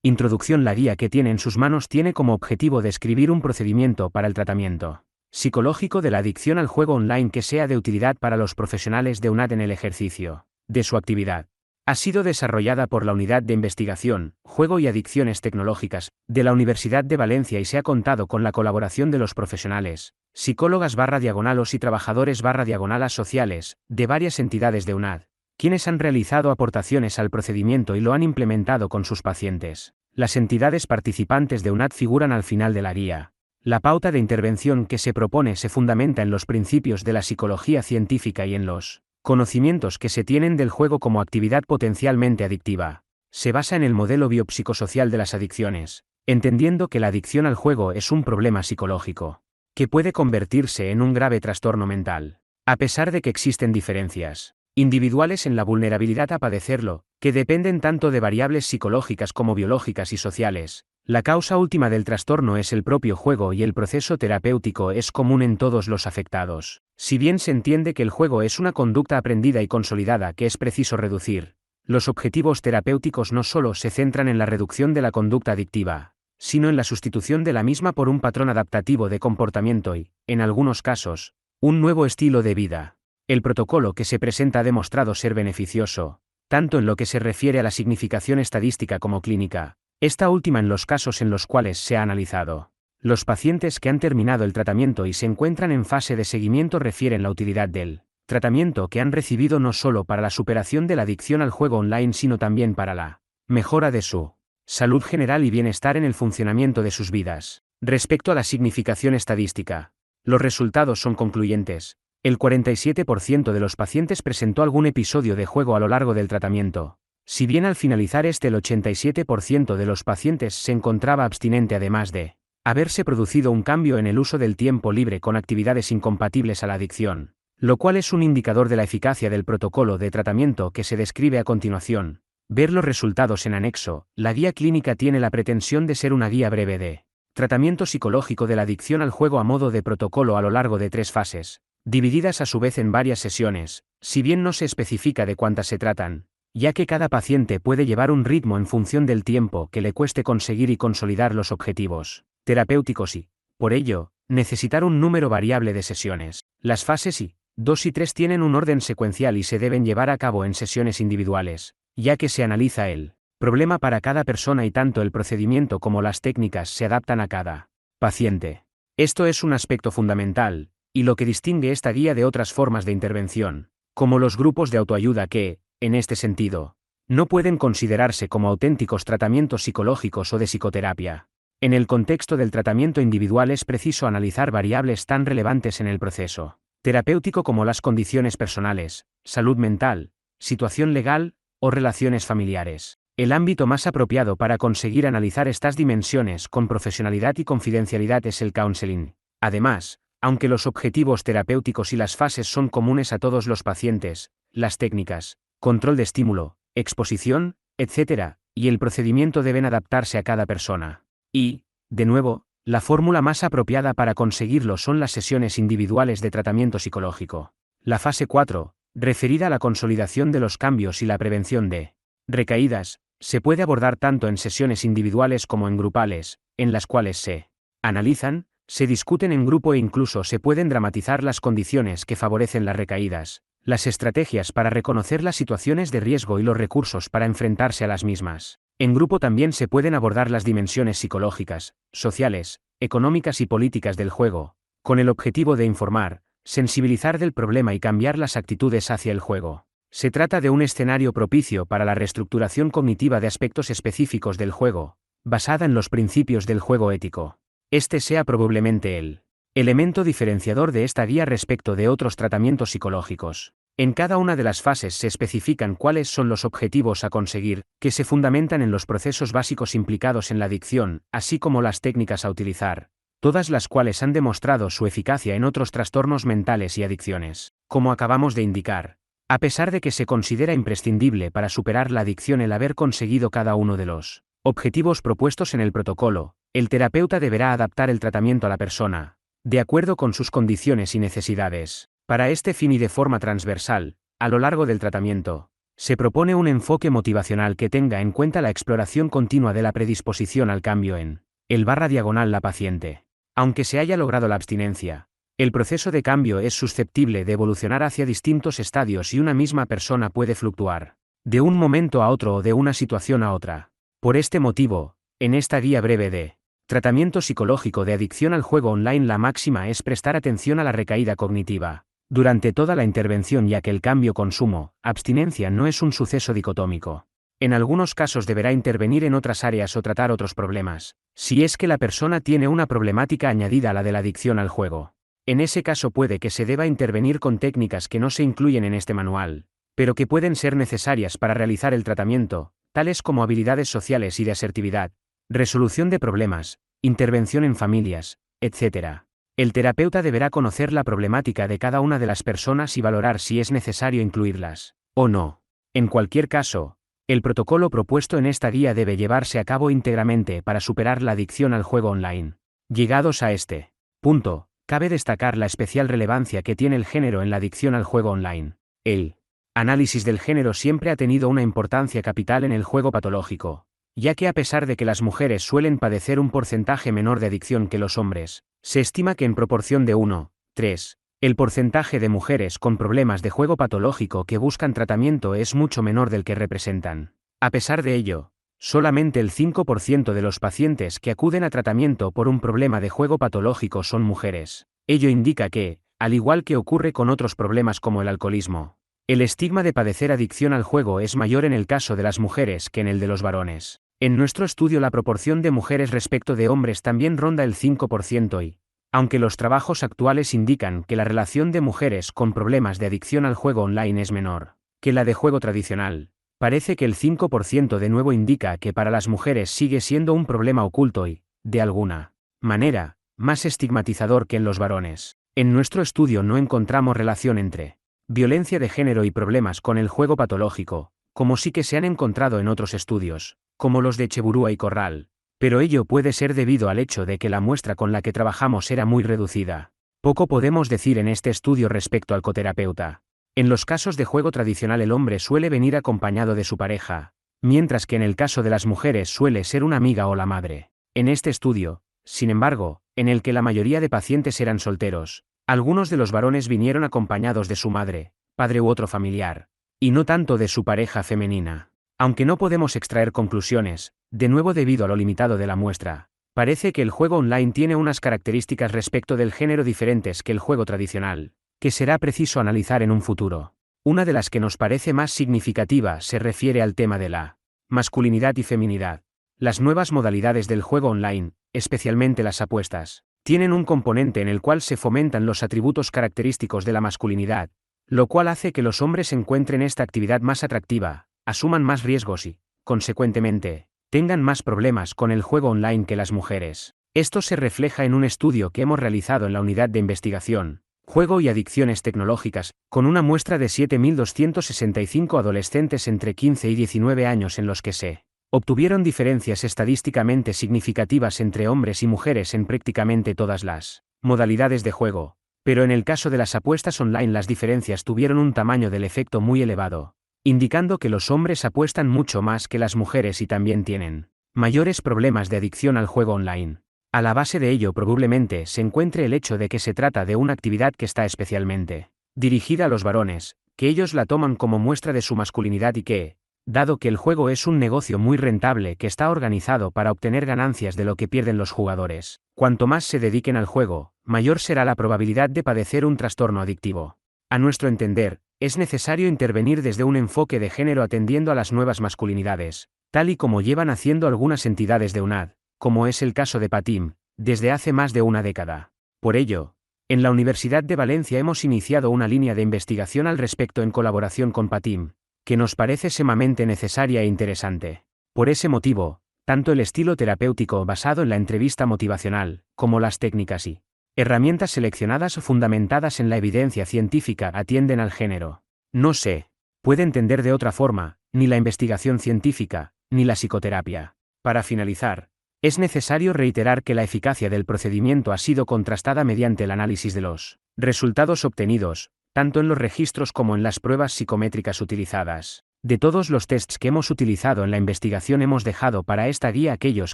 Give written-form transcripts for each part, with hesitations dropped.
Introducción. La guía que tiene en sus manos tiene como objetivo describir un procedimiento para el tratamiento psicológico de la adicción al juego online que sea de utilidad para los profesionales de UNAD en el ejercicio de su actividad. Ha sido desarrollada por la Unidad de Investigación, Juego y Adicciones Tecnológicas, de la Universidad de Valencia y se ha contado con la colaboración de los profesionales, psicólogas/os y trabajadores/as sociales, de varias entidades de UNAD, quienes han realizado aportaciones al procedimiento y lo han implementado con sus pacientes. Las entidades participantes de UNAD figuran al final de la guía. La pauta de intervención que se propone se fundamenta en los principios de la psicología científica y en los conocimientos que se tienen del juego como actividad potencialmente adictiva. Se basa en el modelo biopsicosocial de las adicciones, entendiendo que la adicción al juego es un problema psicológico, que puede convertirse en un grave trastorno mental. A pesar de que existen diferencias individuales en la vulnerabilidad a padecerlo, que dependen tanto de variables psicológicas como biológicas y sociales, la causa última del trastorno es el propio juego y el proceso terapéutico es común en todos los afectados. Si bien se entiende que el juego es una conducta aprendida y consolidada que es preciso reducir, los objetivos terapéuticos no solo se centran en la reducción de la conducta adictiva, sino en la sustitución de la misma por un patrón adaptativo de comportamiento y, en algunos casos, un nuevo estilo de vida. El protocolo que se presenta ha demostrado ser beneficioso, tanto en lo que se refiere a la significación estadística como clínica, esta última en los casos en los cuales se ha analizado. Los pacientes que han terminado el tratamiento y se encuentran en fase de seguimiento refieren la utilidad del tratamiento que han recibido no solo para la superación de la adicción al juego online sino también para la mejora de su salud general y bienestar en el funcionamiento de sus vidas. Respecto a la significación estadística, los resultados son concluyentes. El 47% de los pacientes presentó algún episodio de juego a lo largo del tratamiento. Si bien al finalizar el 87% de los pacientes se encontraba abstinente además de haberse producido un cambio en el uso del tiempo libre con actividades incompatibles a la adicción, lo cual es un indicador de la eficacia del protocolo de tratamiento que se describe a continuación. Ver los resultados en anexo. La guía clínica tiene la pretensión de ser una guía breve de tratamiento psicológico de la adicción al juego a modo de protocolo a lo largo de 3 fases, divididas a su vez en varias sesiones, si bien no se especifica de cuántas se tratan, ya que cada paciente puede llevar un ritmo en función del tiempo que le cueste conseguir y consolidar los objetivos terapéuticos y, por ello, necesitar un número variable de sesiones. Las fases 2 y 3 tienen un orden secuencial y se deben llevar a cabo en sesiones individuales, ya que se analiza el problema para cada persona y tanto el procedimiento como las técnicas se adaptan a cada paciente. Esto es un aspecto fundamental, y lo que distingue esta guía de otras formas de intervención, como los grupos de autoayuda que, en este sentido, no pueden considerarse como auténticos tratamientos psicológicos o de psicoterapia. En el contexto del tratamiento individual es preciso analizar variables tan relevantes en el proceso terapéutico como las condiciones personales, salud mental, situación legal o relaciones familiares. El ámbito más apropiado para conseguir analizar estas dimensiones con profesionalidad y confidencialidad es el counseling. Además, aunque los objetivos terapéuticos y las fases son comunes a todos los pacientes, las técnicas, control de estímulo, exposición, etc., y el procedimiento deben adaptarse a cada persona. Y, de nuevo, la fórmula más apropiada para conseguirlo son las sesiones individuales de tratamiento psicológico. La fase 4, referida a la consolidación de los cambios y la prevención de recaídas, se puede abordar tanto en sesiones individuales como en grupales, en las cuales se analizan, se discuten en grupo e incluso se pueden dramatizar las condiciones que favorecen las recaídas, las estrategias para reconocer las situaciones de riesgo y los recursos para enfrentarse a las mismas. En grupo también se pueden abordar las dimensiones psicológicas, sociales, económicas y políticas del juego, con el objetivo de informar, sensibilizar del problema y cambiar las actitudes hacia el juego. Se trata de un escenario propicio para la reestructuración cognitiva de aspectos específicos del juego, basada en los principios del juego ético. Este sea probablemente el elemento diferenciador de esta guía respecto de otros tratamientos psicológicos. En cada una de las fases se especifican cuáles son los objetivos a conseguir, que se fundamentan en los procesos básicos implicados en la adicción, así como las técnicas a utilizar, todas las cuales han demostrado su eficacia en otros trastornos mentales y adicciones. Como acabamos de indicar, a pesar de que se considera imprescindible para superar la adicción el haber conseguido cada uno de los objetivos propuestos en el protocolo, el terapeuta deberá adaptar el tratamiento a la persona, de acuerdo con sus condiciones y necesidades. Para este fin y de forma transversal, a lo largo del tratamiento, Se propone un enfoque motivacional que tenga en cuenta la exploración continua de la predisposición al cambio en la paciente. Aunque se haya logrado la abstinencia, el proceso de cambio es susceptible de evolucionar hacia distintos estadios y una misma persona puede fluctuar de un momento a otro o de una situación a otra. Por este motivo, en esta guía breve de tratamiento psicológico de adicción al juego online, la máxima es prestar atención a la recaída cognitiva durante toda la intervención, ya que el cambio consumo-abstinencia no es un suceso dicotómico. En algunos casos deberá intervenir en otras áreas o tratar otros problemas, si es que la persona tiene una problemática añadida a la de la adicción al juego. En ese caso puede que se deba intervenir con técnicas que no se incluyen en este manual, pero que pueden ser necesarias para realizar el tratamiento, tales como habilidades sociales y de asertividad, resolución de problemas, intervención en familias, etc. El terapeuta deberá conocer la problemática de cada una de las personas y valorar si es necesario incluirlas o no. En cualquier caso, el protocolo propuesto en esta guía debe llevarse a cabo íntegramente para superar la adicción al juego online. Llegados a este punto, cabe destacar la especial relevancia que tiene el género en la adicción al juego online. El análisis del género siempre ha tenido una importancia capital en el juego patológico, ya que a pesar de que las mujeres suelen padecer un porcentaje menor de adicción que los hombres, se estima que en proporción de 1:3, el porcentaje de mujeres con problemas de juego patológico que buscan tratamiento es mucho menor del que representan. A pesar de ello, solamente el 5% de los pacientes que acuden a tratamiento por un problema de juego patológico son mujeres. Ello indica que, al igual que ocurre con otros problemas como el alcoholismo, el estigma de padecer adicción al juego es mayor en el caso de las mujeres que en el de los varones. En nuestro estudio la proporción de mujeres respecto de hombres también ronda el 5% y, aunque los trabajos actuales indican que la relación de mujeres con problemas de adicción al juego online es menor que la de juego tradicional, parece que el 5% de nuevo indica que para las mujeres sigue siendo un problema oculto y, de alguna manera, más estigmatizador que en los varones. En nuestro estudio no encontramos relación entre violencia de género y problemas con el juego patológico, como sí que se han encontrado en otros estudios, como los de Cheburúa y Corral, pero ello puede ser debido al hecho de que la muestra con la que trabajamos era muy reducida. Poco podemos decir en este estudio respecto al coterapeuta. En los casos de juego tradicional el hombre suele venir acompañado de su pareja, mientras que en el caso de las mujeres suele ser una amiga o la madre. En este estudio, sin embargo, en el que la mayoría de pacientes eran solteros, algunos de los varones vinieron acompañados de su madre, padre u otro familiar, y no tanto de su pareja femenina. Aunque no podemos extraer conclusiones, de nuevo debido a lo limitado de la muestra, parece que el juego online tiene unas características respecto del género diferentes que el juego tradicional, que será preciso analizar en un futuro. Una de las que nos parece más significativa se refiere al tema de la masculinidad y feminidad. Las nuevas modalidades del juego online, especialmente las apuestas, tienen un componente en el cual se fomentan los atributos característicos de la masculinidad, lo cual hace que los hombres encuentren esta actividad más atractiva, asuman más riesgos y, consecuentemente, tengan más problemas con el juego online que las mujeres. Esto se refleja en un estudio que hemos realizado en la unidad de investigación, Juego y Adicciones Tecnológicas, con una muestra de 7.265 adolescentes entre 15 y 19 años en los que se obtuvieron diferencias estadísticamente significativas entre hombres y mujeres en prácticamente todas las modalidades de juego, pero en el caso de las apuestas online las diferencias tuvieron un tamaño del efecto muy elevado, indicando que los hombres apuestan mucho más que las mujeres y también tienen mayores problemas de adicción al juego online. A la base de ello probablemente se encuentre el hecho de que se trata de una actividad que está especialmente dirigida a los varones, que ellos la toman como muestra de su masculinidad y que, dado que el juego es un negocio muy rentable que está organizado para obtener ganancias de lo que pierden los jugadores, cuanto más se dediquen al juego, mayor será la probabilidad de padecer un trastorno adictivo. A nuestro entender, es necesario intervenir desde un enfoque de género atendiendo a las nuevas masculinidades, tal y como llevan haciendo algunas entidades de UNAD, como es el caso de PATIM, desde hace más de una década. Por ello, en la Universidad de Valencia hemos iniciado una línea de investigación al respecto en colaboración con PATIM, que nos parece sumamente necesaria e interesante. Por ese motivo, tanto el estilo terapéutico basado en la entrevista motivacional, como las técnicas y herramientas seleccionadas o fundamentadas en la evidencia científica atienden al género. No se puede entender de otra forma, ni la investigación científica, ni la psicoterapia. Para finalizar, es necesario reiterar que la eficacia del procedimiento ha sido contrastada mediante el análisis de los resultados obtenidos, tanto en los registros como en las pruebas psicométricas utilizadas. De todos los tests que hemos utilizado en la investigación hemos dejado para esta guía aquellos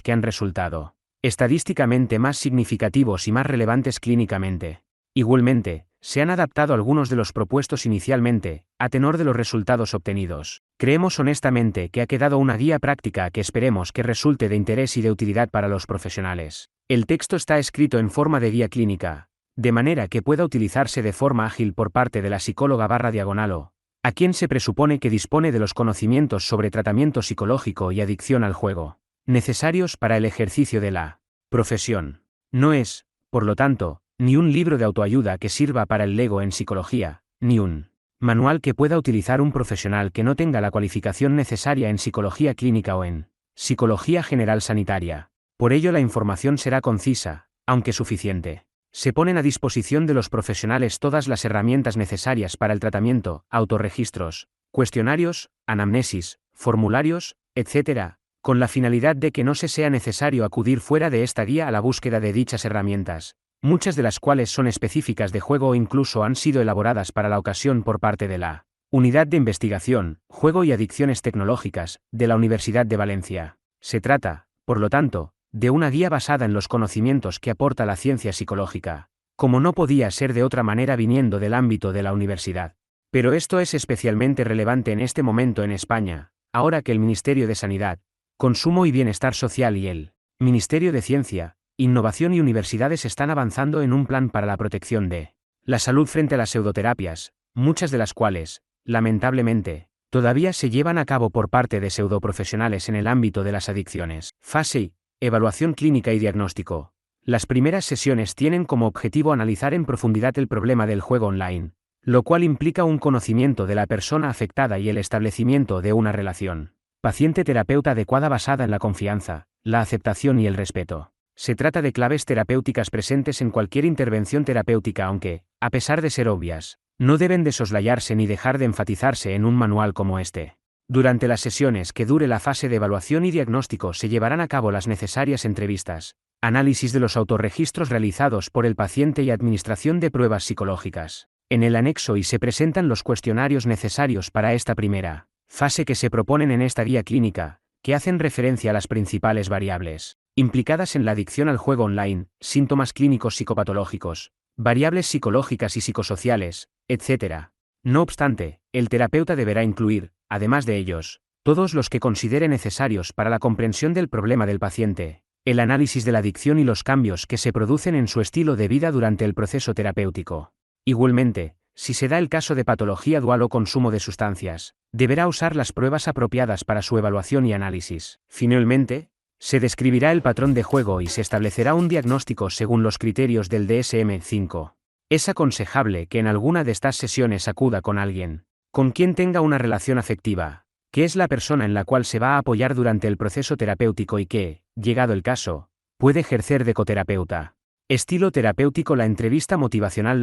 que han resultado estadísticamente más significativos y más relevantes clínicamente. Igualmente, se han adaptado algunos de los propuestos inicialmente, a tenor de los resultados obtenidos. Creemos honestamente que ha quedado una guía práctica que esperemos que resulte de interés y de utilidad para los profesionales. El texto está escrito en forma de guía clínica, de manera que pueda utilizarse de forma ágil por parte de la psicóloga /diagonal, a quien se presupone que dispone de los conocimientos sobre tratamiento psicológico y adicción al juego, necesarios para el ejercicio de la profesión. No es, por lo tanto, ni un libro de autoayuda que sirva para el Lego en psicología, ni un manual que pueda utilizar un profesional que no tenga la cualificación necesaria en psicología clínica o en psicología general sanitaria. Por ello la información será concisa, aunque suficiente. Se ponen a disposición de los profesionales todas las herramientas necesarias para el tratamiento, autorregistros, cuestionarios, anamnesis, formularios, etc., con la finalidad de que no se sea necesario acudir fuera de esta guía a la búsqueda de dichas herramientas, muchas de las cuales son específicas de juego o incluso han sido elaboradas para la ocasión por parte de la Unidad de Investigación, Juego y Adicciones Tecnológicas, de la Universidad de Valencia. Se trata, por lo tanto, de una guía basada en los conocimientos que aporta la ciencia psicológica, como no podía ser de otra manera viniendo del ámbito de la universidad. Pero esto es especialmente relevante en este momento en España, ahora que el Ministerio de Sanidad, Consumo y Bienestar Social y el Ministerio de Ciencia, Innovación y Universidades están avanzando en un plan para la protección de la salud frente a las pseudoterapias, muchas de las cuales, lamentablemente, todavía se llevan a cabo por parte de pseudoprofesionales en el ámbito de las adicciones. Fase I. Evaluación clínica y diagnóstico. Las primeras sesiones tienen como objetivo analizar en profundidad el problema del juego online, lo cual implica un conocimiento de la persona afectada y el establecimiento de una relación paciente-terapeuta adecuada basada en la confianza, la aceptación y el respeto. Se trata de claves terapéuticas presentes en cualquier intervención terapéutica aunque, a pesar de ser obvias, no deben de soslayarse ni dejar de enfatizarse en un manual como este. Durante las sesiones que dure la fase de evaluación y diagnóstico se llevarán a cabo las necesarias entrevistas, análisis de los autorregistros realizados por el paciente y administración de pruebas psicológicas. En el anexo y se presentan los cuestionarios necesarios para esta primera fase que se proponen en esta guía clínica, que hacen referencia a las principales variables implicadas en la adicción al juego online, síntomas clínicos psicopatológicos, variables psicológicas y psicosociales, etc. No obstante, el terapeuta deberá incluir, además de ellos, todos los que considere necesarios para la comprensión del problema del paciente, el análisis de la adicción y los cambios que se producen en su estilo de vida durante el proceso terapéutico. Igualmente, si se da el caso de patología dual o consumo de sustancias, deberá usar las pruebas apropiadas para su evaluación y análisis. Finalmente, se describirá el patrón de juego y se establecerá un diagnóstico según los criterios del DSM-5. Es aconsejable que en alguna de estas sesiones acuda con alguien con quien tenga una relación afectiva, que es la persona en la cual se va a apoyar durante el proceso terapéutico y que, llegado el caso, puede ejercer de coterapeuta. Estilo terapéutico. La entrevista motivacional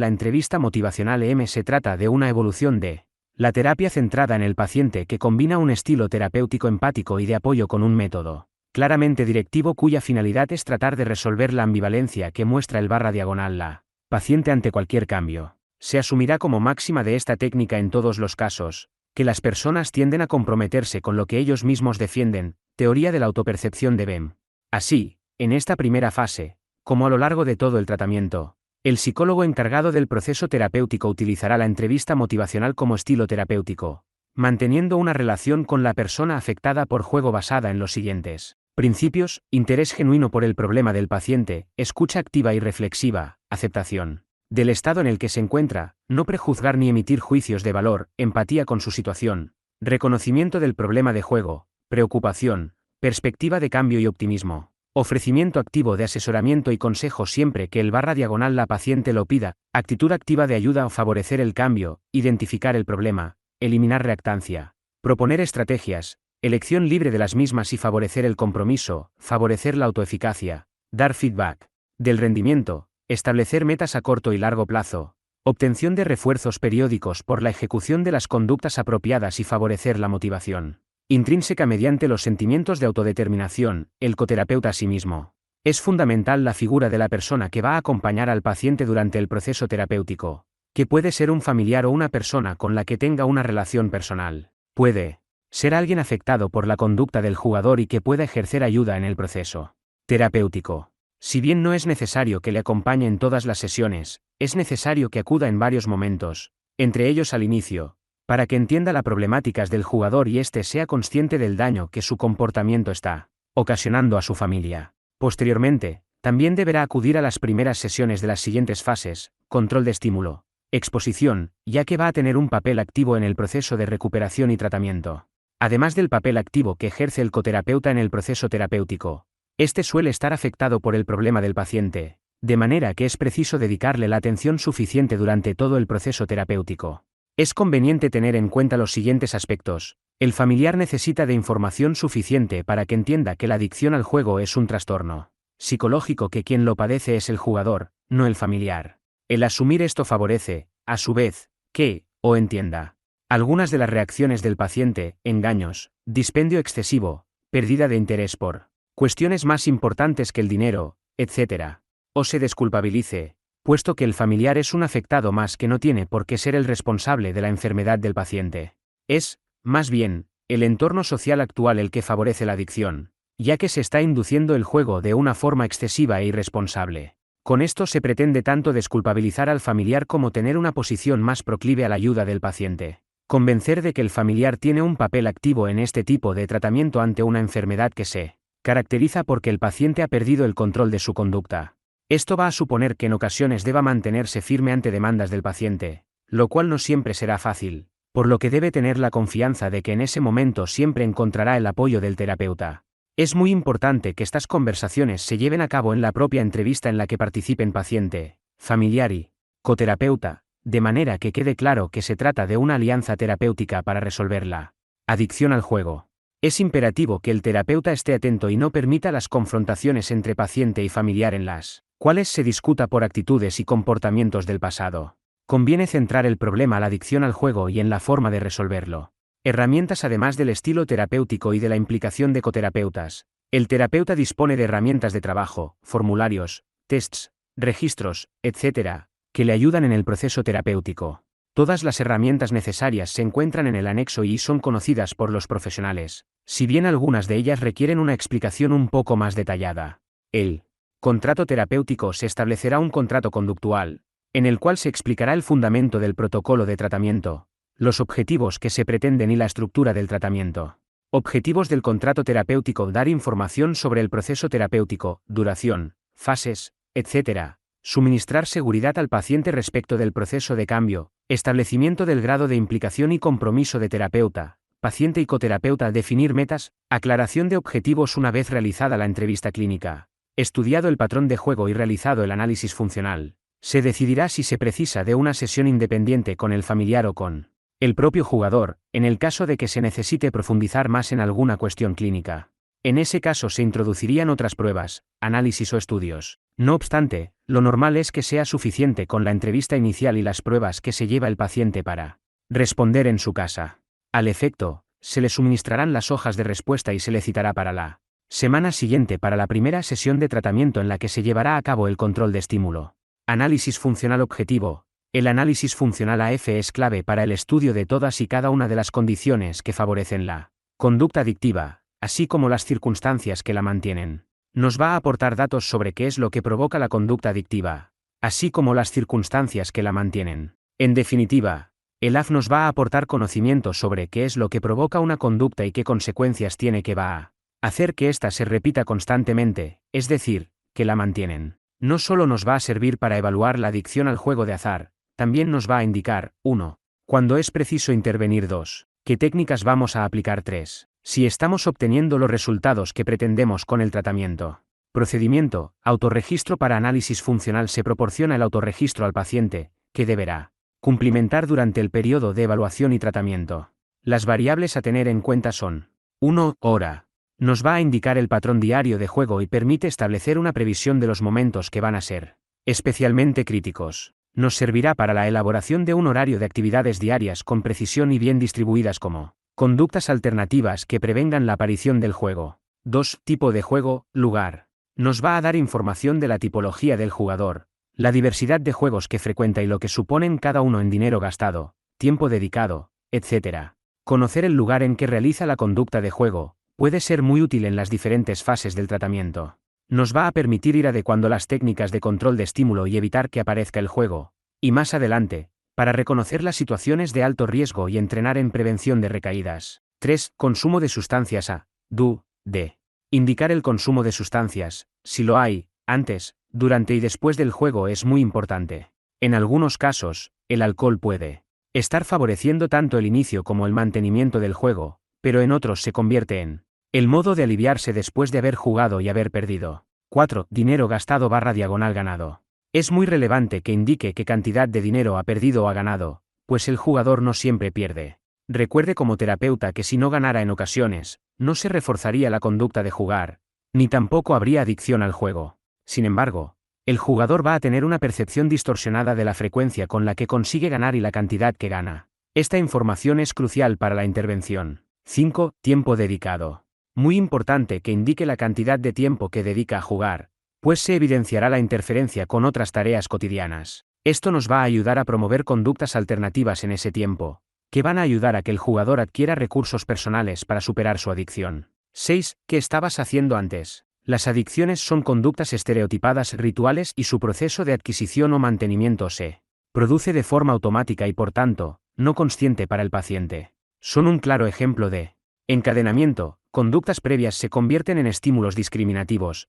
M se trata de una evolución de la terapia centrada en el paciente que combina un estilo terapéutico empático y de apoyo con un método claramente directivo cuya finalidad es tratar de resolver la ambivalencia que muestra el /diagonal la paciente ante cualquier cambio. Se asumirá como máxima de esta técnica en todos los casos, que las personas tienden a comprometerse con lo que ellos mismos defienden, teoría de la autopercepción de Bem. Así, en esta primera fase, como a lo largo de todo el tratamiento, el psicólogo encargado del proceso terapéutico utilizará la entrevista motivacional como estilo terapéutico, manteniendo una relación con la persona afectada por juego basada en los siguientes principios: interés genuino por el problema del paciente, escucha activa y reflexiva, aceptación del estado en el que se encuentra, no prejuzgar ni emitir juicios de valor, empatía con su situación, reconocimiento del problema de juego, preocupación, perspectiva de cambio y optimismo. Ofrecimiento activo de asesoramiento y consejo siempre que el /diagonal la paciente lo pida, actitud activa de ayuda o favorecer el cambio, identificar el problema, eliminar reactancia, proponer estrategias, elección libre de las mismas y favorecer el compromiso, favorecer la autoeficacia, dar feedback del rendimiento, establecer metas a corto y largo plazo, obtención de refuerzos periódicos por la ejecución de las conductas apropiadas y favorecer la motivación intrínseca mediante los sentimientos de autodeterminación, el coterapeuta a sí mismo. Es fundamental la figura de la persona que va a acompañar al paciente durante el proceso terapéutico, que puede ser un familiar o una persona con la que tenga una relación personal. Puede Ser alguien afectado por la conducta del jugador y que pueda ejercer ayuda en el proceso terapéutico. Si bien no es necesario que le acompañe en todas las sesiones, es necesario que acuda en varios momentos, entre ellos al inicio, para que entienda las problemáticas del jugador y éste sea consciente del daño que su comportamiento está ocasionando a su familia. Posteriormente, también deberá acudir a las primeras sesiones de las siguientes fases: control de estímulo, exposición, ya que va a tener un papel activo en el proceso de recuperación y tratamiento. Además del papel activo que ejerce el coterapeuta en el proceso terapéutico, este suele estar afectado por el problema del paciente, de manera que es preciso dedicarle la atención suficiente durante todo el proceso terapéutico. Es conveniente tener en cuenta los siguientes aspectos. El familiar necesita de información suficiente para que entienda que la adicción al juego es un trastorno psicológico, que quien lo padece es el jugador, no el familiar. El asumir esto favorece, a su vez, que, o entienda, algunas de las reacciones del paciente: engaños, dispendio excesivo, pérdida de interés por cuestiones más importantes que el dinero, etc. O se desculpabilice, puesto que el familiar es un afectado más que no tiene por qué ser el responsable de la enfermedad del paciente. Es, más bien, el entorno social actual el que favorece la adicción, ya que se está induciendo el juego de una forma excesiva e irresponsable. Con esto se pretende tanto desculpabilizar al familiar como tener una posición más proclive a la ayuda del paciente. Convencer de que el familiar tiene un papel activo en este tipo de tratamiento ante una enfermedad que se caracteriza porque el paciente ha perdido el control de su conducta. Esto va a suponer que en ocasiones deba mantenerse firme ante demandas del paciente, lo cual no siempre será fácil, por lo que debe tener la confianza de que en ese momento siempre encontrará el apoyo del terapeuta. Es muy importante que estas conversaciones se lleven a cabo en la propia entrevista en la que participen paciente, familiar y coterapeuta, de manera que quede claro que se trata de una alianza terapéutica para resolver la adicción al juego. Es imperativo que el terapeuta esté atento y no permita las confrontaciones entre paciente y familiar en las cuales se discuta por actitudes y comportamientos del pasado. Conviene centrar el problema a la adicción al juego y en la forma de resolverlo. Herramientas. Además del estilo terapéutico y de la implicación de coterapeutas, el terapeuta dispone de herramientas de trabajo, formularios, tests, registros, etc., que le ayudan en el proceso terapéutico. Todas las herramientas necesarias se encuentran en el anexo y son conocidas por los profesionales, si bien algunas de ellas requieren una explicación un poco más detallada. El contrato terapéutico: se establecerá un contrato conductual, en el cual se explicará el fundamento del protocolo de tratamiento, los objetivos que se pretenden y la estructura del tratamiento. Objetivos del contrato terapéutico: dar información sobre el proceso terapéutico, duración, fases, etc. Suministrar seguridad al paciente respecto del proceso de cambio, establecimiento del grado de implicación y compromiso de terapeuta, paciente y coterapeuta. Definir metas, aclaración de objetivos una vez realizada la entrevista clínica, estudiado el patrón de juego y realizado el análisis funcional. Se decidirá si se precisa de una sesión independiente con el familiar o con el propio jugador, en el caso de que se necesite profundizar más en alguna cuestión clínica. En ese caso se introducirían otras pruebas, análisis o estudios. No obstante, lo normal es que sea suficiente con la entrevista inicial y las pruebas que se lleva el paciente para responder en su casa. Al efecto, se le suministrarán las hojas de respuesta y se le citará para la semana siguiente para la primera sesión de tratamiento en la que se llevará a cabo el control de estímulo. Análisis funcional objetivo. El análisis funcional AF es clave para el estudio de todas y cada una de las condiciones que favorecen la conducta adictiva, así como las circunstancias que la mantienen. Nos va a aportar datos sobre qué es lo que provoca la conducta adictiva, así como las circunstancias que la mantienen. En definitiva, el AF nos va a aportar conocimientos sobre qué es lo que provoca una conducta y qué consecuencias tiene que va a hacer que ésta se repita constantemente, es decir, que la mantienen. No solo nos va a servir para evaluar la adicción al juego de azar, también nos va a indicar: 1. Cuando es preciso intervenir; 2. ¿Qué técnicas vamos a aplicar? 3. Si estamos obteniendo los resultados que pretendemos con el tratamiento. Procedimiento: autorregistro. Para análisis funcional se proporciona el autorregistro al paciente, que deberá cumplimentar durante el periodo de evaluación y tratamiento. Las variables a tener en cuenta son: 1. Hora. Nos va a indicar el patrón diario de juego y permite establecer una previsión de los momentos que van a ser especialmente críticos. Nos servirá para la elaboración de un horario de actividades diarias con precisión y bien distribuidas como conductas alternativas que prevengan la aparición del juego. 2. Tipo de juego, lugar. Nos va a dar información de la tipología del jugador, la diversidad de juegos que frecuenta y lo que suponen cada uno en dinero gastado, tiempo dedicado, etc. Conocer el lugar en que realiza la conducta de juego puede ser muy útil en las diferentes fases del tratamiento. Nos va a permitir ir adecuando las técnicas de control de estímulo y evitar que aparezca el juego, y más adelante, para reconocer las situaciones de alto riesgo y entrenar en prevención de recaídas. 3. Consumo de sustancias A, DU, D. Indicar el consumo de sustancias, si lo hay, antes, durante y después del juego es muy importante. En algunos casos, el alcohol puede estar favoreciendo tanto el inicio como el mantenimiento del juego, pero en otros se convierte en el modo de aliviarse después de haber jugado y haber perdido. 4. Dinero gastado / ganado. Es muy relevante que indique qué cantidad de dinero ha perdido o ha ganado, pues el jugador no siempre pierde. Recuerde como terapeuta que si no ganara en ocasiones, no se reforzaría la conducta de jugar, ni tampoco habría adicción al juego. Sin embargo, el jugador va a tener una percepción distorsionada de la frecuencia con la que consigue ganar y la cantidad que gana. Esta información es crucial para la intervención. 5. Tiempo dedicado. Muy importante que indique la cantidad de tiempo que dedica a jugar, pues se evidenciará la interferencia con otras tareas cotidianas. Esto nos va a ayudar a promover conductas alternativas en ese tiempo, que van a ayudar a que el jugador adquiera recursos personales para superar su adicción. 6. ¿Qué estabas haciendo antes? Las adicciones son conductas estereotipadas rituales y su proceso de adquisición o mantenimiento se produce de forma automática y por tanto, no consciente para el paciente. Son un claro ejemplo de encadenamiento. Conductas previas se convierten en estímulos discriminativos,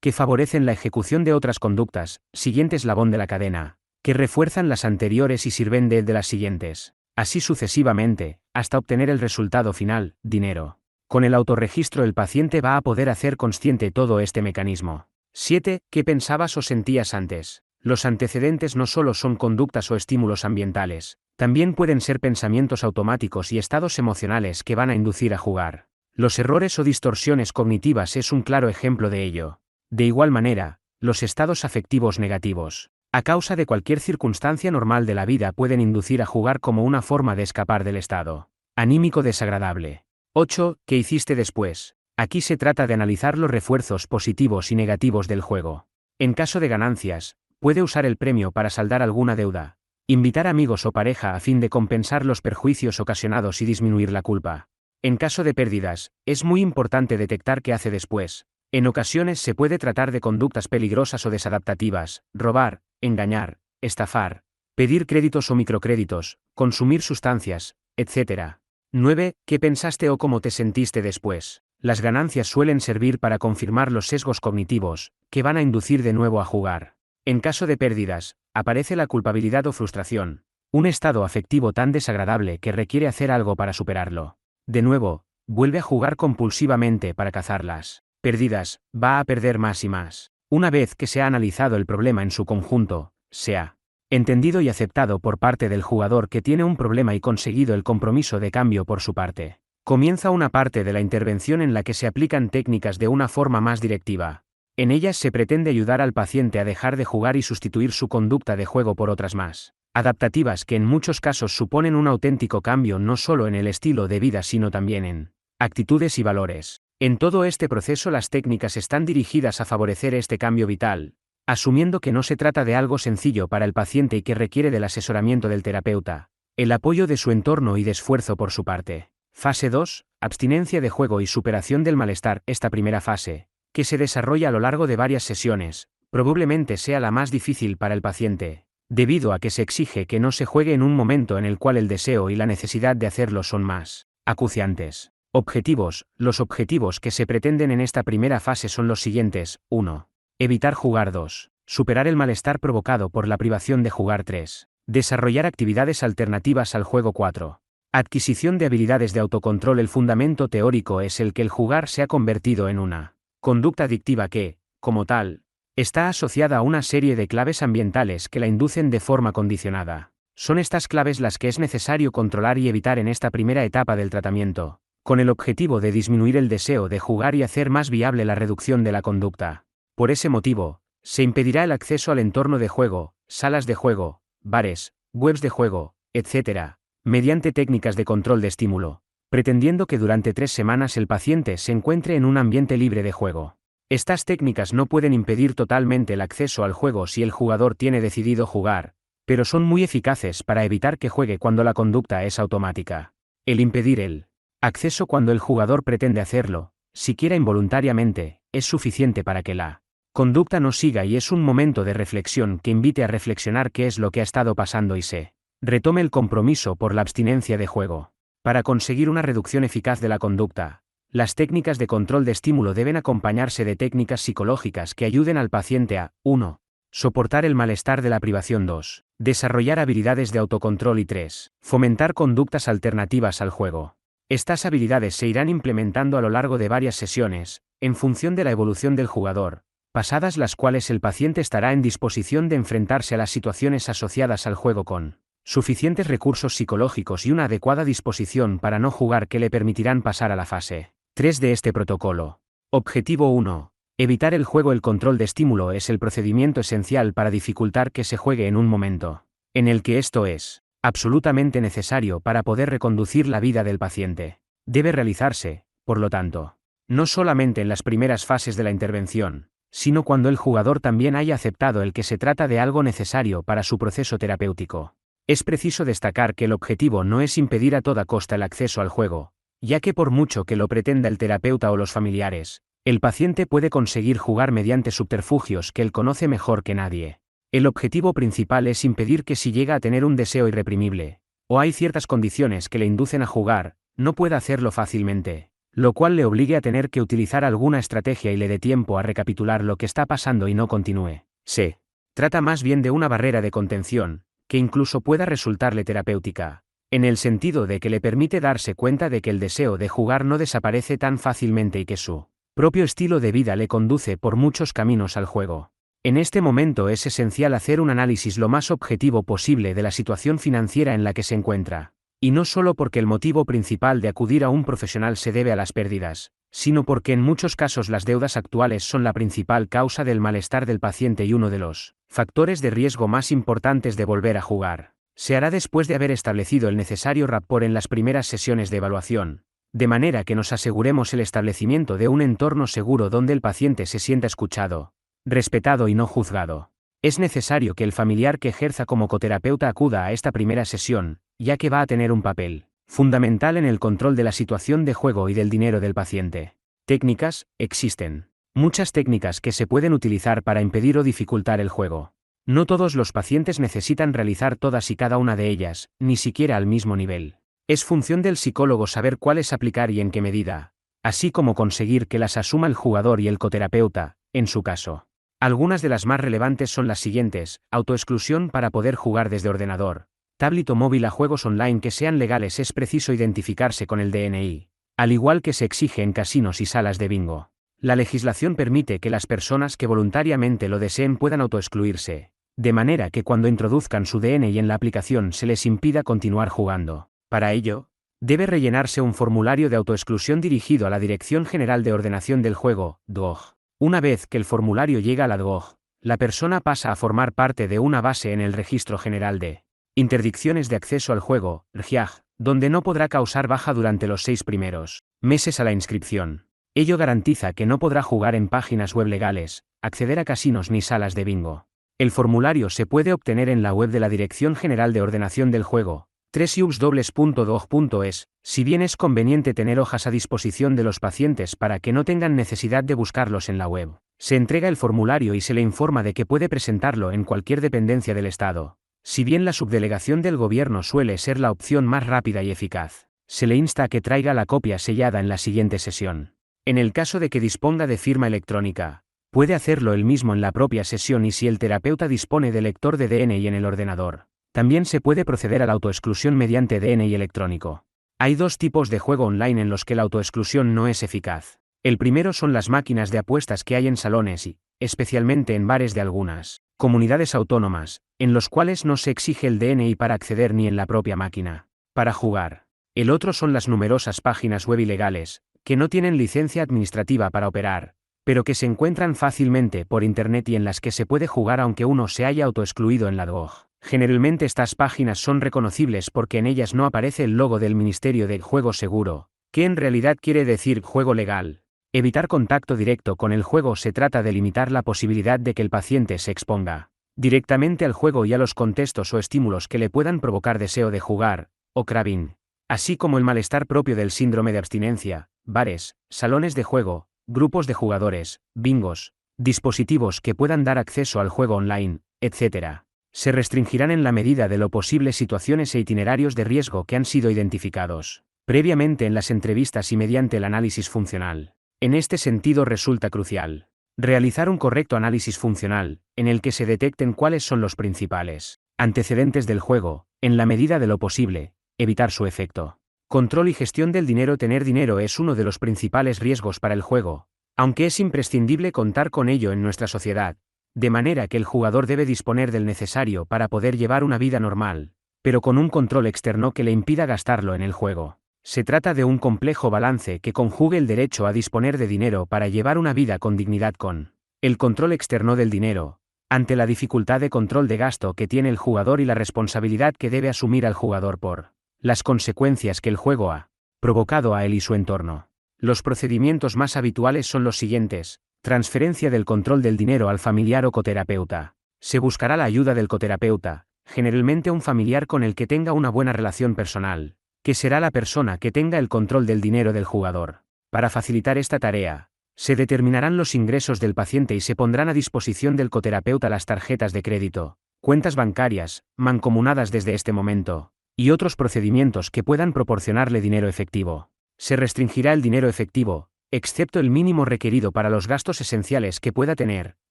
que favorecen la ejecución de otras conductas, siguiente eslabón de la cadena, que refuerzan las anteriores y sirven de las siguientes. Así sucesivamente, hasta obtener el resultado final, dinero. Con el autorregistro el paciente va a poder hacer consciente todo este mecanismo. 7. ¿Qué pensabas o sentías antes? Los antecedentes no solo son conductas o estímulos ambientales, también pueden ser pensamientos automáticos y estados emocionales que van a inducir a jugar. Los errores o distorsiones cognitivas es un claro ejemplo de ello. De igual manera, los estados afectivos negativos, a causa de cualquier circunstancia normal de la vida, pueden inducir a jugar como una forma de escapar del estado anímico desagradable. 8. ¿Qué hiciste después? Aquí se trata de analizar los refuerzos positivos y negativos del juego. En caso de ganancias, puede usar el premio para saldar alguna deuda, invitar amigos o pareja a fin de compensar los perjuicios ocasionados y disminuir la culpa. En caso de pérdidas, es muy importante detectar qué hace después. En ocasiones se puede tratar de conductas peligrosas o desadaptativas, robar, engañar, estafar, pedir créditos o microcréditos, consumir sustancias, etc. 9. ¿Qué pensaste o cómo te sentiste después? Las ganancias suelen servir para confirmar los sesgos cognitivos, que van a inducir de nuevo a jugar. En caso de pérdidas, aparece la culpabilidad o frustración, un estado afectivo tan desagradable que requiere hacer algo para superarlo. De nuevo, vuelve a jugar compulsivamente para cazarlas pérdidas, va a perder más y más. Una vez que se ha analizado el problema en su conjunto, se ha entendido y aceptado por parte del jugador que tiene un problema y conseguido el compromiso de cambio por su parte, comienza una parte de la intervención en la que se aplican técnicas de una forma más directiva. En ellas se pretende ayudar al paciente a dejar de jugar y sustituir su conducta de juego por otras más adaptativas que en muchos casos suponen un auténtico cambio no solo en el estilo de vida sino también en actitudes y valores. En todo este proceso las técnicas están dirigidas a favorecer este cambio vital, asumiendo que no se trata de algo sencillo para el paciente y que requiere del asesoramiento del terapeuta, el apoyo de su entorno y de esfuerzo por su parte. Fase 2. Abstinencia de juego y superación del malestar. Esta primera fase, que se desarrolla a lo largo de varias sesiones, probablemente sea la más difícil para el paciente, debido a que se exige que no se juegue en un momento en el cual el deseo y la necesidad de hacerlo son más acuciantes. Objetivos. Los objetivos que se pretenden en esta primera fase son los siguientes. 1. Evitar jugar. 2. Superar el malestar provocado por la privación de jugar. 3. Desarrollar actividades alternativas al juego. 4. Adquisición de habilidades de autocontrol. El fundamento teórico es el que el jugar se ha convertido en una conducta adictiva que, como tal, está asociada a una serie de claves ambientales que la inducen de forma condicionada. Son estas claves las que es necesario controlar y evitar en esta primera etapa del tratamiento, con el objetivo de disminuir el deseo de jugar y hacer más viable la reducción de la conducta. Por ese motivo, se impedirá el acceso al entorno de juego, salas de juego, bares, webs de juego, etc., mediante técnicas de control de estímulo, pretendiendo que durante 3 semanas el paciente se encuentre en un ambiente libre de juego. Estas técnicas no pueden impedir totalmente el acceso al juego si el jugador tiene decidido jugar, pero son muy eficaces para evitar que juegue cuando la conducta es automática. El impedir el acceso cuando el jugador pretende hacerlo, siquiera involuntariamente, es suficiente para que la conducta no siga, y es un momento de reflexión que invite a reflexionar qué es lo que ha estado pasando y se retome el compromiso por la abstinencia de juego. Para conseguir una reducción eficaz de la conducta, las técnicas de control de estímulo deben acompañarse de técnicas psicológicas que ayuden al paciente a 1. Soportar el malestar de la privación. 2. Desarrollar habilidades de autocontrol y 3. Fomentar conductas alternativas al juego. Estas habilidades se irán implementando a lo largo de varias sesiones, en función de la evolución del jugador, pasadas las cuales el paciente estará en disposición de enfrentarse a las situaciones asociadas al juego con suficientes recursos psicológicos y una adecuada disposición para no jugar que le permitirán pasar a la fase 3 de este protocolo. Objetivo 1. Evitar el juego. El control de estímulo es el procedimiento esencial para dificultar que se juegue en un momento en el que esto es absolutamente necesario para poder reconducir la vida del paciente. Debe realizarse, por lo tanto, no solamente en las primeras fases de la intervención, sino cuando el jugador también haya aceptado el que se trata de algo necesario para su proceso terapéutico. Es preciso destacar que el objetivo no es impedir a toda costa el acceso al juego, ya que por mucho que lo pretenda el terapeuta o los familiares, el paciente puede conseguir jugar mediante subterfugios que él conoce mejor que nadie. El objetivo principal es impedir que, si llega a tener un deseo irreprimible, o hay ciertas condiciones que le inducen a jugar, no pueda hacerlo fácilmente, lo cual le obligue a tener que utilizar alguna estrategia y le dé tiempo a recapitular lo que está pasando y no continúe. Se trata más bien de una barrera de contención, que incluso pueda resultarle terapéutica, en el sentido de que le permite darse cuenta de que el deseo de jugar no desaparece tan fácilmente y que su propio estilo de vida le conduce por muchos caminos al juego. En este momento es esencial hacer un análisis lo más objetivo posible de la situación financiera en la que se encuentra, y no solo porque el motivo principal de acudir a un profesional se debe a las pérdidas, sino porque en muchos casos las deudas actuales son la principal causa del malestar del paciente y uno de los factores de riesgo más importantes de volver a jugar. Se hará después de haber establecido el necesario rapport en las primeras sesiones de evaluación, de manera que nos aseguremos el establecimiento de un entorno seguro donde el paciente se sienta escuchado, respetado y no juzgado. Es necesario que el familiar que ejerza como coterapeuta acuda a esta primera sesión, ya que va a tener un papel fundamental en el control de la situación de juego y del dinero del paciente. Técnicas: existen muchas técnicas que se pueden utilizar para impedir o dificultar el juego. No todos los pacientes necesitan realizar todas y cada una de ellas, ni siquiera al mismo nivel. Es función del psicólogo saber cuáles aplicar y en qué medida, así como conseguir que las asuma el jugador y el coterapeuta, en su caso. Algunas de las más relevantes son las siguientes: autoexclusión para poder jugar desde ordenador, tablet o móvil a juegos online que sean legales. Es preciso identificarse con el DNI, al igual que se exige en casinos y salas de bingo. La legislación permite que las personas que voluntariamente lo deseen puedan autoexcluirse, de manera que cuando introduzcan su DNI en la aplicación se les impida continuar jugando. Para ello, debe rellenarse un formulario de autoexclusión dirigido a la Dirección General de Ordenación del Juego, DOJ. Una vez que el formulario llega a la DOJ, la persona pasa a formar parte de una base en el Registro General de Interdicciones de Acceso al Juego, RGIAG, donde no podrá causar baja durante los 6 primeros meses a la inscripción. Ello garantiza que no podrá jugar en páginas web legales, acceder a casinos ni salas de bingo. El formulario se puede obtener en la web de la Dirección General de Ordenación del Juego, www.doj.es, si bien es conveniente tener hojas a disposición de los pacientes para que no tengan necesidad de buscarlos en la web. Se entrega el formulario y se le informa de que puede presentarlo en cualquier dependencia del Estado. Si bien la subdelegación del gobierno suele ser la opción más rápida y eficaz, se le insta a que traiga la copia sellada en la siguiente sesión. En el caso de que disponga de firma electrónica, puede hacerlo él mismo en la propia sesión, y si el terapeuta dispone de lector de DNI en el ordenador, también se puede proceder a la autoexclusión mediante DNI electrónico. Hay 2 tipos de juego online en los que la autoexclusión no es eficaz. El primero son las máquinas de apuestas que hay en salones y, especialmente en bares de algunas comunidades autónomas, en los cuales no se exige el DNI para acceder ni en la propia máquina para jugar. El otro son las numerosas páginas web ilegales, que no tienen licencia administrativa para operar, pero que se encuentran fácilmente por Internet y en las que se puede jugar aunque uno se haya autoexcluido en la DOJ. Generalmente estas páginas son reconocibles porque en ellas no aparece el logo del Ministerio de Juego Seguro, que en realidad quiere decir juego legal. Evitar contacto directo con el juego. Se trata de limitar la posibilidad de que el paciente se exponga directamente al juego y a los contextos o estímulos que le puedan provocar deseo de jugar, o craving. así como el malestar propio del síndrome de abstinencia, bares, salones de juego, grupos de jugadores, bingos, dispositivos que puedan dar acceso al juego online, etc. Se restringirán en la medida de lo posible situaciones e itinerarios de riesgo que han sido identificados previamente en las entrevistas y mediante el análisis funcional. En este sentido resulta crucial realizar un correcto análisis funcional, en el que se detecten cuáles son los principales antecedentes del juego, en la medida de lo posible, evitar su efecto. Control y gestión del dinero. Tener dinero es uno de los principales riesgos para el juego, aunque es imprescindible contar con ello en nuestra sociedad, de manera que el jugador debe disponer del necesario para poder llevar una vida normal, pero con un control externo que le impida gastarlo en el juego. Se trata de un complejo balance que conjugue el derecho a disponer de dinero para llevar una vida con dignidad con el control externo del dinero, ante la dificultad de control de gasto que tiene el jugador y la responsabilidad que debe asumir al jugador por las consecuencias que el juego ha provocado a él y su entorno. Los procedimientos más habituales son los siguientes: transferencia del control del dinero al familiar o coterapeuta. Se buscará la ayuda del coterapeuta, generalmente un familiar con el que tenga una buena relación personal, que será la persona que tenga el control del dinero del jugador. Para facilitar esta tarea, se determinarán los ingresos del paciente y se pondrán a disposición del coterapeuta las tarjetas de crédito, cuentas bancarias, mancomunadas desde este momento, y otros procedimientos que puedan proporcionarle dinero efectivo. Se restringirá el dinero efectivo, excepto el mínimo requerido para los gastos esenciales que pueda tener,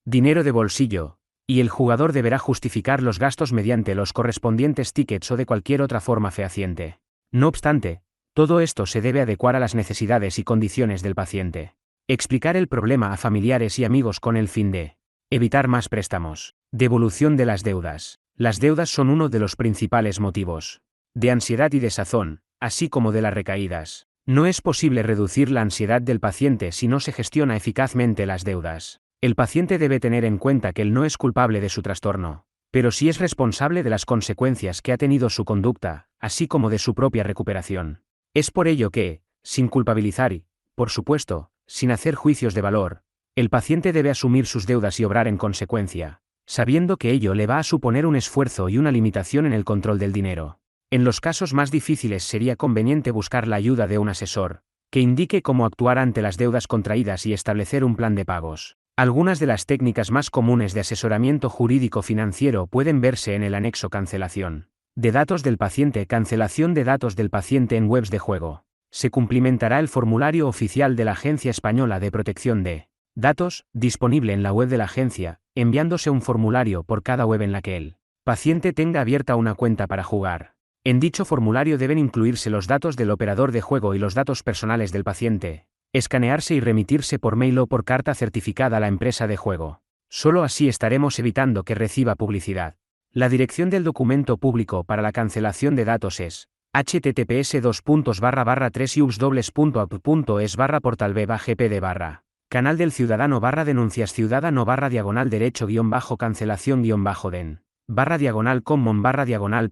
dinero de bolsillo, y el jugador deberá justificar los gastos mediante los correspondientes tickets o de cualquier otra forma fehaciente. No obstante, todo esto se debe adecuar a las necesidades y condiciones del paciente. Explicar el problema a familiares y amigos con el fin de evitar más préstamos. Devolución de las deudas. Las deudas son uno de los principales motivos de ansiedad y desazón, así como de las recaídas. No es posible reducir la ansiedad del paciente si no se gestiona eficazmente las deudas. El paciente debe tener en cuenta que él no es culpable de su trastorno, pero sí es responsable de las consecuencias que ha tenido su conducta, así como de su propia recuperación. Es por ello que, sin culpabilizar y, por supuesto, sin hacer juicios de valor, el paciente debe asumir sus deudas y obrar en consecuencia, sabiendo que ello le va a suponer un esfuerzo y una limitación en el control del dinero. En los casos más difíciles sería conveniente buscar la ayuda de un asesor, que indique cómo actuar ante las deudas contraídas y establecer un plan de pagos. Algunas de las técnicas más comunes de asesoramiento jurídico financiero pueden verse en el anexo cancelación de datos del paciente. Cancelación de datos del paciente en webs de juego. Se cumplimentará el formulario oficial de la Agencia Española de Protección de Datos, disponible en la web de la agencia, enviándose un formulario por cada web en la que el paciente tenga abierta una cuenta para jugar. En dicho formulario deben incluirse los datos del operador de juego y los datos personales del paciente, escanearse y remitirse por mail o por carta certificada a la empresa de juego. Solo así estaremos evitando que reciba publicidad. La dirección del documento público para la cancelación de datos es https://3ubs.app.es/portalbebagpd/ Canal del Ciudadano /denuncias ciudadano /derecho-derecho-den /common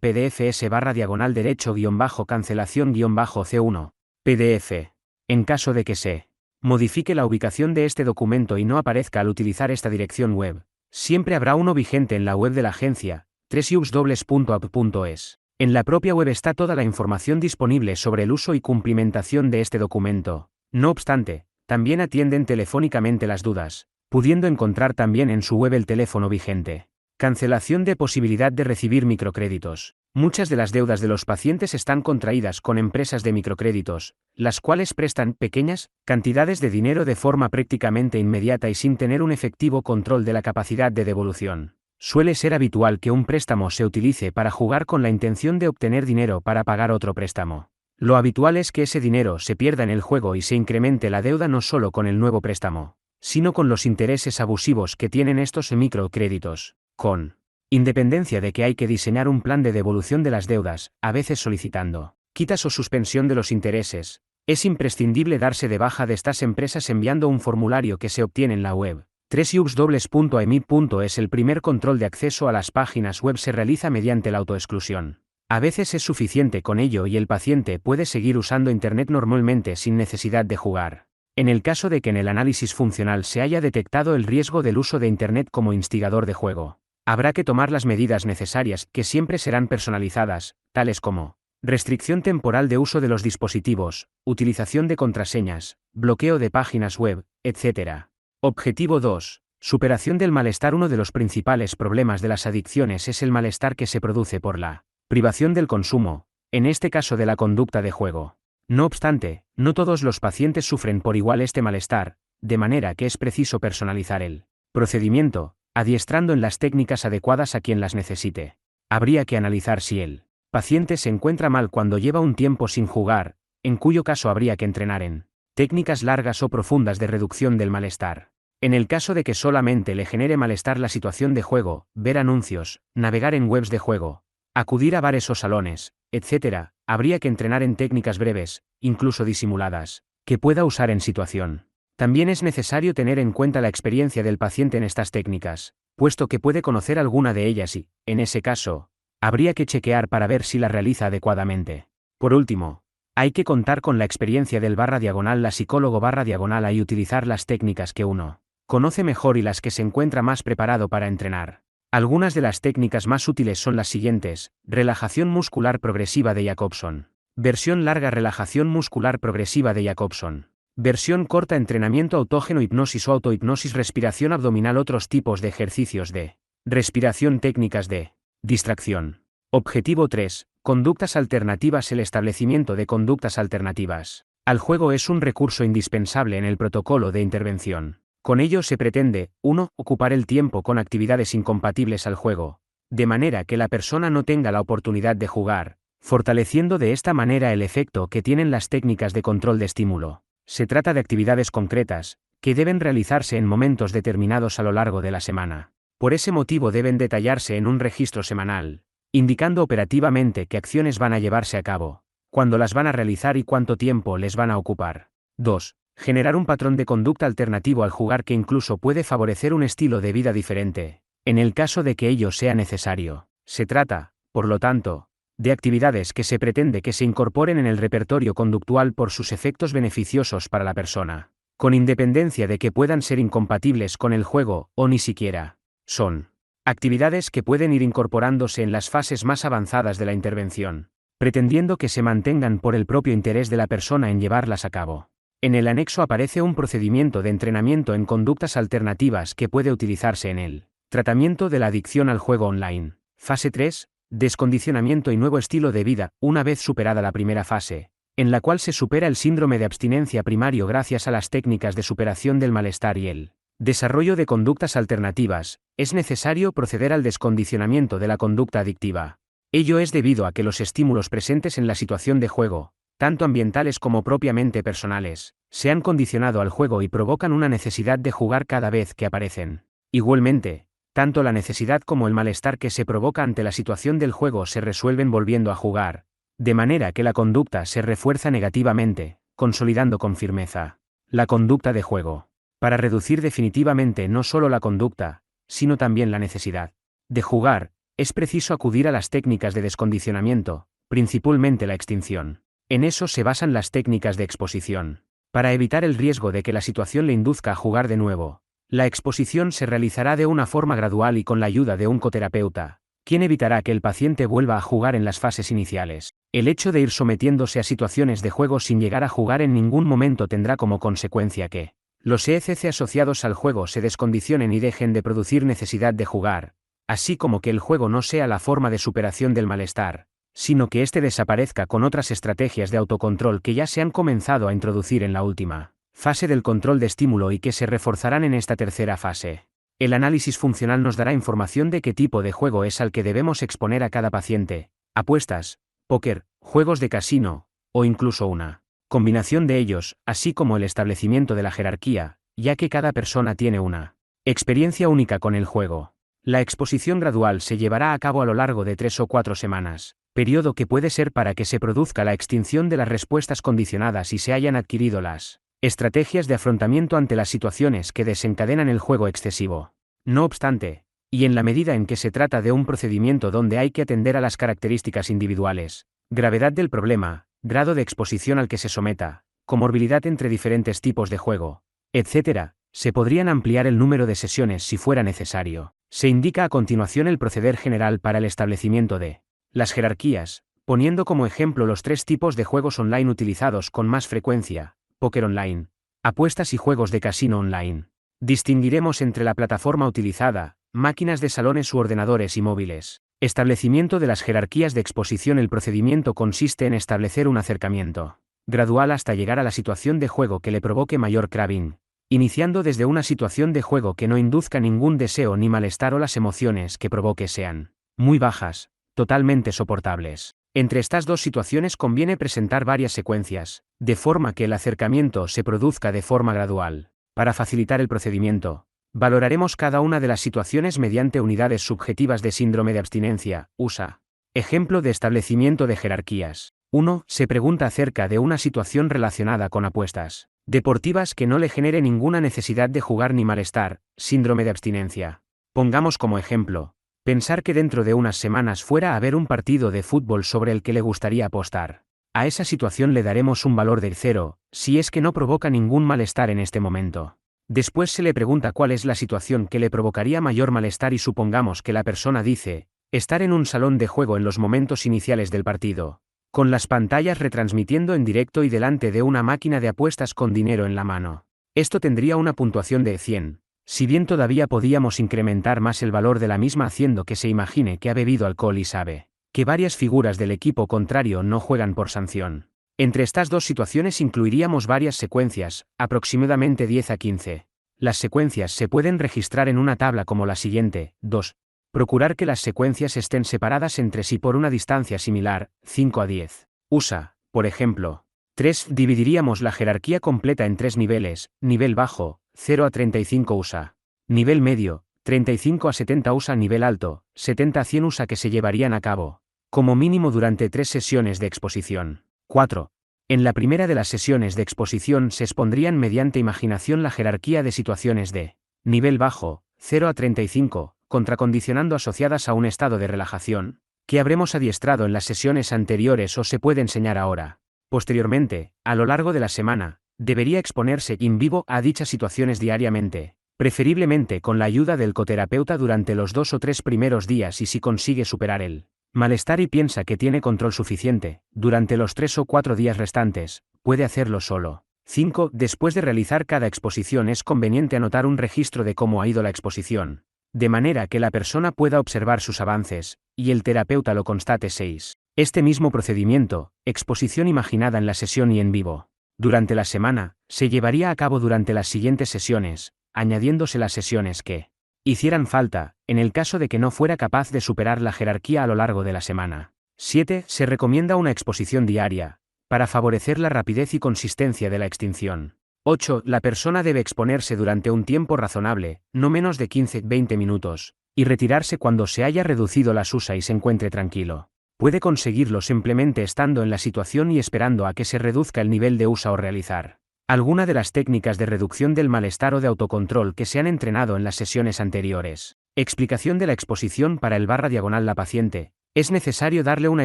/pdfs /derecho-cancelación-c1 PDF. En caso de que se modifique la ubicación de este documento y no aparezca al utilizar esta dirección web, siempre habrá uno vigente en la web de la agencia, www.app.es. En la propia web está toda la información disponible sobre el uso y cumplimentación de este documento. No obstante, también atienden telefónicamente las dudas, pudiendo encontrar también en su web el teléfono vigente. Cancelación de posibilidad de recibir microcréditos. Muchas de las deudas de los pacientes están contraídas con empresas de microcréditos, las cuales prestan pequeñas cantidades de dinero de forma prácticamente inmediata y sin tener un efectivo control de la capacidad de devolución. Suele ser habitual que un préstamo se utilice para jugar con la intención de obtener dinero para pagar otro préstamo. Lo habitual es que ese dinero se pierda en el juego y se incremente la deuda no solo con el nuevo préstamo, sino con los intereses abusivos que tienen estos microcréditos. Con independencia de que hay que diseñar un plan de devolución de las deudas, a veces solicitando quitas o suspensión de los intereses, es imprescindible darse de baja de estas empresas enviando un formulario que se obtiene en la web. www.emip.es. El primer control de acceso a las páginas web se realiza mediante la autoexclusión. A veces es suficiente con ello y el paciente puede seguir usando Internet normalmente sin necesidad de jugar. En el caso de que en el análisis funcional se haya detectado el riesgo del uso de Internet como instigador de juego, habrá que tomar las medidas necesarias, que siempre serán personalizadas, tales como restricción temporal de uso de los dispositivos, utilización de contraseñas, bloqueo de páginas web, etc. Objetivo 2. Superación del malestar. Uno de los principales problemas de las adicciones es el malestar que se produce por la privación del consumo, en este caso de la conducta de juego. No obstante, no todos los pacientes sufren por igual este malestar, de manera que es preciso personalizar el procedimiento, adiestrando en las técnicas adecuadas a quien las necesite. Habría que analizar si el paciente se encuentra mal cuando lleva un tiempo sin jugar, en cuyo caso habría que entrenar en técnicas largas o profundas de reducción del malestar. En el caso de que solamente le genere malestar la situación de juego, ver anuncios, navegar en webs de juego, acudir a bares o salones, etc., habría que entrenar en técnicas breves, incluso disimuladas, que pueda usar en situación. También es necesario tener en cuenta la experiencia del paciente en estas técnicas, puesto que puede conocer alguna de ellas y, en ese caso, habría que chequear para ver si la realiza adecuadamente. Por último, hay que contar con la experiencia del /la psicólogo /, y utilizar las técnicas que uno conoce mejor y las que se encuentra más preparado para entrenar. Algunas de las técnicas más útiles son las siguientes: relajación muscular progresiva de Jacobson. Versión larga, relajación muscular progresiva de Jacobson. Versión corta, entrenamiento autógeno, hipnosis o autohipnosis, respiración abdominal, otros tipos de ejercicios de respiración, técnicas de distracción. Objetivo 3. Conductas alternativas. El establecimiento de conductas alternativas al juego es un recurso indispensable en el protocolo de intervención. Con ello se pretende, 1. Ocupar el tiempo con actividades incompatibles al juego, de manera que la persona no tenga la oportunidad de jugar, fortaleciendo de esta manera el efecto que tienen las técnicas de control de estímulo. Se trata de actividades concretas, que deben realizarse en momentos determinados a lo largo de la semana. Por ese motivo deben detallarse en un registro semanal, indicando operativamente qué acciones van a llevarse a cabo, cuándo las van a realizar y cuánto tiempo les van a ocupar. 2. Generar un patrón de conducta alternativo al jugar que incluso puede favorecer un estilo de vida diferente, en el caso de que ello sea necesario. Se trata, por lo tanto, de actividades que se pretende que se incorporen en el repertorio conductual por sus efectos beneficiosos para la persona, con independencia de que puedan ser incompatibles con el juego o ni siquiera son actividades que pueden ir incorporándose en las fases más avanzadas de la intervención, pretendiendo que se mantengan por el propio interés de la persona en llevarlas a cabo. En el anexo aparece un procedimiento de entrenamiento en conductas alternativas que puede utilizarse en el tratamiento de la adicción al juego online. Fase 3. Descondicionamiento y nuevo estilo de vida. Una vez superada la primera fase, en la cual se supera el síndrome de abstinencia primario gracias a las técnicas de superación del malestar y el desarrollo de conductas alternativas, es necesario proceder al descondicionamiento de la conducta adictiva. Ello es debido a que los estímulos presentes en la situación de juego, tanto ambientales como propiamente personales, se han condicionado al juego y provocan una necesidad de jugar cada vez que aparecen. Igualmente, tanto la necesidad como el malestar que se provoca ante la situación del juego se resuelven volviendo a jugar, de manera que la conducta se refuerza negativamente, consolidando con firmeza la conducta de juego. Para reducir definitivamente no solo la conducta, sino también la necesidad de jugar, es preciso acudir a las técnicas de descondicionamiento, principalmente la extinción. En eso se basan las técnicas de exposición. Para evitar el riesgo de que la situación le induzca a jugar de nuevo, la exposición se realizará de una forma gradual y con la ayuda de un coterapeuta, quien evitará que el paciente vuelva a jugar en las fases iniciales. El hecho de ir sometiéndose a situaciones de juego sin llegar a jugar en ningún momento tendrá como consecuencia que los ECC asociados al juego se descondicionen y dejen de producir necesidad de jugar, así como que el juego no sea la forma de superación del malestar, sino que éste desaparezca con otras estrategias de autocontrol que ya se han comenzado a introducir en la última fase del control de estímulo y que se reforzarán en esta tercera fase. El análisis funcional nos dará información de qué tipo de juego es al que debemos exponer a cada paciente: apuestas, póker, juegos de casino, o incluso una combinación de ellos, así como el establecimiento de la jerarquía, ya que cada persona tiene una experiencia única con el juego. La exposición gradual se llevará a cabo a lo largo de 3 o 4 semanas, periodo que puede ser para que se produzca la extinción de las respuestas condicionadas y se hayan adquirido las estrategias de afrontamiento ante las situaciones que desencadenan el juego excesivo. No obstante, y en la medida en que se trata de un procedimiento donde hay que atender a las características individuales, gravedad del problema, grado de exposición al que se someta, comorbilidad entre diferentes tipos de juego, etc., se podrían ampliar el número de sesiones si fuera necesario. Se indica a continuación el proceder general para el establecimiento de las jerarquías, poniendo como ejemplo los 3 tipos de juegos online utilizados con más frecuencia: póker online, apuestas y juegos de casino online. Distinguiremos entre la plataforma utilizada, máquinas de salones u ordenadores y móviles. Establecimiento de las jerarquías de exposición. El procedimiento consiste en establecer un acercamiento gradual hasta llegar a la situación de juego que le provoque mayor craving, iniciando desde una situación de juego que no induzca ningún deseo ni malestar o las emociones que provoque sean muy bajas, totalmente soportables. Entre estas dos situaciones conviene presentar varias secuencias, de forma que el acercamiento se produzca de forma gradual. Para facilitar el procedimiento, valoraremos cada una de las situaciones mediante unidades subjetivas de síndrome de abstinencia, USA. Ejemplo de establecimiento de jerarquías. 1. Se pregunta acerca de una situación relacionada con apuestas deportivas que no le genere ninguna necesidad de jugar ni malestar, síndrome de abstinencia. Pongamos como ejemplo, pensar que dentro de unas semanas fuera a haber un partido de fútbol sobre el que le gustaría apostar. A esa situación le daremos un valor de 0, si es que no provoca ningún malestar en este momento. Después se le pregunta cuál es la situación que le provocaría mayor malestar y supongamos que la persona dice, estar en un salón de juego en los momentos iniciales del partido, con las pantallas retransmitiendo en directo y delante de una máquina de apuestas con dinero en la mano. Esto tendría una puntuación de 100, si bien todavía podíamos incrementar más el valor de la misma haciendo que se imagine que ha bebido alcohol y sabe que varias figuras del equipo contrario no juegan por sanción. Entre estas dos situaciones incluiríamos varias secuencias, aproximadamente 10 a 15. Las secuencias se pueden registrar en una tabla como la siguiente. 2. Procurar que las secuencias estén separadas entre sí por una distancia similar, 5 a 10. USA, por ejemplo. 3. Dividiríamos la jerarquía completa en 3 niveles: nivel bajo, 0 a 35 USA. Nivel medio, 35 a 70 USA. Nivel alto, 70 a 100 USA, que se llevarían a cabo, como mínimo durante 3 sesiones de exposición. 4. En la primera de las sesiones de exposición se expondrían mediante imaginación la jerarquía de situaciones de nivel bajo, 0 a 35, contracondicionando asociadas a un estado de relajación, que habremos adiestrado en las sesiones anteriores o se puede enseñar ahora. Posteriormente, a lo largo de la semana, debería exponerse in vivo a dichas situaciones diariamente, preferiblemente con la ayuda del coterapeuta durante los 2 o 3 primeros días, y si consigue superar el malestar y piensa que tiene control suficiente, durante los 3 o 4 días restantes, puede hacerlo solo. 5. Después de realizar cada exposición es conveniente anotar un registro de cómo ha ido la exposición, de manera que la persona pueda observar sus avances, y el terapeuta lo constate. 6. Este mismo procedimiento, exposición imaginada en la sesión y en vivo, durante la semana, se llevaría a cabo durante las siguientes sesiones, añadiéndose las sesiones que hicieran falta, en el caso de que no fuera capaz de superar la jerarquía a lo largo de la semana. 7. Se recomienda una exposición diaria, para favorecer la rapidez y consistencia de la extinción. 8. La persona debe exponerse durante un tiempo razonable, no menos de 15-20 minutos, y retirarse cuando se haya reducido las USA y se encuentre tranquilo. Puede conseguirlo simplemente estando en la situación y esperando a que se reduzca el nivel de USA o realizar alguna de las técnicas de reducción del malestar o de autocontrol que se han entrenado en las sesiones anteriores. Explicación de la exposición para el // la paciente. Es necesario darle una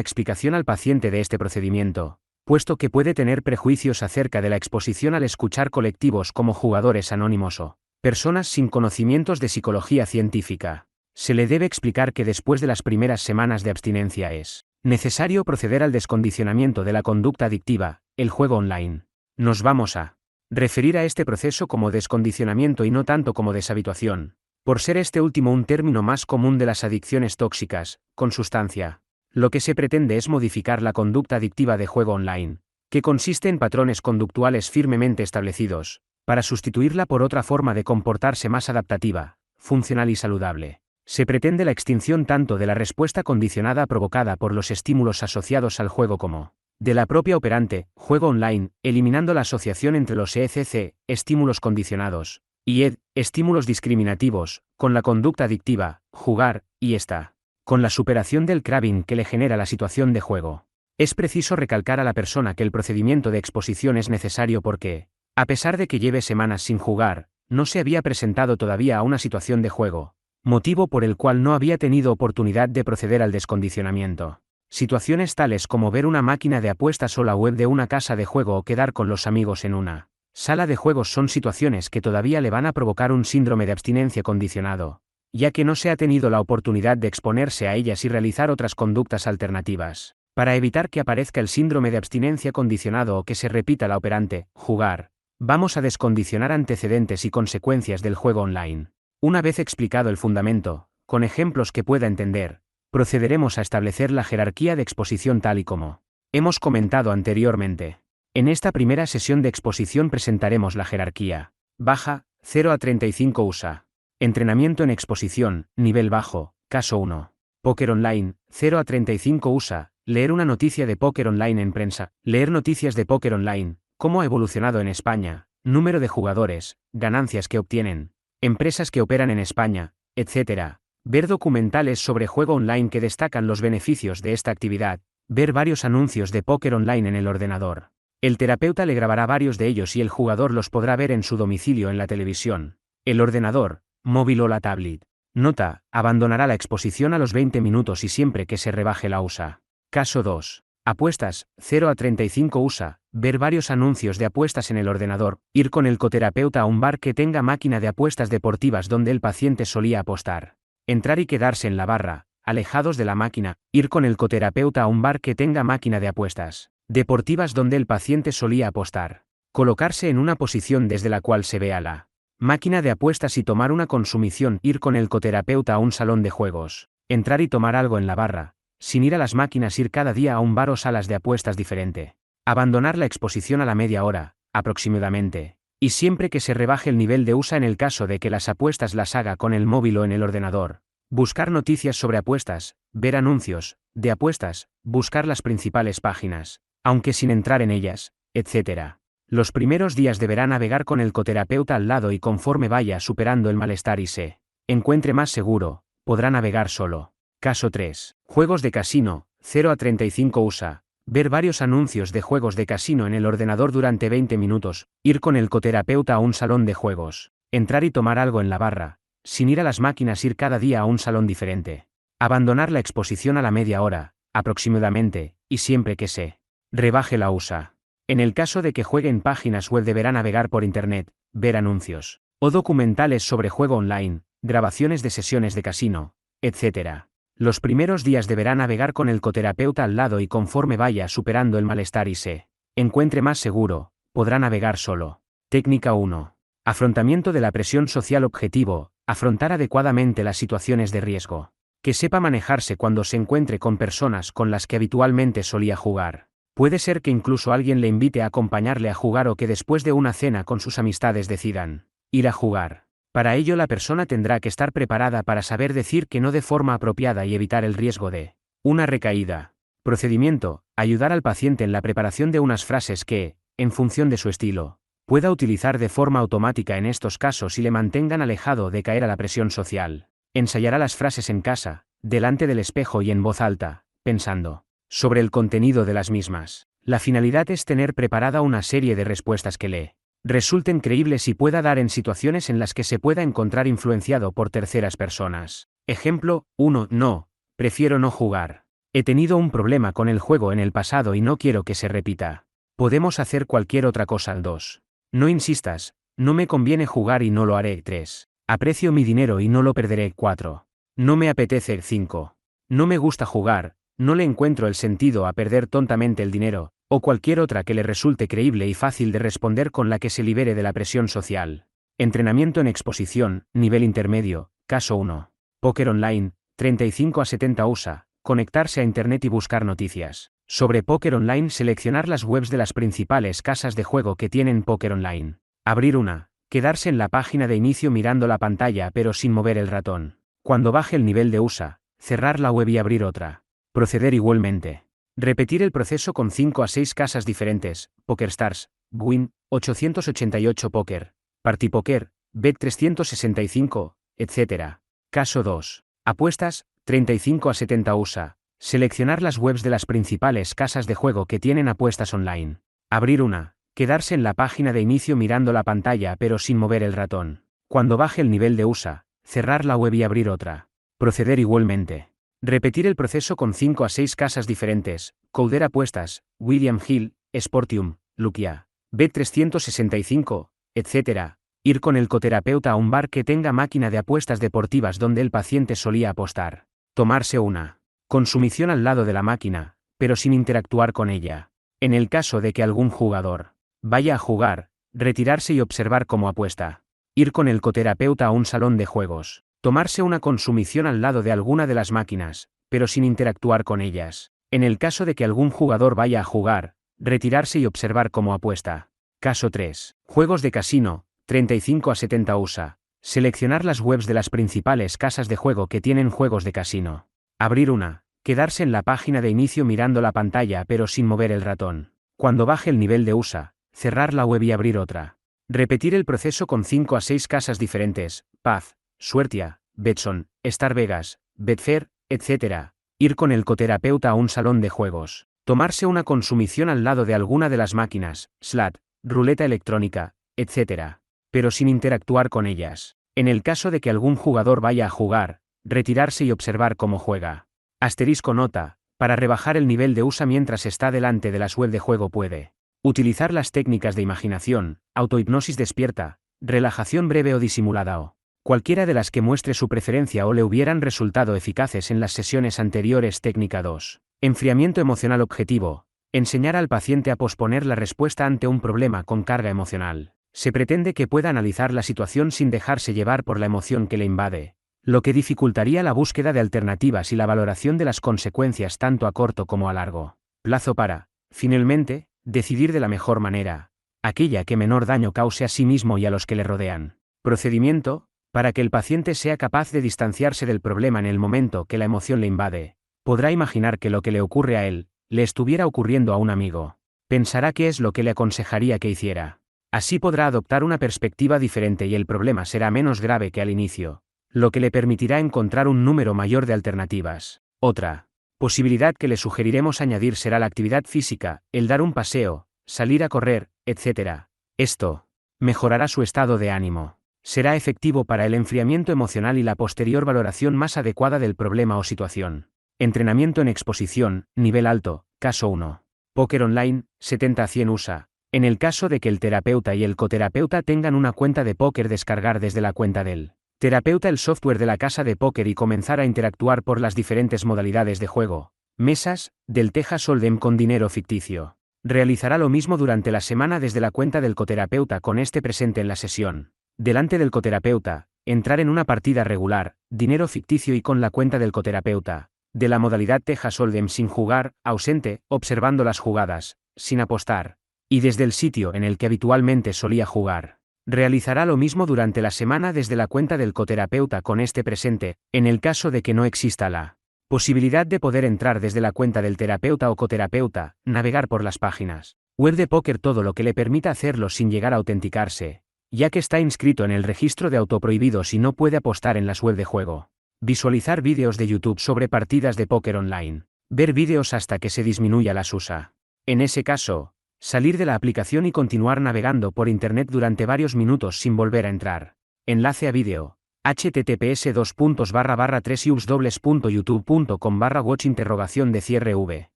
explicación al paciente de este procedimiento, puesto que puede tener prejuicios acerca de la exposición al escuchar colectivos como jugadores anónimos o personas sin conocimientos de psicología científica. Se le debe explicar que después de las primeras semanas de abstinencia es necesario proceder al descondicionamiento de la conducta adictiva, el juego online. Nos vamos a referir a este proceso como descondicionamiento y no tanto como deshabituación, por ser este último un término más común de las adicciones tóxicas, con sustancia. Lo que se pretende es modificar la conducta adictiva de juego online, que consiste en patrones conductuales firmemente establecidos, para sustituirla por otra forma de comportarse más adaptativa, funcional y saludable. Se pretende la extinción tanto de la respuesta condicionada provocada por los estímulos asociados al juego como de la propia operante, juego online, eliminando la asociación entre los ECC, estímulos condicionados, y estímulos discriminativos, con la conducta adictiva, jugar, y esta, con la superación del craving que le genera la situación de juego. Es preciso recalcar a la persona que el procedimiento de exposición es necesario porque, a pesar de que lleve semanas sin jugar, no se había presentado todavía a una situación de juego, motivo por el cual no había tenido oportunidad de proceder al descondicionamiento. Situaciones tales como ver una máquina de apuestas o la web de una casa de juego o quedar con los amigos en una sala de juegos son situaciones que todavía le van a provocar un síndrome de abstinencia condicionado, ya que no se ha tenido la oportunidad de exponerse a ellas y realizar otras conductas alternativas. Para evitar que aparezca el síndrome de abstinencia condicionado o que se repita la operante, jugar, vamos a descondicionar antecedentes y consecuencias del juego online. Una vez explicado el fundamento, con ejemplos que pueda entender, procederemos a establecer la jerarquía de exposición tal y como hemos comentado anteriormente. En esta primera sesión de exposición presentaremos la jerarquía. Baja, 0 a 35 USA. Entrenamiento en exposición, nivel bajo, caso 1. Póker online, 0 a 35 USA. Leer una noticia de póker online en prensa. Leer noticias de póker online, cómo ha evolucionado en España, número de jugadores, ganancias que obtienen, empresas que operan en España, etc. Ver documentales sobre juego online que destacan los beneficios de esta actividad. Ver varios anuncios de póker online en el ordenador. El terapeuta le grabará varios de ellos y el jugador los podrá ver en su domicilio en la televisión, el ordenador, móvil o la tablet. Nota: abandonará la exposición a los 20 minutos y siempre que se rebaje la USA. Caso 2. Apuestas, 0 a 35 USA. Ver varios anuncios de apuestas en el ordenador. Ir con el coterapeuta a un bar que tenga máquina de apuestas deportivas donde el paciente solía apostar. Entrar y quedarse en la barra, alejados de la máquina. Ir con el coterapeuta a un bar que tenga máquina de apuestas deportivas donde el paciente solía apostar. Colocarse en una posición desde la cual se vea la máquina de apuestas y tomar una consumición. Ir con el coterapeuta a un salón de juegos. Entrar y tomar algo en la barra. Sin ir a las máquinas, ir cada día a un bar o salas de apuestas diferente. Abandonar la exposición a la media hora, aproximadamente. Y siempre que se rebaje el nivel de USA en el caso de que las apuestas las haga con el móvil o en el ordenador. Buscar noticias sobre apuestas, ver anuncios de apuestas, buscar las principales páginas, aunque sin entrar en ellas, etc. Los primeros días deberá navegar con el coterapeuta al lado y conforme vaya superando el malestar y se encuentre más seguro, podrá navegar solo. Caso 3. Juegos de casino, 0 a 35 USA. Ver varios anuncios de juegos de casino en el ordenador durante 20 minutos. Ir con el coterapeuta a un salón de juegos. Entrar y tomar algo en la barra. Sin ir a las máquinas, ir cada día a un salón diferente. Abandonar la exposición a la media hora, aproximadamente, y siempre que se rebaje la USA. En el caso de que juegue en páginas web deberá navegar por internet, ver anuncios o documentales sobre juego online, grabaciones de sesiones de casino, etc. Los primeros días deberá navegar con el coterapeuta al lado y conforme vaya superando el malestar y se encuentre más seguro, podrá navegar solo. Técnica 1. Afrontamiento de la presión social. Objetivo: afrontar adecuadamente las situaciones de riesgo. Que sepa manejarse cuando se encuentre con personas con las que habitualmente solía jugar. Puede ser que incluso alguien le invite a acompañarle a jugar o que después de una cena con sus amistades decidan ir a jugar. Para ello la persona tendrá que estar preparada para saber decir que no de forma apropiada y evitar el riesgo de una recaída. Procedimiento: ayudar al paciente en la preparación de unas frases que, en función de su estilo, pueda utilizar de forma automática en estos casos y le mantengan alejado de caer a la presión social. Ensayará las frases en casa, delante del espejo y en voz alta, pensando sobre el contenido de las mismas. La finalidad es tener preparada una serie de respuestas que le resulten creíbles y pueda dar en situaciones en las que se pueda encontrar influenciado por terceras personas. Ejemplo: 1. No, prefiero no jugar. He tenido un problema con el juego en el pasado y no quiero que se repita. Podemos hacer cualquier otra cosa. 2. No insistas, no me conviene jugar y no lo haré. 3. Aprecio mi dinero y no lo perderé. 4. No me apetece. 5. No me gusta jugar, no le encuentro el sentido a perder tontamente el dinero, o cualquier otra que le resulte creíble y fácil de responder con la que se libere de la presión social. Entrenamiento en exposición, nivel intermedio, caso 1. Póker online, 35 a 70 USA. Conectarse a internet y buscar noticias. Sobre póker online, seleccionar las webs de las principales casas de juego que tienen póker online. Abrir una. Quedarse en la página de inicio mirando la pantalla pero sin mover el ratón. Cuando baje el nivel de USA, cerrar la web y abrir otra. Proceder igualmente. Repetir el proceso con 5 a 6 casas diferentes: PokerStars, Win, 888 Poker, Party Poker, Bet365, etc. Caso 2. Apuestas, 35 a 70 USA. Seleccionar las webs de las principales casas de juego que tienen apuestas online. Abrir una. Quedarse en la página de inicio mirando la pantalla pero sin mover el ratón. Cuando baje el nivel de USA, cerrar la web y abrir otra. Proceder igualmente. Repetir el proceso con 5 a 6 casas diferentes: Couder Apuestas, William Hill, Sportium, Luquia, Bet365, etc. Ir con el coterapeuta a un bar que tenga máquina de apuestas deportivas donde el paciente solía apostar. Tomarse una consumición al lado de la máquina, pero sin interactuar con ella. En el caso de que algún jugador vaya a jugar, retirarse y observar cómo apuesta. Ir con el coterapeuta a un salón de juegos. Tomarse una consumición al lado de alguna de las máquinas, pero sin interactuar con ellas. En el caso de que algún jugador vaya a jugar, retirarse y observar cómo apuesta. Caso 3. Juegos de casino, 35 a 70 USA. Seleccionar las webs de las principales casas de juego que tienen juegos de casino. Abrir una. Quedarse en la página de inicio mirando la pantalla pero sin mover el ratón. Cuando baje el nivel de USA, cerrar la web y abrir otra. Repetir el proceso con 5 a 6 casas diferentes, Paz, Suertia, Betson, Star Vegas, Betfair, etc. Ir con el coterapeuta a un salón de juegos. Tomarse una consumición al lado de alguna de las máquinas, slot, ruleta electrónica, etc. Pero sin interactuar con ellas. En el caso de que algún jugador vaya a jugar, retirarse y observar cómo juega. Asterisco nota, para rebajar el nivel de USA mientras está delante de las web de juego puede utilizar las técnicas de imaginación, autohipnosis despierta, relajación breve o disimulada o cualquiera de las que muestre su preferencia o le hubieran resultado eficaces en las sesiones anteriores. Técnica 2. Enfriamiento emocional objetivo. Enseñar al paciente a posponer la respuesta ante un problema con carga emocional. Se pretende que pueda analizar la situación sin dejarse llevar por la emoción que le invade, lo que dificultaría la búsqueda de alternativas y la valoración de las consecuencias tanto a corto como a largo plazo para, finalmente, decidir de la mejor manera, aquella que menor daño cause a sí mismo y a los que le rodean. Procedimiento, para que el paciente sea capaz de distanciarse del problema en el momento que la emoción le invade, podrá imaginar que lo que le ocurre a él, le estuviera ocurriendo a un amigo. Pensará qué es lo que le aconsejaría que hiciera. Así podrá adoptar una perspectiva diferente y el problema será menos grave que al inicio, lo que le permitirá encontrar un número mayor de alternativas. Otra posibilidad que le sugeriremos añadir será la actividad física, el dar un paseo, salir a correr, etc. Esto mejorará su estado de ánimo. Será efectivo para el enfriamiento emocional y la posterior valoración más adecuada del problema o situación. Entrenamiento en exposición, nivel alto, caso 1. Póker online, 70 a 100 USA. En el caso de que el terapeuta y el coterapeuta tengan una cuenta de póker, descargar desde la cuenta del terapeuta el software de la casa de póker y comenzar a interactuar por las diferentes modalidades de juego. Mesas, del Texas Hold'em con dinero ficticio. Realizará lo mismo durante la semana desde la cuenta del coterapeuta con este presente en la sesión. Delante del coterapeuta, entrar en una partida regular, dinero ficticio y con la cuenta del coterapeuta. De la modalidad Texas Hold'em sin jugar, ausente, observando las jugadas, sin apostar. Y desde el sitio en el que habitualmente solía jugar. Realizará lo mismo durante la semana desde la cuenta del coterapeuta con este presente, en el caso de que no exista la posibilidad de poder entrar desde la cuenta del terapeuta o coterapeuta, navegar por las páginas web de póker, todo lo que le permita hacerlo sin llegar a autenticarse, ya que está inscrito en el registro de autoprohibidos y no puede apostar en las web de juego. Visualizar vídeos de YouTube sobre partidas de póker online. Ver vídeos hasta que se disminuya la USA. En ese caso, salir de la aplicación y continuar navegando por internet durante varios minutos sin volver a entrar. Enlace a vídeo. https://3ubs.youtube.com/watch_v.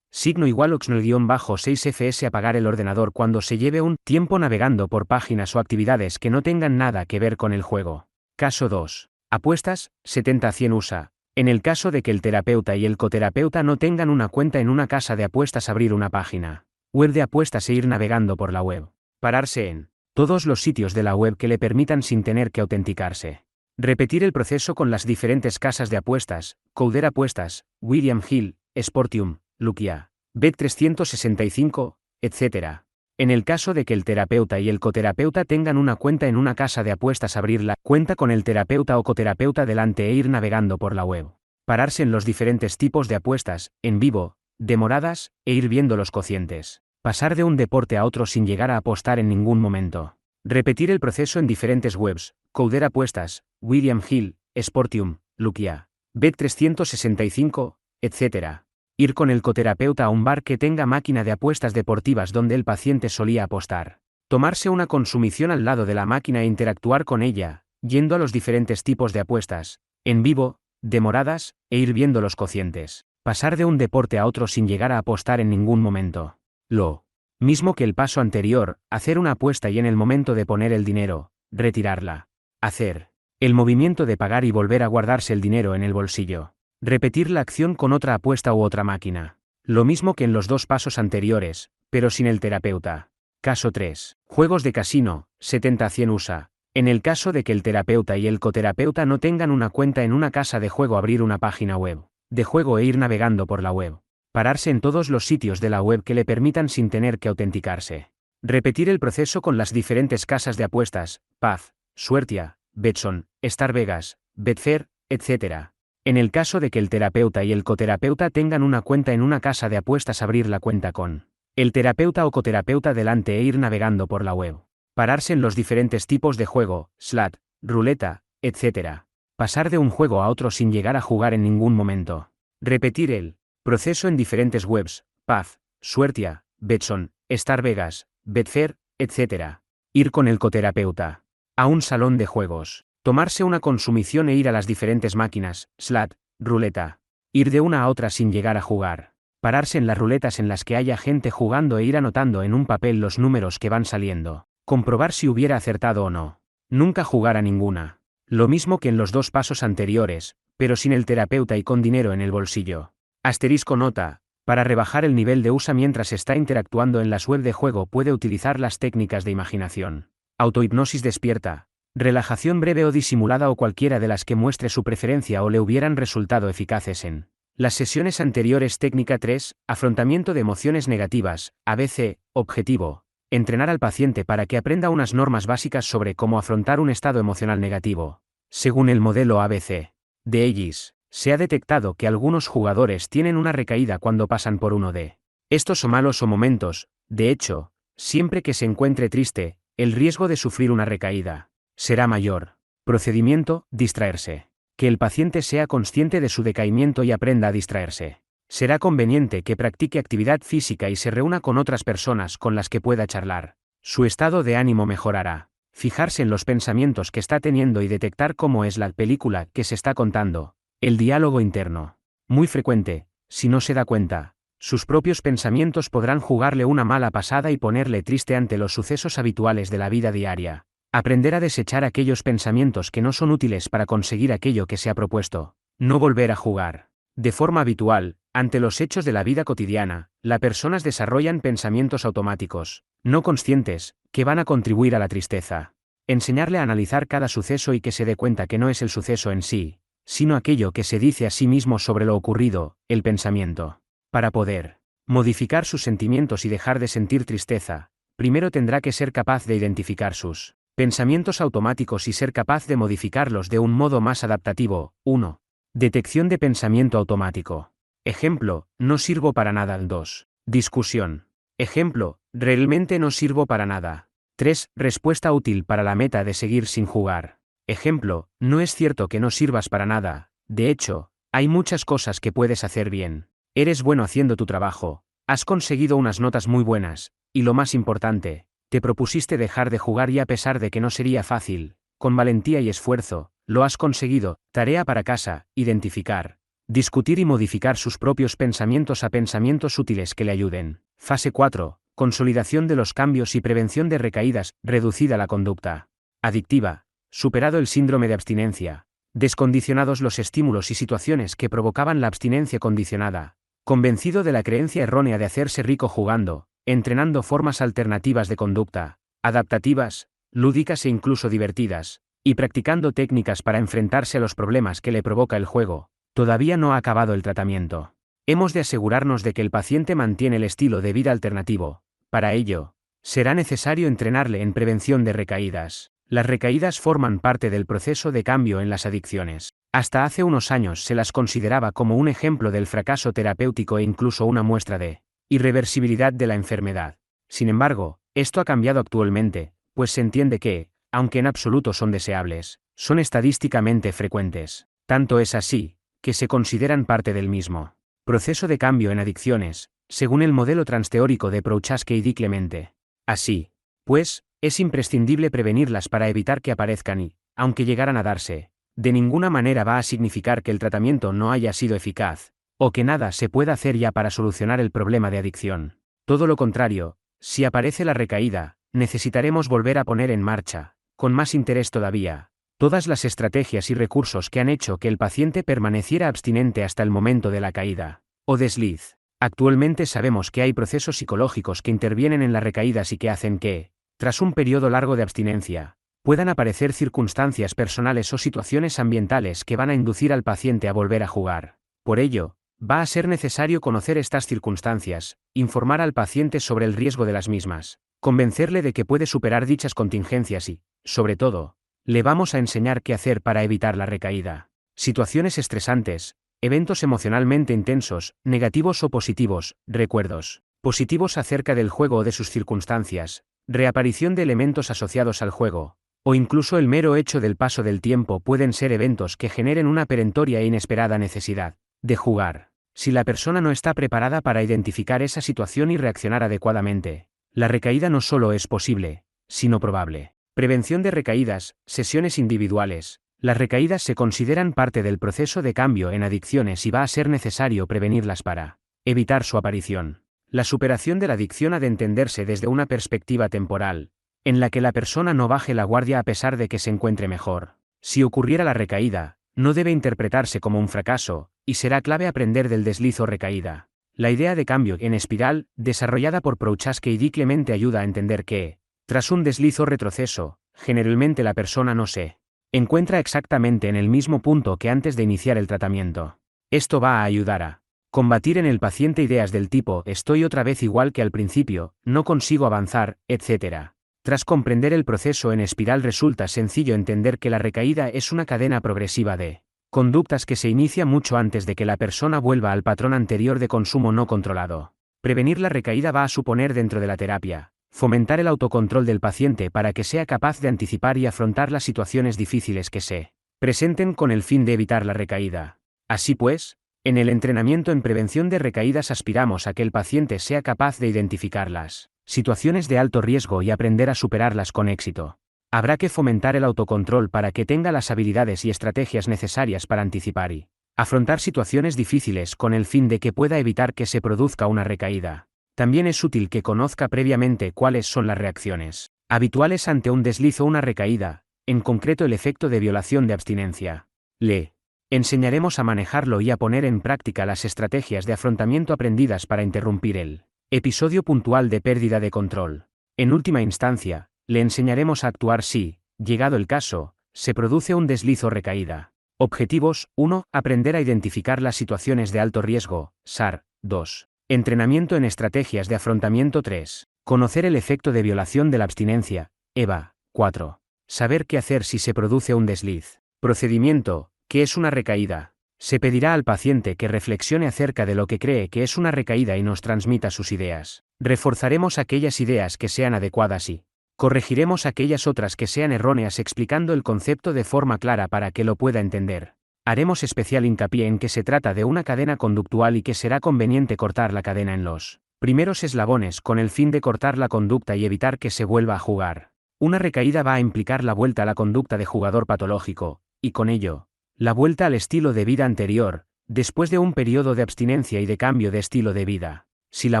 Signo igual oxnel-6fs. Apagar el ordenador cuando se lleve un tiempo navegando por páginas o actividades que no tengan nada que ver con el juego. Caso 2. Apuestas, 70 a 100 USA. En el caso de que el terapeuta y el coterapeuta no tengan una cuenta en una casa de apuestas, abrir una página web de apuestas e ir navegando por la web. Pararse en todos los sitios de la web que le permitan sin tener que autenticarse. Repetir el proceso con las diferentes casas de apuestas, Couder Apuestas, William Hill, Sportium, Luquia, Bet365, etc. En el caso de que el terapeuta y el coterapeuta tengan una cuenta en una casa de apuestas, abrir la cuenta con el terapeuta o coterapeuta delante e ir navegando por la web. Pararse en los diferentes tipos de apuestas, en vivo, demoradas, e ir viendo los cocientes. Pasar de un deporte a otro sin llegar a apostar en ningún momento. Repetir el proceso en diferentes webs, Couder Apuestas, William Hill, Sportium, Luquia, Bet365, etc. Ir con el coterapeuta a un bar que tenga máquina de apuestas deportivas donde el paciente solía apostar. Tomarse una consumición al lado de la máquina e interactuar con ella, yendo a los diferentes tipos de apuestas, en vivo, demoradas, e ir viendo los cocientes. Pasar de un deporte a otro sin llegar a apostar en ningún momento. Lo mismo que el paso anterior, hacer una apuesta y en el momento de poner el dinero, retirarla. Hacer el movimiento de pagar y volver a guardarse el dinero en el bolsillo. Repetir la acción con otra apuesta u otra máquina. Lo mismo que en los dos pasos anteriores, pero sin el terapeuta. Caso 3. Juegos de casino, 70-100 USA. En el caso de que el terapeuta y el coterapeuta no tengan una cuenta en una casa de juego, abrir una página web de juego e ir navegando por la web. Pararse en todos los sitios de la web que le permitan sin tener que autenticarse. Repetir el proceso con las diferentes casas de apuestas, Paz, Suertia, Betson, Star Vegas, Betfair, etc. En el caso de que el terapeuta y el coterapeuta tengan una cuenta en una casa de apuestas, abrir la cuenta con el terapeuta o coterapeuta delante e ir navegando por la web. Pararse en los diferentes tipos de juego, slot, ruleta, etc. Pasar de un juego a otro sin llegar a jugar en ningún momento. Repetir el proceso en diferentes webs, Paz, Suertia, Betson, Star Vegas, Betfair, etc. Ir con el coterapeuta a un salón de juegos. Tomarse una consumición e ir a las diferentes máquinas, slot, ruleta. Ir de una a otra sin llegar a jugar. Pararse en las ruletas en las que haya gente jugando e ir anotando en un papel los números que van saliendo. Comprobar si hubiera acertado o no. Nunca jugar a ninguna. Lo mismo que en los dos pasos anteriores, pero sin el terapeuta y con dinero en el bolsillo. Asterisco nota. Para rebajar el nivel de USA mientras está interactuando en las web de juego, puede utilizar las técnicas de imaginación, autohipnosis despierta, relajación breve o disimulada o cualquiera de las que muestre su preferencia o le hubieran resultado eficaces en las sesiones anteriores. Técnica 3, afrontamiento de emociones negativas, ABC, objetivo. Entrenar al paciente para que aprenda unas normas básicas sobre cómo afrontar un estado emocional negativo. Según el modelo ABC de Ellis, se ha detectado que algunos jugadores tienen una recaída cuando pasan por uno de estos o malos o momentos. De hecho, siempre que se encuentre triste, el riesgo de sufrir una recaída será mayor. Procedimiento: distraerse. Que el paciente sea consciente de su decaimiento y aprenda a distraerse. Será conveniente que practique actividad física y se reúna con otras personas con las que pueda charlar. Su estado de ánimo mejorará. Fijarse en los pensamientos que está teniendo y detectar cómo es la película que se está contando. El diálogo interno. Muy frecuente, si no se da cuenta, sus propios pensamientos podrán jugarle una mala pasada y ponerle triste ante los sucesos habituales de la vida diaria. Aprender a desechar aquellos pensamientos que no son útiles para conseguir aquello que se ha propuesto. No volver a jugar. De forma habitual, ante los hechos de la vida cotidiana, las personas desarrollan pensamientos automáticos, no conscientes, que van a contribuir a la tristeza. Enseñarle a analizar cada suceso y que se dé cuenta que no es el suceso en sí, sino aquello que se dice a sí mismo sobre lo ocurrido, el pensamiento. Para poder modificar sus sentimientos y dejar de sentir tristeza, primero tendrá que ser capaz de identificar sus pensamientos automáticos y ser capaz de modificarlos de un modo más adaptativo. 1. Detección de pensamiento automático. Ejemplo: no sirvo para nada. 2. Discusión. Ejemplo: realmente no sirvo para nada. 3. Respuesta útil para la meta de seguir sin jugar. Ejemplo: no es cierto que no sirvas para nada, de hecho, hay muchas cosas que puedes hacer bien. Eres bueno haciendo tu trabajo, has conseguido unas notas muy buenas, y lo más importante, te propusiste dejar de jugar y a pesar de que no sería fácil, con valentía y esfuerzo, lo has conseguido. Tarea para casa: identificar, discutir y modificar sus propios pensamientos a pensamientos útiles que le ayuden. Fase 4. Consolidación de los cambios y prevención de recaídas. Reducida la conducta adictiva. Superado el síndrome de abstinencia. Descondicionados los estímulos y situaciones que provocaban la abstinencia condicionada. Convencido de la creencia errónea de hacerse rico jugando, entrenando formas alternativas de conducta, adaptativas, lúdicas e incluso divertidas, y practicando técnicas para enfrentarse a los problemas que le provoca el juego. Todavía no ha acabado el tratamiento. Hemos de asegurarnos de que el paciente mantiene el estilo de vida alternativo. Para ello, será necesario entrenarle en prevención de recaídas. Las recaídas forman parte del proceso de cambio en las adicciones. Hasta hace unos años se las consideraba como un ejemplo del fracaso terapéutico e incluso una muestra de irreversibilidad de la enfermedad. Sin embargo, esto ha cambiado actualmente, pues se entiende que, aunque en absoluto son deseables, son estadísticamente frecuentes. Tanto es así, que se consideran parte del mismo proceso de cambio en adicciones, según el modelo transteórico de Prochaska y Di Clemente. Así, pues, es imprescindible prevenirlas para evitar que aparezcan y, aunque llegaran a darse, de ninguna manera va a significar que el tratamiento no haya sido eficaz, o que nada se pueda hacer ya para solucionar el problema de adicción. Todo lo contrario, si aparece la recaída, necesitaremos volver a poner en marcha, con más interés todavía, todas las estrategias y recursos que han hecho que el paciente permaneciera abstinente hasta el momento de la caída o desliz. Actualmente sabemos que hay procesos psicológicos que intervienen en las recaídas y que hacen que, tras un periodo largo de abstinencia, puedan aparecer circunstancias personales o situaciones ambientales que van a inducir al paciente a volver a jugar. Por ello, va a ser necesario conocer estas circunstancias, informar al paciente sobre el riesgo de las mismas, convencerle de que puede superar dichas contingencias y, sobre todo, le vamos a enseñar qué hacer para evitar la recaída. Situaciones estresantes, eventos emocionalmente intensos, negativos o positivos, recuerdos positivos acerca del juego o de sus circunstancias, reaparición de elementos asociados al juego, o incluso el mero hecho del paso del tiempo pueden ser eventos que generen una perentoria e inesperada necesidad de jugar. Si la persona no está preparada para identificar esa situación y reaccionar adecuadamente, la recaída no solo es posible, sino probable. Prevención de recaídas, sesiones individuales. Las recaídas se consideran parte del proceso de cambio en adicciones y va a ser necesario prevenirlas para evitar su aparición. La superación de la adicción ha de entenderse desde una perspectiva temporal, en la que la persona no baje la guardia a pesar de que se encuentre mejor. Si ocurriera la recaída, no debe interpretarse como un fracaso, y será clave aprender del desliz o recaída. La idea de cambio en espiral, desarrollada por Prochaska y Di Clemente, ayuda a entender que, tras un desliz o retroceso, generalmente la persona no se encuentra exactamente en el mismo punto que antes de iniciar el tratamiento. Esto va a ayudar a combatir en el paciente ideas del tipo estoy otra vez igual que al principio, no consigo avanzar, etc. Tras comprender el proceso en espiral resulta sencillo entender que la recaída es una cadena progresiva de conductas que se inicia mucho antes de que la persona vuelva al patrón anterior de consumo no controlado. Prevenir la recaída va a suponer dentro de la terapia fomentar el autocontrol del paciente para que sea capaz de anticipar y afrontar las situaciones difíciles que se presenten con el fin de evitar la recaída. Así pues, en el entrenamiento en prevención de recaídas aspiramos a que el paciente sea capaz de identificar las situaciones de alto riesgo y aprender a superarlas con éxito. Habrá que fomentar el autocontrol para que tenga las habilidades y estrategias necesarias para anticipar y afrontar situaciones difíciles con el fin de que pueda evitar que se produzca una recaída. También es útil que conozca previamente cuáles son las reacciones habituales ante un desliz o una recaída, en concreto el efecto de violación de abstinencia. Le enseñaremos a manejarlo y a poner en práctica las estrategias de afrontamiento aprendidas para interrumpir el episodio puntual de pérdida de control. En última instancia, le enseñaremos a actuar si, llegado el caso, se produce un desliz o recaída. Objetivos: 1. Aprender a identificar las situaciones de alto riesgo, SAR. 2. Entrenamiento en estrategias de afrontamiento. 3. Conocer el efecto de violación de la abstinencia, EVA. 4. Saber qué hacer si se produce un desliz. Procedimiento: ¿qué es una recaída? Se pedirá al paciente que reflexione acerca de lo que cree que es una recaída y nos transmita sus ideas. Reforzaremos aquellas ideas que sean adecuadas y corregiremos aquellas otras que sean erróneas explicando el concepto de forma clara para que lo pueda entender. Haremos especial hincapié en que se trata de una cadena conductual y que será conveniente cortar la cadena en los primeros eslabones con el fin de cortar la conducta y evitar que se vuelva a jugar. Una recaída va a implicar la vuelta a la conducta de jugador patológico, y con ello, la vuelta al estilo de vida anterior, después de un periodo de abstinencia y de cambio de estilo de vida. Si la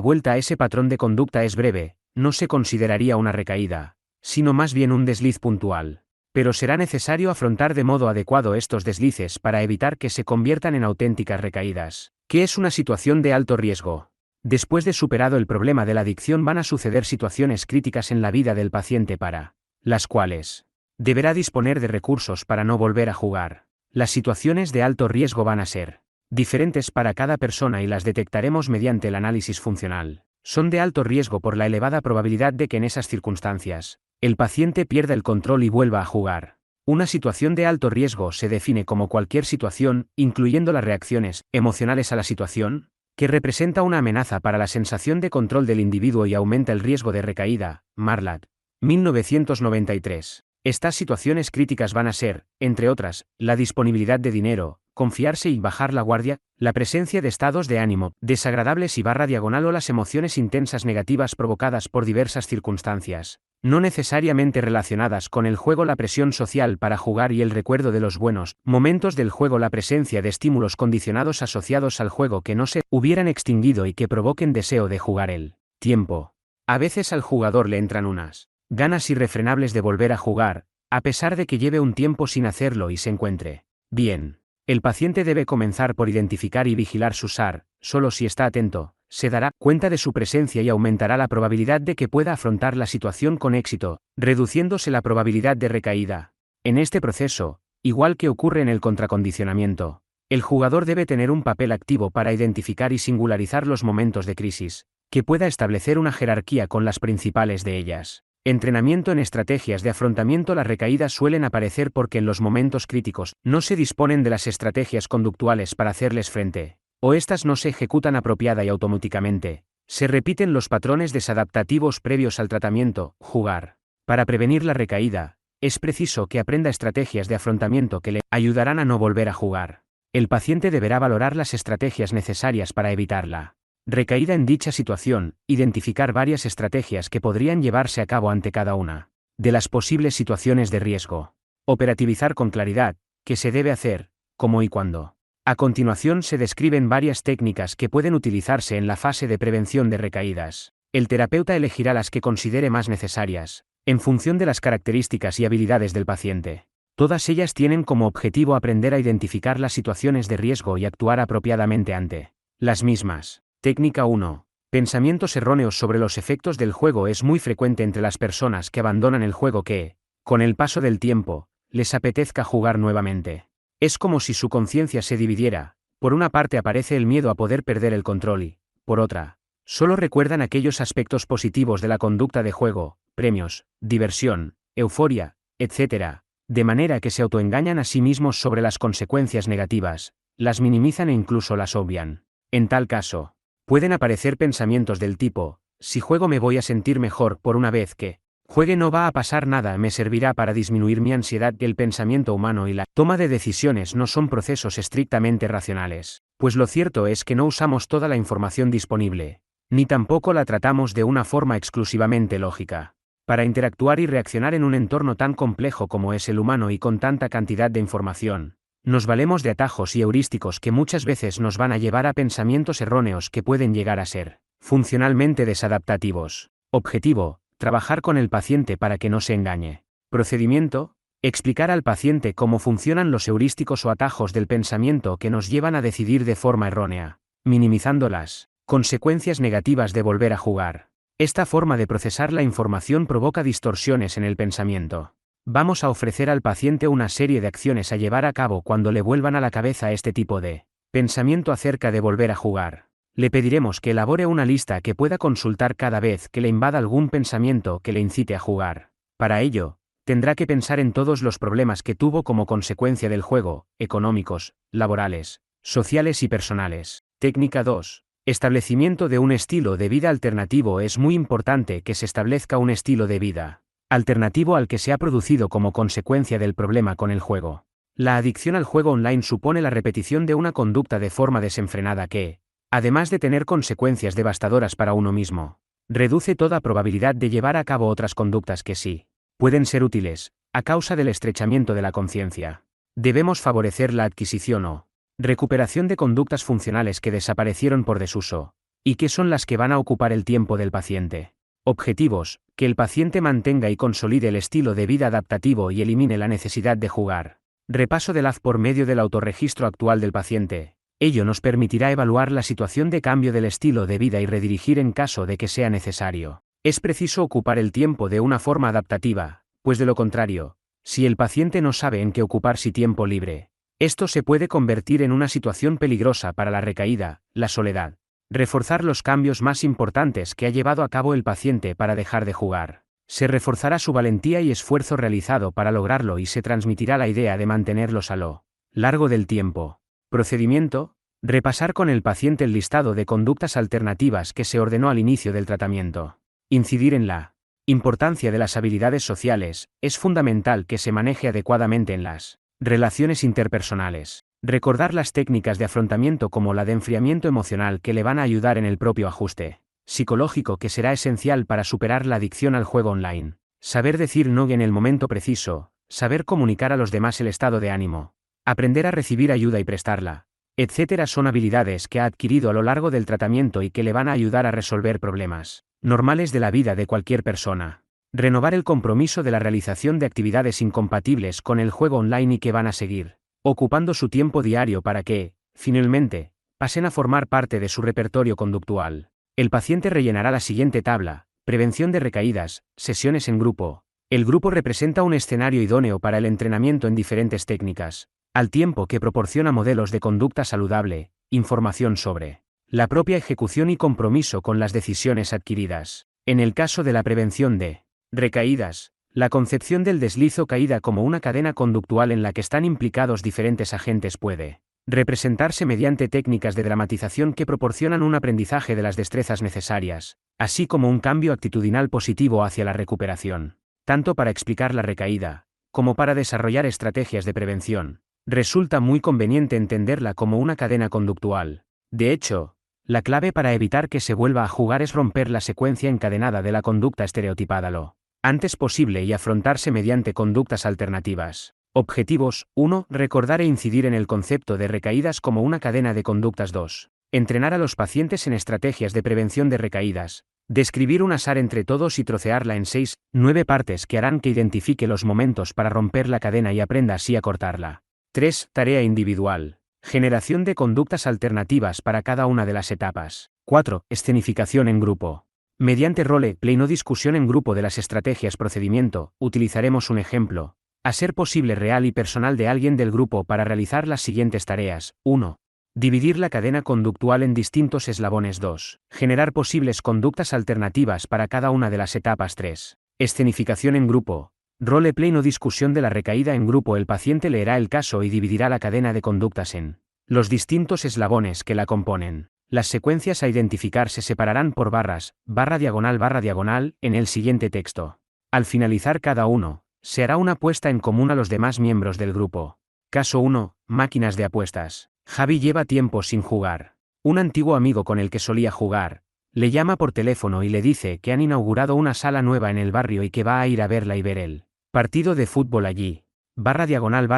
vuelta a ese patrón de conducta es breve, no se consideraría una recaída, sino más bien un desliz puntual. Pero será necesario afrontar de modo adecuado estos deslices para evitar que se conviertan en auténticas recaídas. ¿Qué es una situación de alto riesgo? Después de superado el problema de la adicción van a suceder situaciones críticas en la vida del paciente para las cuales deberá disponer de recursos para no volver a jugar. Las situaciones de alto riesgo van a ser diferentes para cada persona y las detectaremos mediante el análisis funcional. Son de alto riesgo por la elevada probabilidad de que en esas circunstancias el paciente pierda el control y vuelva a jugar. Una situación de alto riesgo se define como cualquier situación, incluyendo las reacciones emocionales a la situación, que representa una amenaza para la sensación de control del individuo y aumenta el riesgo de recaída. Marlatt, 1993. Estas situaciones críticas van a ser, entre otras, la disponibilidad de dinero, confiarse y bajar la guardia, la presencia de estados de ánimo desagradables y /diagonal o las emociones intensas negativas provocadas por diversas circunstancias, no necesariamente relacionadas con el juego, la presión social para jugar y el recuerdo de los buenos momentos del juego, la presencia de estímulos condicionados asociados al juego que no se hubieran extinguido y que provoquen deseo de jugar el tiempo. A veces al jugador le entran unas ganas irrefrenables de volver a jugar, a pesar de que lleve un tiempo sin hacerlo y se encuentre bien. El paciente debe comenzar por identificar y vigilar su SAR, solo si está atento, se dará cuenta de su presencia y aumentará la probabilidad de que pueda afrontar la situación con éxito, reduciéndose la probabilidad de recaída. En este proceso, igual que ocurre en el contracondicionamiento, el jugador debe tener un papel activo para identificar y singularizar los momentos de crisis, que pueda establecer una jerarquía con las principales de ellas. Entrenamiento en estrategias de afrontamiento. Las recaídas suelen aparecer porque en los momentos críticos no se disponen de las estrategias conductuales para hacerles frente, o estas no se ejecutan apropiada y automáticamente. Se repiten los patrones desadaptativos previos al tratamiento. Jugar. Para prevenir la recaída, es preciso que aprenda estrategias de afrontamiento que le ayudarán a no volver a jugar. El paciente deberá valorar las estrategias necesarias para evitarla recaída en dicha situación, identificar varias estrategias que podrían llevarse a cabo ante cada una de las posibles situaciones de riesgo. Operativizar con claridad qué se debe hacer, cómo y cuándo. A continuación se describen varias técnicas que pueden utilizarse en la fase de prevención de recaídas. El terapeuta elegirá las que considere más necesarias, en función de las características y habilidades del paciente. Todas ellas tienen como objetivo aprender a identificar las situaciones de riesgo y actuar apropiadamente ante las mismas. Técnica 1. Pensamientos erróneos sobre los efectos del juego. Es muy frecuente entre las personas que abandonan el juego que, con el paso del tiempo, les apetezca jugar nuevamente. Es como si su conciencia se dividiera. Por una parte aparece el miedo a poder perder el control y, por otra, solo recuerdan aquellos aspectos positivos de la conducta de juego, premios, diversión, euforia, etc., de manera que se autoengañan a sí mismos sobre las consecuencias negativas, las minimizan e incluso las obvian. En tal caso, pueden aparecer pensamientos del tipo: si juego me voy a sentir mejor, por una vez que juegue no va a pasar nada, me servirá para disminuir mi ansiedad. El pensamiento humano y la toma de decisiones no son procesos estrictamente racionales, pues lo cierto es que no usamos toda la información disponible, ni tampoco la tratamos de una forma exclusivamente lógica. Para interactuar y reaccionar en un entorno tan complejo como es el humano y con tanta cantidad de información, nos valemos de atajos y heurísticos que muchas veces nos van a llevar a pensamientos erróneos que pueden llegar a ser funcionalmente desadaptativos. Objetivo: trabajar con el paciente para que no se engañe. Procedimiento: explicar al paciente cómo funcionan los heurísticos o atajos del pensamiento que nos llevan a decidir de forma errónea, minimizando las consecuencias negativas de volver a jugar. Esta forma de procesar la información provoca distorsiones en el pensamiento. Vamos a ofrecer al paciente una serie de acciones a llevar a cabo cuando le vuelvan a la cabeza este tipo de pensamiento acerca de volver a jugar. Le pediremos que elabore una lista que pueda consultar cada vez que le invada algún pensamiento que le incite a jugar. Para ello, tendrá que pensar en todos los problemas que tuvo como consecuencia del juego, económicos, laborales, sociales y personales. Técnica 2. Establecimiento de un estilo de vida alternativo. Es muy importante que se establezca un estilo de vida alternativo al que se ha producido como consecuencia del problema con el juego. La adicción al juego online supone la repetición de una conducta de forma desenfrenada que, además de tener consecuencias devastadoras para uno mismo, reduce toda probabilidad de llevar a cabo otras conductas que sí pueden ser útiles, a causa del estrechamiento de la conciencia. Debemos favorecer la adquisición o recuperación de conductas funcionales que desaparecieron por desuso, y que son las que van a ocupar el tiempo del paciente. Objetivos: que el paciente mantenga y consolide el estilo de vida adaptativo y elimine la necesidad de jugar. Repaso del haz por medio del autorregistro actual del paciente. Ello nos permitirá evaluar la situación de cambio del estilo de vida y redirigir en caso de que sea necesario. Es preciso ocupar el tiempo de una forma adaptativa, pues de lo contrario, si el paciente no sabe en qué ocupar su tiempo libre, esto se puede convertir en una situación peligrosa para la recaída, la soledad. Reforzar los cambios más importantes que ha llevado a cabo el paciente para dejar de jugar. Se reforzará su valentía y esfuerzo realizado para lograrlo y se transmitirá la idea de mantenerlos a lo largo del tiempo. Procedimiento: repasar con el paciente el listado de conductas alternativas que se ordenó al inicio del tratamiento. Incidir en la importancia de las habilidades sociales. Es fundamental que se maneje adecuadamente en las relaciones interpersonales. Recordar las técnicas de afrontamiento como la de enfriamiento emocional que le van a ayudar en el propio ajuste psicológico que será esencial para superar la adicción al juego online. Saber decir no en el momento preciso, saber comunicar a los demás el estado de ánimo, aprender a recibir ayuda y prestarla, etc. son habilidades que ha adquirido a lo largo del tratamiento y que le van a ayudar a resolver problemas normales de la vida de cualquier persona. Renovar el compromiso de la realización de actividades incompatibles con el juego online y que van a seguir ocupando su tiempo diario para que, finalmente, pasen a formar parte de su repertorio conductual. El paciente rellenará la siguiente tabla: prevención de recaídas, sesiones en grupo. El grupo representa un escenario idóneo para el entrenamiento en diferentes técnicas, al tiempo que proporciona modelos de conducta saludable, información sobre la propia ejecución y compromiso con las decisiones adquiridas. En el caso de la prevención de recaídas, la concepción del desliz o caída como una cadena conductual en la que están implicados diferentes agentes puede representarse mediante técnicas de dramatización que proporcionan un aprendizaje de las destrezas necesarias, así como un cambio actitudinal positivo hacia la recuperación. Tanto para explicar la recaída, como para desarrollar estrategias de prevención, resulta muy conveniente entenderla como una cadena conductual. De hecho, la clave para evitar que se vuelva a jugar es romper la secuencia encadenada de la conducta estereotipada lo antes posible y afrontarse mediante conductas alternativas. Objetivos: 1. Recordar e incidir en el concepto de recaídas como una cadena de conductas. 2. Entrenar a los pacientes en estrategias de prevención de recaídas. Describir un azar entre todos y trocearla en 6-9 partes que harán que identifique los momentos para romper la cadena y aprenda así a cortarla. 3. Tarea individual. Generación de conductas alternativas para cada una de las etapas. 4. Escenificación en grupo. Mediante role-play no discusión en grupo de las estrategias procedimiento, utilizaremos un ejemplo, a ser posible real y personal de alguien del grupo para realizar las siguientes tareas. 1. Dividir la cadena conductual en distintos eslabones. 2. Generar posibles conductas alternativas para cada una de las etapas. 3. Escenificación en grupo. Role-play no discusión de la recaída en grupo. El paciente leerá el caso y dividirá la cadena de conductas en los distintos eslabones que la componen. Las secuencias a identificar se separarán por barras, barra diagonal, en el siguiente texto. Al finalizar cada uno, se hará una apuesta en común a los demás miembros del grupo. Caso 1. Máquinas de apuestas. Javi lleva tiempo sin jugar. Un antiguo amigo con el que solía jugar le llama por teléfono y le dice que han inaugurado una sala nueva en el barrio y que va a ir a verla y ver el partido de fútbol allí. Barra diagonal.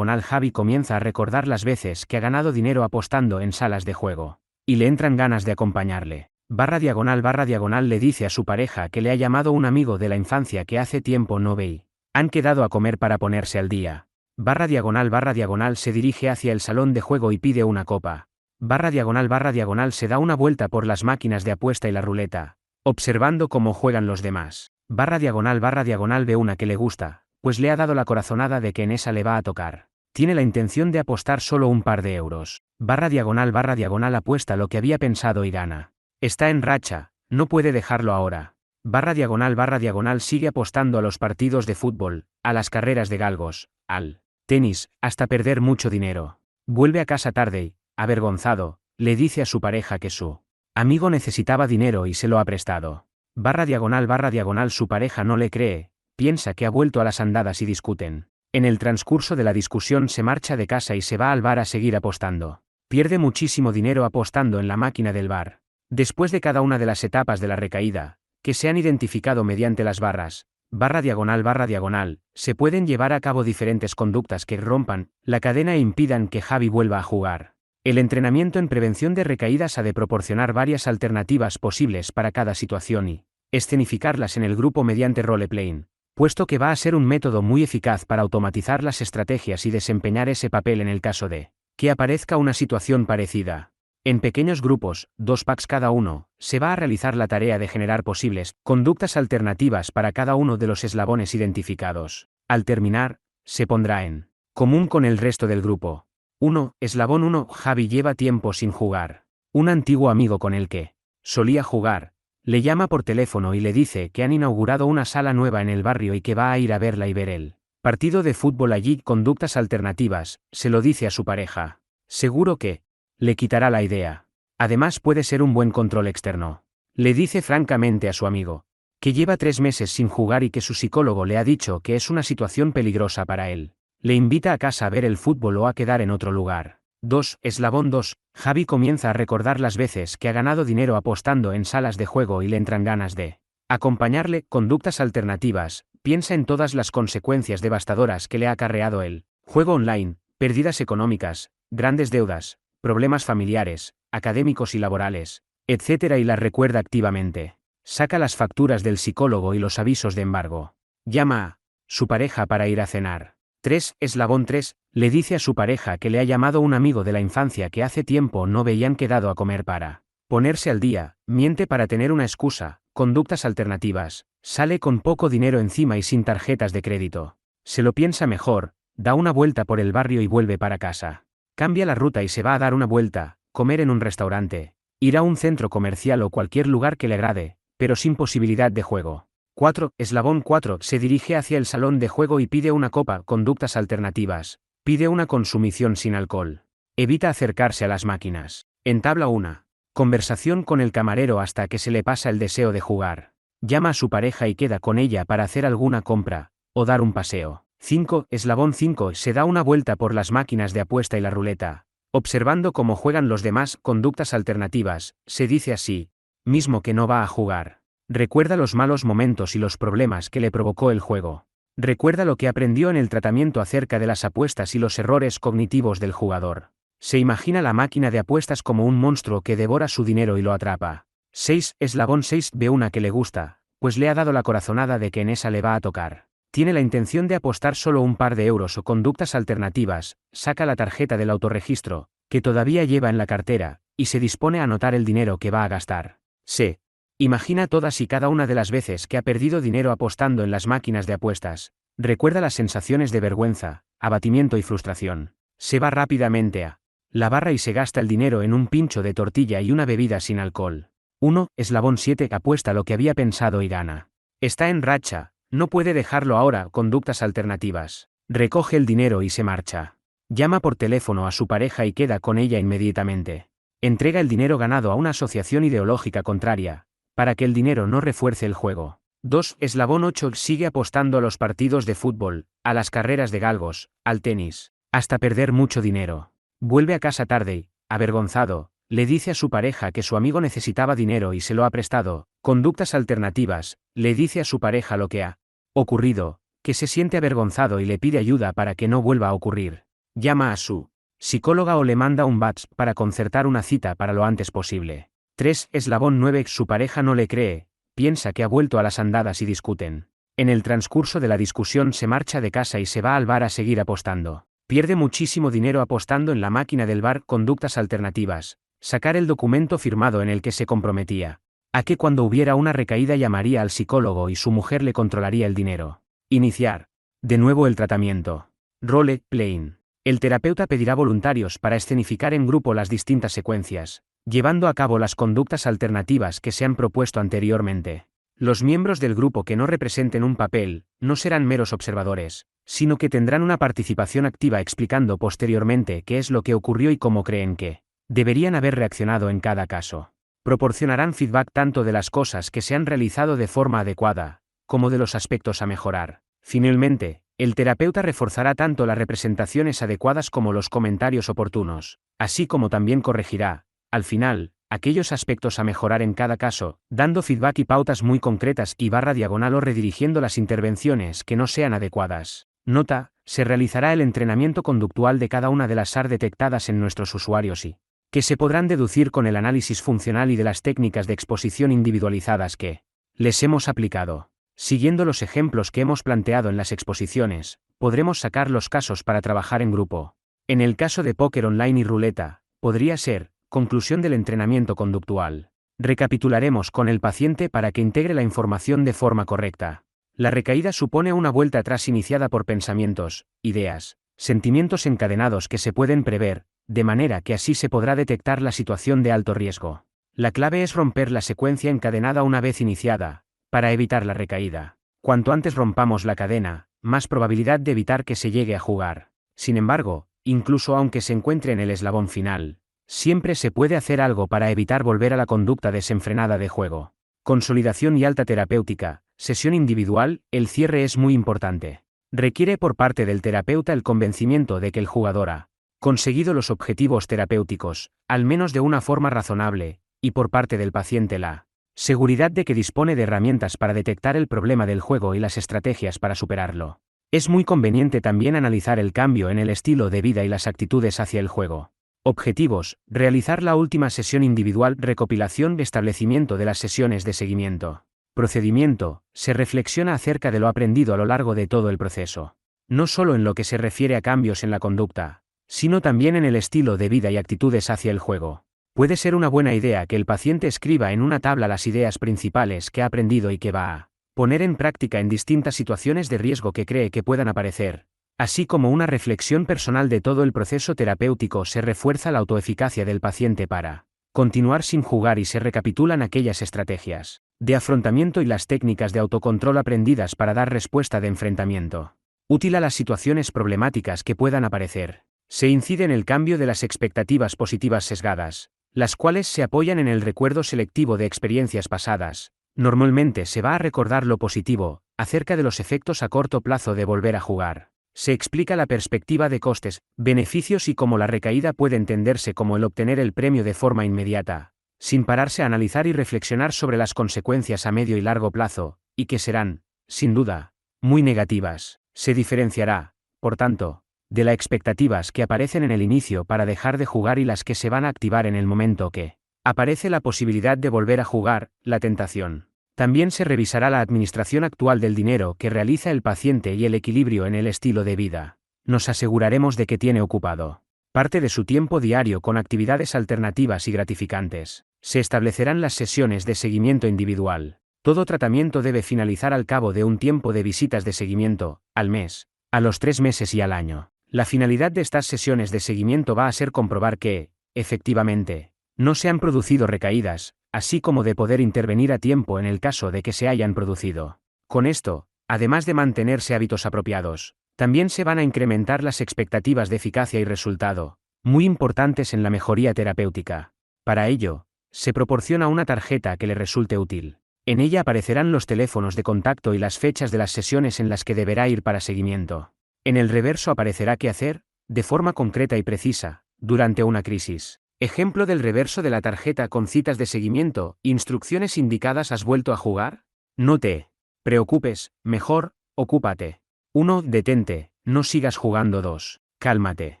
Javi comienza a recordar las veces que ha ganado dinero apostando en salas de juego, y le entran ganas de acompañarle. Barra diagonal le dice a su pareja que le ha llamado un amigo de la infancia que hace tiempo no ve y han quedado a comer para ponerse al día. Barra diagonal se dirige hacia el salón de juego y pide una copa. Barra diagonal se da una vuelta por las máquinas de apuesta y la ruleta, observando cómo juegan los demás. Barra diagonal ve una que le gusta, pues le ha dado la corazonada de que en esa le va a tocar. Tiene la intención de apostar solo un par de euros. Barra diagonal apuesta lo que había pensado y gana. Está en racha, no puede dejarlo ahora. Barra diagonal sigue apostando a los partidos de fútbol, a las carreras de galgos, al tenis, hasta perder mucho dinero. Vuelve a casa tarde y, avergonzado, le dice a su pareja que su amigo necesitaba dinero y se lo ha prestado. Barra diagonal su pareja no le cree, piensa que ha vuelto a las andadas y discuten. En el transcurso de la discusión se marcha de casa y se va al bar a seguir apostando. Pierde muchísimo dinero apostando en la máquina del bar. Después de cada una de las etapas de la recaída, que se han identificado mediante las barras, barra diagonal, se pueden llevar a cabo diferentes conductas que rompan la cadena e impidan que Javi vuelva a jugar. El entrenamiento en prevención de recaídas ha de proporcionar varias alternativas posibles para cada situación y escenificarlas en el grupo mediante role-playing, puesto que va a ser un método muy eficaz para automatizar las estrategias y desempeñar ese papel en el caso de que aparezca una situación parecida. En pequeños grupos, 2 packs cada uno, se va a realizar la tarea de generar posibles conductas alternativas para cada uno de los eslabones identificados. Al terminar, se pondrá en común con el resto del grupo. 1. Eslabón 1. Javi lleva tiempo sin jugar. Un antiguo amigo con el que solía jugar le llama por teléfono y le dice que han inaugurado una sala nueva en el barrio y que va a ir a verla y ver el partido de fútbol allí. Conductas alternativas, se lo dice a su pareja. Seguro que le quitará la idea. Además puede ser un buen control externo. Le dice francamente a su amigo que lleva 3 meses sin jugar y que su psicólogo le ha dicho que es una situación peligrosa para él. Le invita a casa a ver el fútbol o a quedar en otro lugar. 2. Eslabón 2. Javi comienza a recordar las veces que ha ganado dinero apostando en salas de juego y le entran ganas de acompañarle. Conductas alternativas, piensa en todas las consecuencias devastadoras que le ha acarreado el juego online, pérdidas económicas, grandes deudas, problemas familiares, académicos y laborales, etc. y las recuerda activamente. Saca las facturas del psicólogo y los avisos de embargo. Llama a su pareja para ir a cenar. 3. Eslabón 3. Le dice a su pareja que le ha llamado un amigo de la infancia que hace tiempo no veían quedado a comer para ponerse al día, miente para tener una excusa, conductas alternativas, sale con poco dinero encima y sin tarjetas de crédito. Se lo piensa mejor, da una vuelta por el barrio y vuelve para casa. Cambia la ruta y se va a dar una vuelta, comer en un restaurante, ir a un centro comercial o cualquier lugar que le agrade, pero sin posibilidad de juego. 4. Eslabón 4. Se dirige hacia el salón de juego y pide una copa, conductas alternativas, pide una consumición sin alcohol. Evita acercarse a las máquinas. Entabla una conversación con el camarero hasta que se le pasa el deseo de jugar. Llama a su pareja y queda con ella para hacer alguna compra, o dar un paseo. 5. Eslabón 5. Se da una vuelta por las máquinas de apuesta y la ruleta, observando cómo juegan los demás, conductas alternativas, se dice así mismo que no va a jugar. Recuerda los malos momentos y los problemas que le provocó el juego. Recuerda lo que aprendió en el tratamiento acerca de las apuestas y los errores cognitivos del jugador. Se imagina la máquina de apuestas como un monstruo que devora su dinero y lo atrapa. 6. Eslabón 6. Ve una que le gusta, pues le ha dado la corazonada de que en esa le va a tocar. Tiene la intención de apostar solo un par de euros o conductas alternativas, saca la tarjeta del autorregistro, que todavía lleva en la cartera, y se dispone a anotar el dinero que va a gastar. Se imagina todas y cada una de las veces que ha perdido dinero apostando en las máquinas de apuestas. Recuerda las sensaciones de vergüenza, abatimiento y frustración. Se va rápidamente a la barra y se gasta el dinero en un pincho de tortilla y una bebida sin alcohol. 1. Eslabón 7. Apuesta lo que había pensado y gana. Está en racha, no puede dejarlo ahora, conductas alternativas. Recoge el dinero y se marcha. Llama por teléfono a su pareja y queda con ella inmediatamente. Entrega el dinero ganado a una asociación ideológica contraria, para que el dinero no refuerce el juego. 2. Eslabón 8. Sigue apostando a los partidos de fútbol, a las carreras de galgos, al tenis, hasta perder mucho dinero. Vuelve a casa tarde y, avergonzado, le dice a su pareja que su amigo necesitaba dinero y se lo ha prestado. Conductas alternativas. Le dice a su pareja lo que ha ocurrido, que se siente avergonzado y le pide ayuda para que no vuelva a ocurrir. Llama a su psicóloga o le manda un WhatsApp para concertar una cita para lo antes posible. 3. Eslabón 9. Su pareja no le cree, piensa que ha vuelto a las andadas y discuten. En el transcurso de la discusión se marcha de casa y se va al bar a seguir apostando. Pierde muchísimo dinero apostando en la máquina del bar. Conductas alternativas. Sacar el documento firmado en el que se comprometía a que cuando hubiera una recaída llamaría al psicólogo y su mujer le controlaría el dinero. Iniciar de nuevo el tratamiento. Role playing. El terapeuta pedirá voluntarios para escenificar en grupo las distintas secuencias, llevando a cabo las conductas alternativas que se han propuesto anteriormente. Los miembros del grupo que no representen un papel, no serán meros observadores, sino que tendrán una participación activa explicando posteriormente qué es lo que ocurrió y cómo creen que deberían haber reaccionado en cada caso. Proporcionarán feedback tanto de las cosas que se han realizado de forma adecuada, como de los aspectos a mejorar. Finalmente, el terapeuta reforzará tanto las representaciones adecuadas como los comentarios oportunos, así como también corregirá, al final, aquellos aspectos a mejorar en cada caso, dando feedback y pautas muy concretas y /diagonal o redirigiendo las intervenciones que no sean adecuadas. Nota: se realizará el entrenamiento conductual de cada una de las SAR detectadas en nuestros usuarios y que se podrán deducir con el análisis funcional y de las técnicas de exposición individualizadas que les hemos aplicado. Siguiendo los ejemplos que hemos planteado en las exposiciones, podremos sacar los casos para trabajar en grupo. En el caso de póker online y ruleta, podría ser: conclusión del entrenamiento conductual. Recapitularemos con el paciente para que integre la información de forma correcta. La recaída supone una vuelta atrás iniciada por pensamientos, ideas, sentimientos encadenados que se pueden prever, de manera que así se podrá detectar la situación de alto riesgo. La clave es romper la secuencia encadenada una vez iniciada, para evitar la recaída. Cuanto antes rompamos la cadena, más probabilidad de evitar que se llegue a jugar. Sin embargo, incluso aunque se encuentre en el eslabón final, siempre se puede hacer algo para evitar volver a la conducta desenfrenada de juego. Consolidación y alta terapéutica. Sesión individual. El cierre es muy importante. Requiere por parte del terapeuta el convencimiento de que el jugador ha conseguido los objetivos terapéuticos, al menos de una forma razonable, y por parte del paciente la seguridad de que dispone de herramientas para detectar el problema del juego y las estrategias para superarlo. Es muy conveniente también analizar el cambio en el estilo de vida y las actitudes hacia el juego. Objetivos: realizar la última sesión individual. Recopilación de establecimiento de las sesiones de seguimiento. Procedimiento: se reflexiona acerca de lo aprendido a lo largo de todo el proceso. no solo en lo que se refiere a cambios en la conducta, sino también en el estilo de vida y actitudes hacia el juego. Puede ser una buena idea que el paciente escriba en una tabla las ideas principales que ha aprendido y que va a poner en práctica en distintas situaciones de riesgo que cree que puedan aparecer, así como una reflexión personal de todo el proceso terapéutico. Se refuerza la autoeficacia del paciente para continuar sin jugar y se recapitulan aquellas estrategias de afrontamiento y las técnicas de autocontrol aprendidas para dar respuesta de enfrentamiento útil a las situaciones problemáticas que puedan aparecer. Se incide en el cambio de las expectativas positivas sesgadas, las cuales se apoyan en el recuerdo selectivo de experiencias pasadas. Normalmente se va a recordar lo positivo, acerca de los efectos a corto plazo de volver a jugar. Se explica la perspectiva de costes, beneficios y cómo la recaída puede entenderse como el obtener el premio de forma inmediata, sin pararse a analizar y reflexionar sobre las consecuencias a medio y largo plazo, y que serán, sin duda, muy negativas. Se diferenciará, por tanto, de las expectativas que aparecen en el inicio para dejar de jugar y las que se van a activar en el momento que aparece la posibilidad de volver a jugar, la tentación. También se revisará la administración actual del dinero que realiza el paciente y el equilibrio en el estilo de vida. Nos aseguraremos de que tiene ocupado parte de su tiempo diario con actividades alternativas y gratificantes. Se establecerán las sesiones de seguimiento individual. Todo tratamiento debe finalizar al cabo de un tiempo de visitas de seguimiento, al mes, a los 3 meses y al año. La finalidad de estas sesiones de seguimiento va a ser comprobar que, efectivamente, no se han producido recaídas, así como de poder intervenir a tiempo en el caso de que se hayan producido. Con esto, además de mantenerse hábitos apropiados, también se van a incrementar las expectativas de eficacia y resultado, muy importantes en la mejoría terapéutica. Para ello, se proporciona una tarjeta que le resulte útil. En ella aparecerán los teléfonos de contacto y las fechas de las sesiones en las que deberá ir para seguimiento. En el reverso aparecerá qué hacer, de forma concreta y precisa, durante una crisis. Ejemplo del reverso de la tarjeta con citas de seguimiento: instrucciones indicadas. ¿Has vuelto a jugar? No te preocupes, mejor, ocúpate. 1. Detente, no sigas jugando. 2. Cálmate.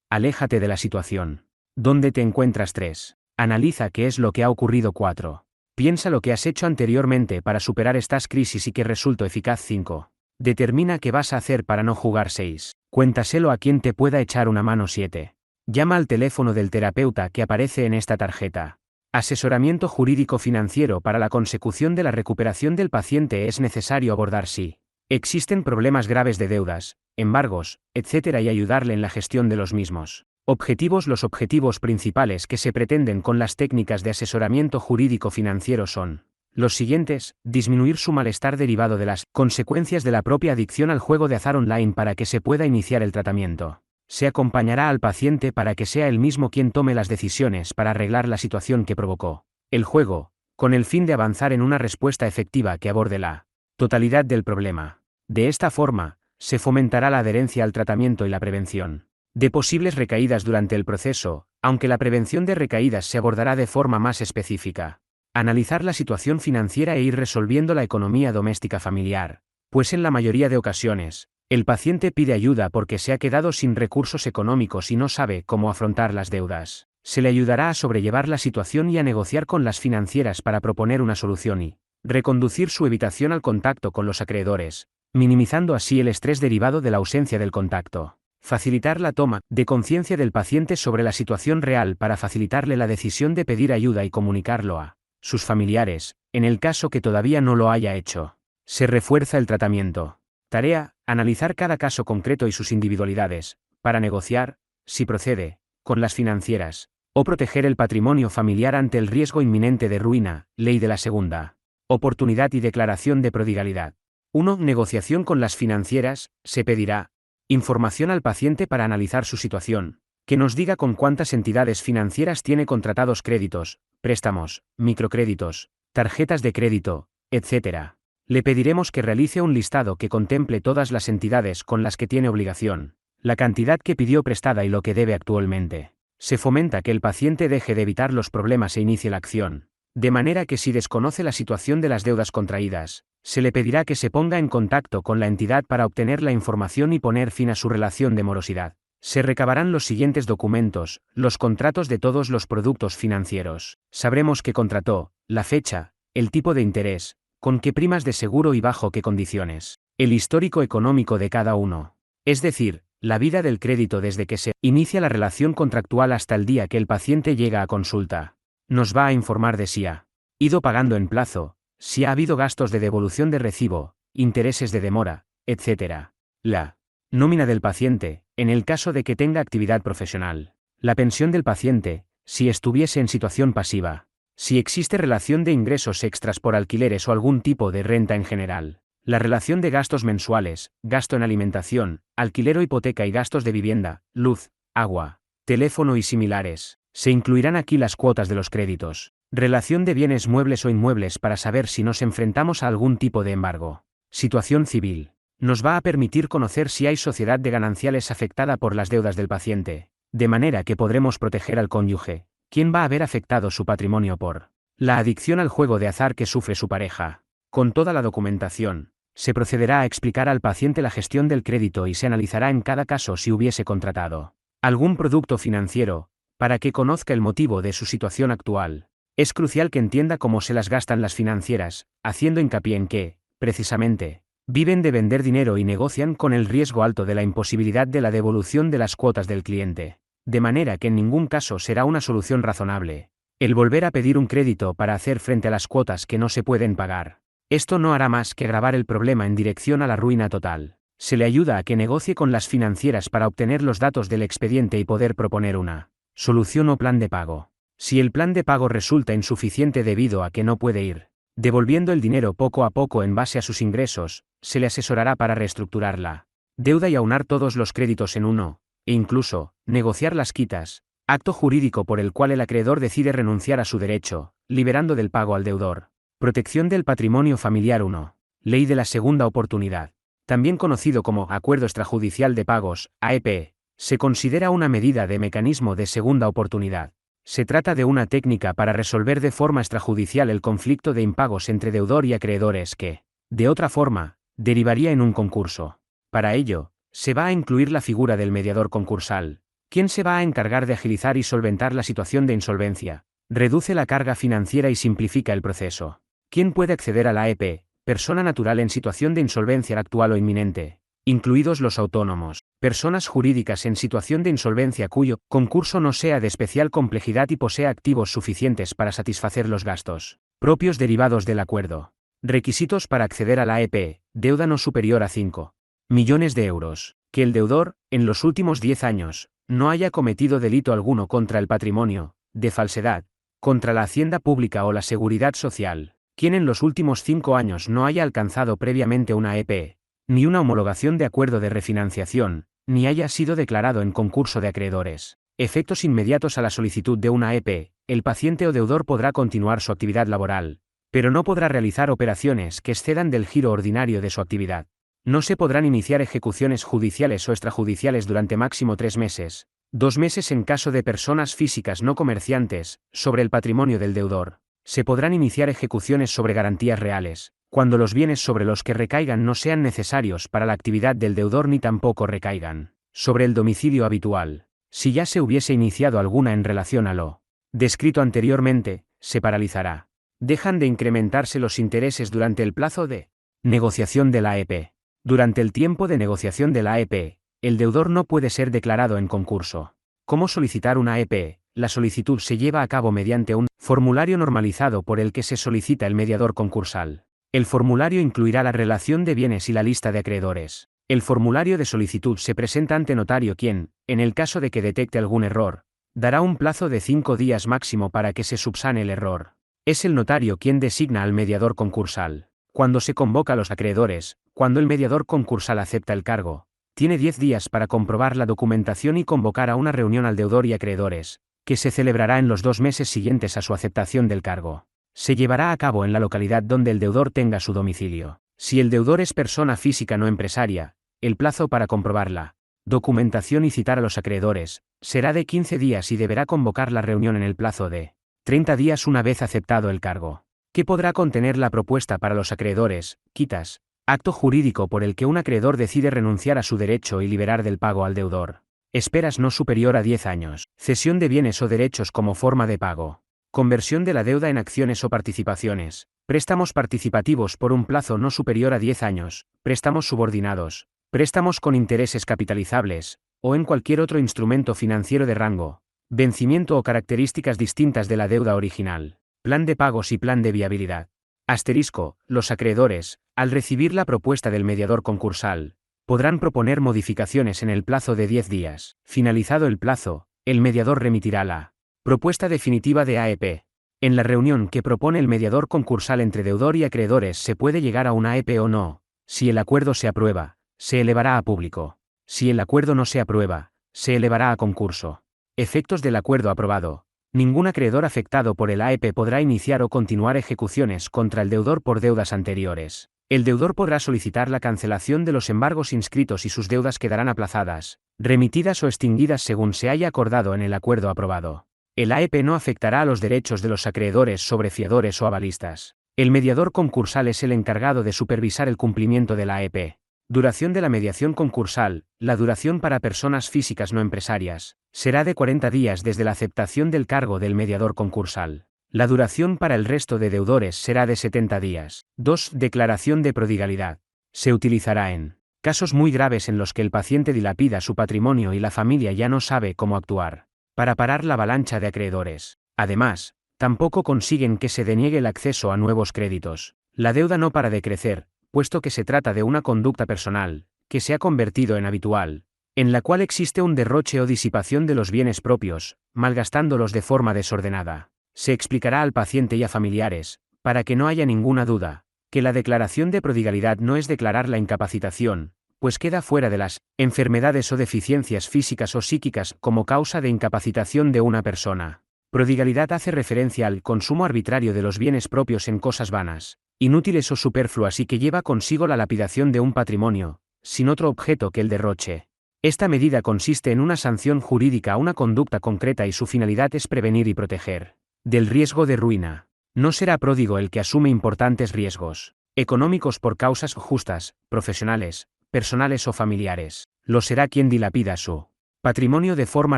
Aléjate de la situación. ¿Dónde te encuentras? 3. Analiza qué es lo que ha ocurrido. 4. Piensa lo que has hecho anteriormente para superar estas crisis y que resultó eficaz. 5. Determina qué vas a hacer para no jugar. 6. Cuéntaselo a quien te pueda echar una mano. 7. Llama al teléfono del terapeuta que aparece en esta tarjeta. Asesoramiento jurídico financiero. Para la consecución de la recuperación del paciente es necesario abordar si existen problemas graves de deudas, embargos, etc. y ayudarle en la gestión de los mismos. Objetivos. Los objetivos principales que se pretenden con las técnicas de asesoramiento jurídico financiero son los siguientes: disminuir su malestar derivado de las consecuencias de la propia adicción al juego de azar online para que se pueda iniciar el tratamiento. Se acompañará al paciente para que sea él mismo quien tome las decisiones para arreglar la situación que provocó el juego, con el fin de avanzar en una respuesta efectiva que aborde la totalidad del problema. De esta forma, se fomentará la adherencia al tratamiento y la prevención de posibles recaídas durante el proceso, aunque la prevención de recaídas se abordará de forma más específica. Analizar la situación financiera e ir resolviendo la economía doméstica familiar, pues en la mayoría de ocasiones, el paciente pide ayuda porque se ha quedado sin recursos económicos y no sabe cómo afrontar las deudas. Se le ayudará a sobrellevar la situación y a negociar con las financieras para proponer una solución y reconducir su evitación al contacto con los acreedores, minimizando así el estrés derivado de la ausencia del contacto. Facilitar la toma de conciencia del paciente sobre la situación real para facilitarle la decisión de pedir ayuda y comunicarlo a sus familiares, en el caso que todavía no lo haya hecho. Se refuerza el tratamiento. Tarea: analizar cada caso concreto y sus individualidades, para negociar, si procede, con las financieras, o proteger el patrimonio familiar ante el riesgo inminente de ruina. Ley de la segunda oportunidad y declaración de prodigalidad. 1. Negociación con las financieras. Se pedirá información al paciente para analizar su situación, que nos diga con cuántas entidades financieras tiene contratados créditos, préstamos, microcréditos, tarjetas de crédito, etc. Le pediremos que realice un listado que contemple todas las entidades con las que tiene obligación, la cantidad que pidió prestada y lo que debe actualmente. Se fomenta que el paciente deje de evitar los problemas e inicie la acción, de manera que si desconoce la situación de las deudas contraídas, se le pedirá que se ponga en contacto con la entidad para obtener la información y poner fin a su relación de morosidad. Se recabarán los siguientes documentos: los contratos de todos los productos financieros. Sabremos qué contrató, la fecha, el tipo de interés, con qué primas de seguro y bajo qué condiciones, el histórico económico de cada uno. Es decir, la vida del crédito desde que se inicia la relación contractual hasta el día que el paciente llega a consulta. Nos va a informar de si ha ido pagando en plazo, si ha habido gastos de devolución de recibo, intereses de demora, etc. La nómina del paciente, en el caso de que tenga actividad profesional. La pensión del paciente, si estuviese en situación pasiva. Si existe relación de ingresos extras por alquileres o algún tipo de renta en general. La relación de gastos mensuales, gasto en alimentación, alquiler o hipoteca y gastos de vivienda, luz, agua, teléfono y similares. Se incluirán aquí las cuotas de los créditos. Relación de bienes muebles o inmuebles para saber si nos enfrentamos a algún tipo de embargo. Situación civil. Nos va a permitir conocer si hay sociedad de gananciales afectada por las deudas del paciente, de manera que podremos proteger al cónyuge, quien va a haber afectado su patrimonio por la adicción al juego de azar que sufre su pareja. Con toda la documentación, se procederá a explicar al paciente la gestión del crédito y se analizará en cada caso si hubiese contratado algún producto financiero, para que conozca el motivo de su situación actual. Es crucial que entienda cómo se las gastan las financieras, haciendo hincapié en que, precisamente, viven de vender dinero y negocian con el riesgo alto de la imposibilidad de la devolución de las cuotas del cliente. De manera que en ningún caso será una solución razonable el volver a pedir un crédito para hacer frente a las cuotas que no se pueden pagar. Esto no hará más que agravar el problema en dirección a la ruina total. Se le ayuda a que negocie con las financieras para obtener los datos del expediente y poder proponer una solución o plan de pago. Si el plan de pago resulta insuficiente debido a que no puede ir devolviendo el dinero poco a poco en base a sus ingresos, se le asesorará para reestructurar la deuda y aunar todos los créditos en uno, e incluso, negociar las quitas, acto jurídico por el cual el acreedor decide renunciar a su derecho, liberando del pago al deudor. Protección del patrimonio familiar 1. Ley de la segunda oportunidad. También conocido como Acuerdo Extrajudicial de Pagos, AEP, se considera una medida de mecanismo de segunda oportunidad. Se trata de una técnica para resolver de forma extrajudicial el conflicto de impagos entre deudor y acreedores que, de otra forma, derivaría en un concurso. Para ello, se va a incluir la figura del mediador concursal, quien se va a encargar de agilizar y solventar la situación de insolvencia, reduce la carga financiera y simplifica el proceso. ¿Quién puede acceder a la AEP? Persona natural en situación de insolvencia actual o inminente, incluidos los autónomos, personas jurídicas en situación de insolvencia cuyo concurso no sea de especial complejidad y posea activos suficientes para satisfacer los gastos propios derivados del acuerdo. Requisitos para acceder a la AEP: deuda no superior a 5 millones de euros, que el deudor, en los últimos 10 años, no haya cometido delito alguno contra el patrimonio, de falsedad, contra la hacienda pública o la seguridad social, quien en los últimos 5 años no haya alcanzado previamente una AEP, ni una homologación de acuerdo de refinanciación, ni haya sido declarado en concurso de acreedores. Efectos inmediatos a la solicitud de una AEP: el paciente o deudor podrá continuar su actividad laboral, pero no podrá realizar operaciones que excedan del giro ordinario de su actividad. No se podrán iniciar ejecuciones judiciales o extrajudiciales durante máximo 3 meses, 2 meses en caso de personas físicas no comerciantes, sobre el patrimonio del deudor. Se podrán iniciar ejecuciones sobre garantías reales, cuando los bienes sobre los que recaigan no sean necesarios para la actividad del deudor ni tampoco recaigan sobre el domicilio habitual. Si ya se hubiese iniciado alguna en relación a lo descrito anteriormente, se paralizará. Dejan de incrementarse los intereses durante el plazo de negociación de la AEP. Durante el tiempo de negociación de la AEP, el deudor no puede ser declarado en concurso. ¿Cómo solicitar una AEP? La solicitud se lleva a cabo mediante un formulario normalizado por el que se solicita el mediador concursal. El formulario incluirá la relación de bienes y la lista de acreedores. El formulario de solicitud se presenta ante notario quien, en el caso de que detecte algún error, dará un plazo de 5 días máximo para que se subsane el error. Es el notario quien designa al mediador concursal. Cuando se convoca a los acreedores, cuando el mediador concursal acepta el cargo, tiene 10 días para comprobar la documentación y convocar a una reunión al deudor y acreedores, que se celebrará en los 2 meses siguientes a su aceptación del cargo. Se llevará a cabo en la localidad donde el deudor tenga su domicilio. Si el deudor es persona física no empresaria, el plazo para comprobar la documentación y citar a los acreedores será de 15 días y deberá convocar la reunión en el plazo de 30 días una vez aceptado el cargo. ¿Qué podrá contener la propuesta para los acreedores? Quitas. Acto jurídico por el que un acreedor decide renunciar a su derecho y liberar del pago al deudor. Esperas no superior a 10 años. Cesión de bienes o derechos como forma de pago. Conversión de la deuda en acciones o participaciones. Préstamos participativos por un plazo no superior a 10 años. Préstamos subordinados. préstamos con intereses capitalizables, o en cualquier otro instrumento financiero de rango, vencimiento o características distintas de la deuda original, plan de pagos y plan de viabilidad. Asterisco, los acreedores, al recibir la propuesta del mediador concursal, podrán proponer modificaciones en el plazo de 10 días. Finalizado el plazo, el mediador remitirá la propuesta definitiva de AEP. En la reunión que propone el mediador concursal entre deudor y acreedores se puede llegar a una AEP o no. Si el acuerdo se aprueba, se elevará a público. Si el acuerdo no se aprueba, se elevará a concurso. Efectos del acuerdo aprobado. Ningún acreedor afectado por el AEP podrá iniciar o continuar ejecuciones contra el deudor por deudas anteriores. El deudor podrá solicitar la cancelación de los embargos inscritos y sus deudas quedarán aplazadas, remitidas o extinguidas según se haya acordado en el acuerdo aprobado. El AEP no afectará a los derechos de los acreedores sobre fiadores o avalistas. El mediador concursal es el encargado de supervisar el cumplimiento de la AEP. Duración de la mediación concursal. La duración para personas físicas no empresarias será de 40 días desde la aceptación del cargo del mediador concursal. La duración para el resto de deudores será de 70 días. 2. Declaración de prodigalidad. Se utilizará en casos muy graves en los que el paciente dilapida su patrimonio y la familia ya no sabe cómo actuar para parar la avalancha de acreedores. Además, tampoco consiguen que se deniegue el acceso a nuevos créditos. La deuda no para de crecer, puesto que se trata de una conducta personal, que se ha convertido en habitual, en la cual existe un derroche o disipación de los bienes propios, malgastándolos de forma desordenada. Se explicará al paciente y a familiares, para que no haya ninguna duda, que la declaración de prodigalidad no es declarar la incapacitación, pues queda fuera de las enfermedades o deficiencias físicas o psíquicas como causa de incapacitación de una persona. Prodigalidad hace referencia al consumo arbitrario de los bienes propios en cosas vanas, inútiles o superfluas y que lleva consigo la lapidación de un patrimonio, sin otro objeto que el derroche. Esta medida consiste en una sanción jurídica a una conducta concreta y su finalidad es prevenir y proteger del riesgo de ruina. No será pródigo el que asume importantes riesgos económicos por causas justas, profesionales, personales o familiares. Lo será quien dilapida su patrimonio de forma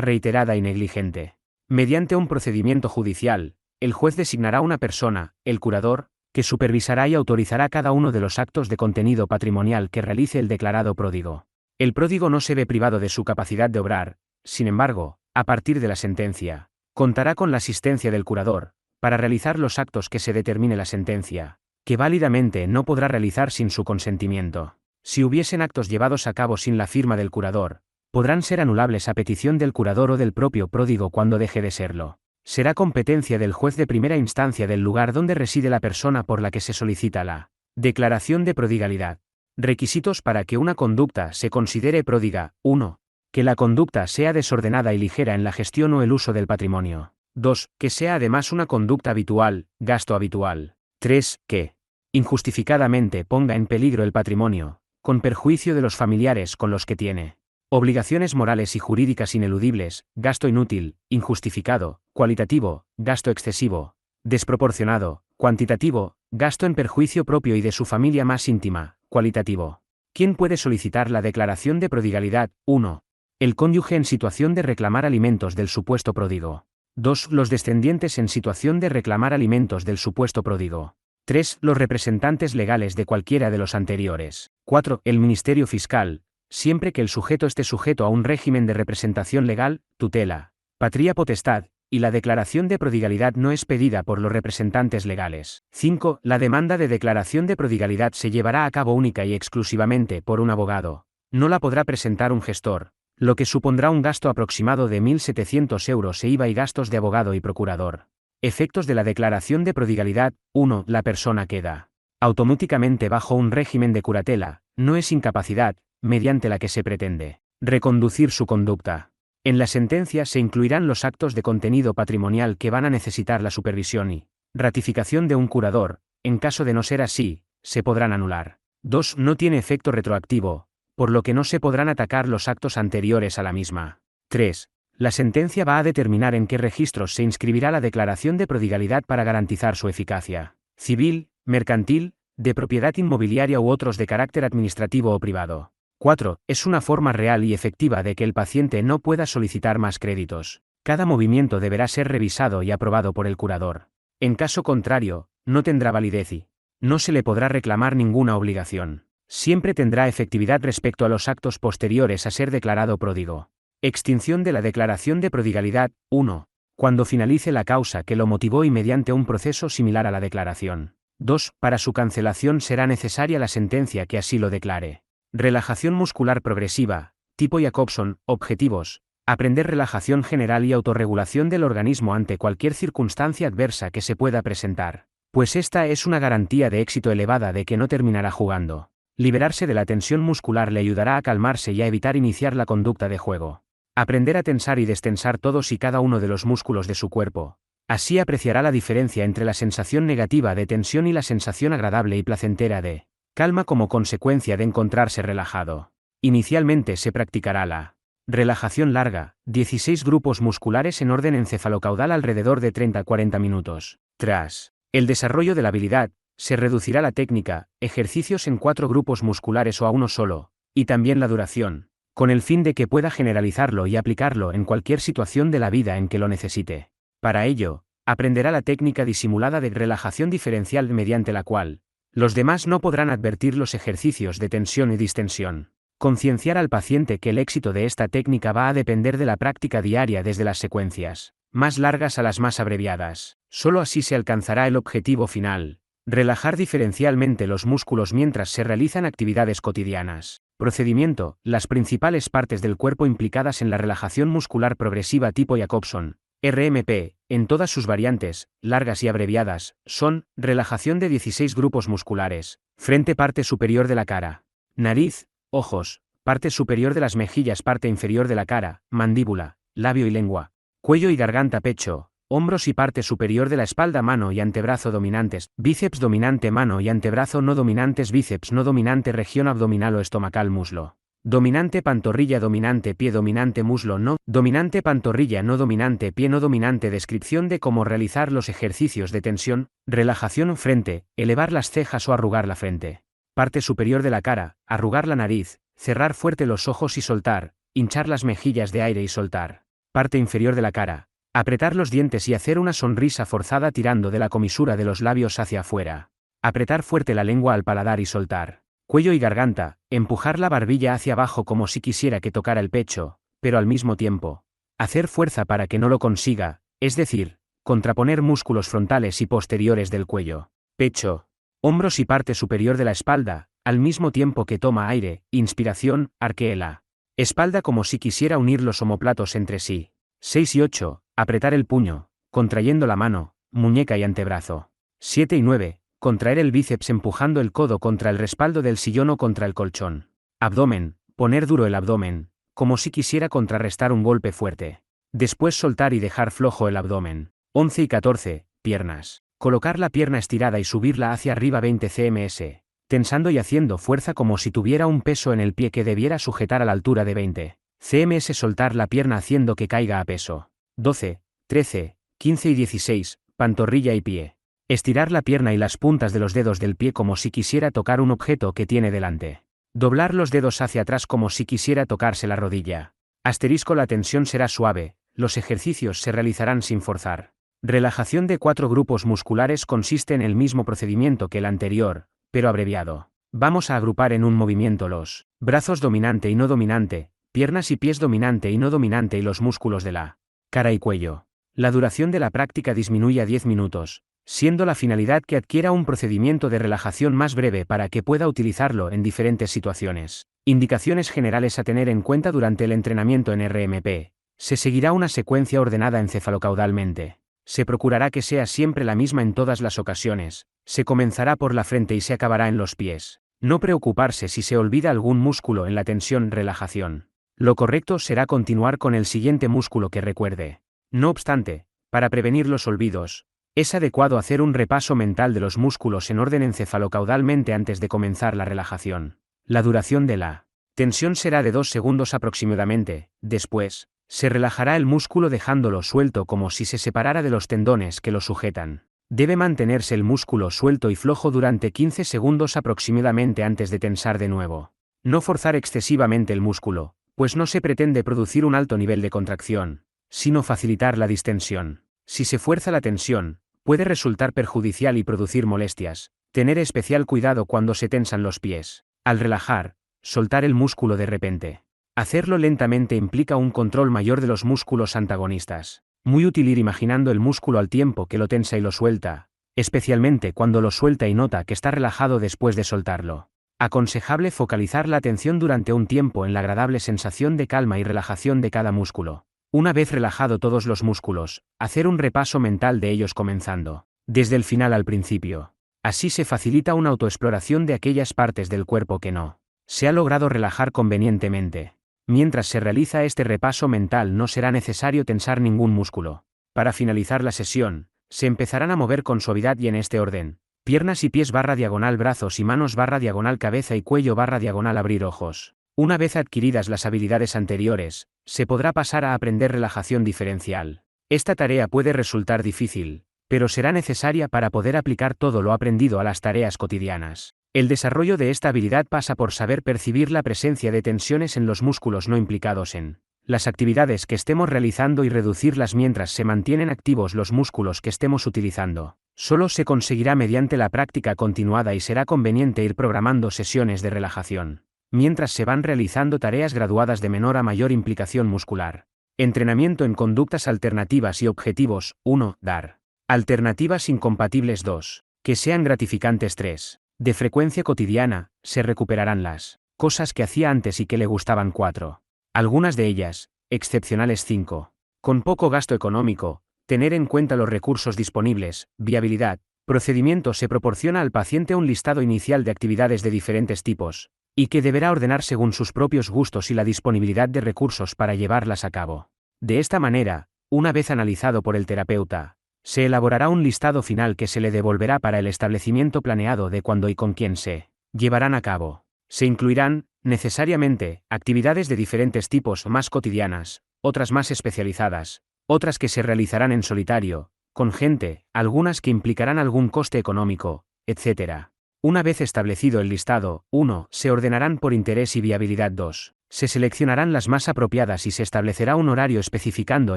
reiterada y negligente. Mediante un procedimiento judicial, el juez designará una persona, el curador, que supervisará y autorizará cada uno de los actos de contenido patrimonial que realice el declarado pródigo. El pródigo no se ve privado de su capacidad de obrar, sin embargo, a partir de la sentencia, contará con la asistencia del curador, para realizar los actos que se determine la sentencia, que válidamente no podrá realizar sin su consentimiento. Si hubiesen actos llevados a cabo sin la firma del curador, podrán ser anulables a petición del curador o del propio pródigo cuando deje de serlo. Será competencia del juez de primera instancia del lugar donde reside la persona por la que se solicita la declaración de prodigalidad. Requisitos para que una conducta se considere pródiga. 1. Que la conducta sea desordenada y ligera en la gestión o el uso del patrimonio. 2. Que sea además una conducta habitual, gasto habitual. 3. Que injustificadamente ponga en peligro el patrimonio, con perjuicio de los familiares con los que tiene obligaciones morales y jurídicas ineludibles, gasto inútil, injustificado, cualitativo, gasto excesivo, desproporcionado, cuantitativo, gasto en perjuicio propio y de su familia más íntima, cualitativo. ¿Quién puede solicitar la declaración de prodigalidad? 1. El cónyuge en situación de reclamar alimentos del supuesto pródigo. 2. Los descendientes en situación de reclamar alimentos del supuesto pródigo. 3. Los representantes legales de cualquiera de los anteriores. 4. El Ministerio Fiscal, siempre que el sujeto esté sujeto a un régimen de representación legal, tutela, patria potestad, y la declaración de prodigalidad no es pedida por los representantes legales. 5. La demanda de declaración de prodigalidad se llevará a cabo única y exclusivamente por un abogado. No la podrá presentar un gestor, lo que supondrá un gasto aproximado de 1.700 euros e IVA y gastos de abogado y procurador. Efectos de la declaración de prodigalidad. 1. La persona queda automáticamente bajo un régimen de curatela, no es incapacidad, mediante la que se pretende reconducir su conducta. En la sentencia se incluirán los actos de contenido patrimonial que van a necesitar la supervisión y ratificación de un curador. En caso de no ser así, se podrán anular. 2. No tiene efecto retroactivo, por lo que no se podrán atacar los actos anteriores a la misma. 3. La sentencia va a determinar en qué registros se inscribirá la declaración de prodigalidad para garantizar su eficacia: civil, mercantil, de propiedad inmobiliaria u otros de carácter administrativo o privado. 4. Es una forma real y efectiva de que el paciente no pueda solicitar más créditos. Cada movimiento deberá ser revisado y aprobado por el curador. En caso contrario, no tendrá validez y no se le podrá reclamar ninguna obligación. Siempre tendrá efectividad respecto a los actos posteriores a ser declarado pródigo. Extinción de la declaración de prodigalidad. 1. Cuando finalice la causa que lo motivó y mediante un proceso similar a la declaración. 2. Para su cancelación será necesaria la sentencia que así lo declare. Relajación muscular progresiva, tipo Jacobson. Objetivos. Aprender relajación general y autorregulación del organismo ante cualquier circunstancia adversa que se pueda presentar, pues esta es una garantía de éxito elevada de que no terminará jugando. Liberarse de la tensión muscular le ayudará a calmarse y a evitar iniciar la conducta de juego. Aprender a tensar y destensar todos y cada uno de los músculos de su cuerpo. Así apreciará la diferencia entre la sensación negativa de tensión y la sensación agradable y placentera de calma como consecuencia de encontrarse relajado. Inicialmente se practicará la relajación larga, 16 grupos musculares en orden encefalocaudal alrededor de 30-40 minutos. Tras el desarrollo de la habilidad, se reducirá la técnica, ejercicios en 4 grupos musculares o a uno solo, y también la duración, con el fin de que pueda generalizarlo y aplicarlo en cualquier situación de la vida en que lo necesite. Para ello, aprenderá la técnica disimulada de relajación diferencial mediante la cual los demás no podrán advertir los ejercicios de tensión y distensión. Concienciar al paciente que el éxito de esta técnica va a depender de la práctica diaria desde las secuencias más largas a las más abreviadas. Solo así se alcanzará el objetivo final: relajar diferencialmente los músculos mientras se realizan actividades cotidianas. Procedimiento: las principales partes del cuerpo implicadas en la relajación muscular progresiva tipo Jacobson, RMP, en todas sus variantes, largas y abreviadas, son: relajación de 16 grupos musculares, frente, parte superior de la cara, nariz, ojos, parte superior de las mejillas, parte inferior de la cara, mandíbula, labio y lengua, cuello y garganta, pecho, hombros y parte superior de la espalda, mano y antebrazo dominantes, bíceps dominante, mano y antebrazo no dominantes, bíceps no dominante, región abdominal o estomacal, muslo dominante, pantorrilla dominante, pie dominante, muslo no dominante, pantorrilla no dominante, pie no dominante. Descripción de cómo realizar los ejercicios de tensión: relajación frente, elevar las cejas o arrugar la frente. Parte superior de la cara, arrugar la nariz, cerrar fuerte los ojos y soltar, hinchar las mejillas de aire y soltar. Parte inferior de la cara, apretar los dientes y hacer una sonrisa forzada tirando de la comisura de los labios hacia afuera. Apretar fuerte la lengua al paladar y soltar. Cuello y garganta, empujar la barbilla hacia abajo como si quisiera que tocara el pecho, pero al mismo tiempo hacer fuerza para que no lo consiga, es decir, contraponer músculos frontales y posteriores del cuello, pecho, hombros y parte superior de la espalda, al mismo tiempo que toma aire. Inspiración: arquee la espalda como si quisiera unir los omóplatos entre sí. 6 y 8. Apretar el puño, contrayendo la mano, muñeca y antebrazo. 7 y 9. Contraer el bíceps empujando el codo contra el respaldo del sillón o contra el colchón. Abdomen: poner duro el abdomen, como si quisiera contrarrestar un golpe fuerte. Después soltar y dejar flojo el abdomen. 11 y 14. Piernas: colocar la pierna estirada y subirla hacia arriba 20 cms, tensando y haciendo fuerza como si tuviera un peso en el pie que debiera sujetar a la altura de 20 cms. Soltar la pierna haciendo que caiga a peso. 12, 13, 15 y 16. Pantorrilla y pie: estirar la pierna y las puntas de los dedos del pie como si quisiera tocar un objeto que tiene delante. Doblar los dedos hacia atrás como si quisiera tocarse la rodilla. Asterisco: la tensión será suave, los ejercicios se realizarán sin forzar. Relajación de 4 grupos musculares consiste en el mismo procedimiento que el anterior, pero abreviado. Vamos a agrupar en un movimiento los brazos dominante y no dominante, piernas y pies dominante y no dominante y los músculos de la cara y cuello. La duración de la práctica disminuye a 10 minutos, siendo la finalidad que adquiera un procedimiento de relajación más breve para que pueda utilizarlo en diferentes situaciones. Indicaciones generales a tener en cuenta durante el entrenamiento en RMP: se seguirá una secuencia ordenada encefalocaudalmente. Se procurará que sea siempre la misma en todas las ocasiones. Se comenzará por la frente y se acabará en los pies. No preocuparse si se olvida algún músculo en la tensión-relajación. Lo correcto será continuar con el siguiente músculo que recuerde. No obstante, para prevenir los olvidos, es adecuado hacer un repaso mental de los músculos en orden encefalocaudalmente antes de comenzar la relajación. La duración de la tensión será de 2 segundos aproximadamente. Después, se relajará el músculo dejándolo suelto como si se separara de los tendones que lo sujetan. Debe mantenerse el músculo suelto y flojo durante 15 segundos aproximadamente antes de tensar de nuevo. No forzar excesivamente el músculo, pues no se pretende producir un alto nivel de contracción, sino facilitar la distensión. Si se fuerza la tensión, puede resultar perjudicial y producir molestias. Tener especial cuidado cuando se tensan los pies. Al relajar, soltar el músculo de repente. Hacerlo lentamente implica un control mayor de los músculos antagonistas. Muy útil ir imaginando el músculo al tiempo que lo tensa y lo suelta, especialmente cuando lo suelta y nota que está relajado después de soltarlo. Aconsejable focalizar la atención durante un tiempo en la agradable sensación de calma y relajación de cada músculo. Una vez relajado todos los músculos, hacer un repaso mental de ellos comenzando desde el final al principio. Así se facilita una autoexploración de aquellas partes del cuerpo que no se ha logrado relajar convenientemente. Mientras se realiza este repaso mental no será necesario tensar ningún músculo. Para finalizar la sesión, se empezarán a mover con suavidad y en este orden: piernas y pies / diagonal brazos y manos / diagonal cabeza y cuello / diagonal abrir ojos. Una vez adquiridas las habilidades anteriores, se podrá pasar a aprender relajación diferencial. Esta tarea puede resultar difícil, pero será necesaria para poder aplicar todo lo aprendido a las tareas cotidianas. El desarrollo de esta habilidad pasa por saber percibir la presencia de tensiones en los músculos no implicados en las actividades que estemos realizando y reducirlas mientras se mantienen activos los músculos que estemos utilizando. Solo se conseguirá mediante la práctica continuada y será conveniente ir programando sesiones de relajación mientras se van realizando tareas graduadas de menor a mayor implicación muscular. Entrenamiento en conductas alternativas y objetivos. 1. Dar alternativas incompatibles. 2. Que sean gratificantes. 3. De frecuencia cotidiana, se recuperarán las cosas que hacía antes y que le gustaban. 4. Algunas de ellas, excepcionales. 5. Con poco gasto económico, tener en cuenta los recursos disponibles, viabilidad, procedimiento. Se proporciona al paciente un listado inicial de actividades de diferentes tipos, y que deberá ordenar según sus propios gustos y la disponibilidad de recursos para llevarlas a cabo. De esta manera, una vez analizado por el terapeuta, se elaborará un listado final que se le devolverá para el establecimiento planeado de cuándo y con quién se llevarán a cabo. Se incluirán, necesariamente, actividades de diferentes tipos más cotidianas, otras más especializadas, otras que se realizarán en solitario, con gente, algunas que implicarán algún coste económico, etc. Una vez establecido el listado, 1. Se ordenarán por interés y viabilidad. 2. Se seleccionarán las más apropiadas y se establecerá un horario especificando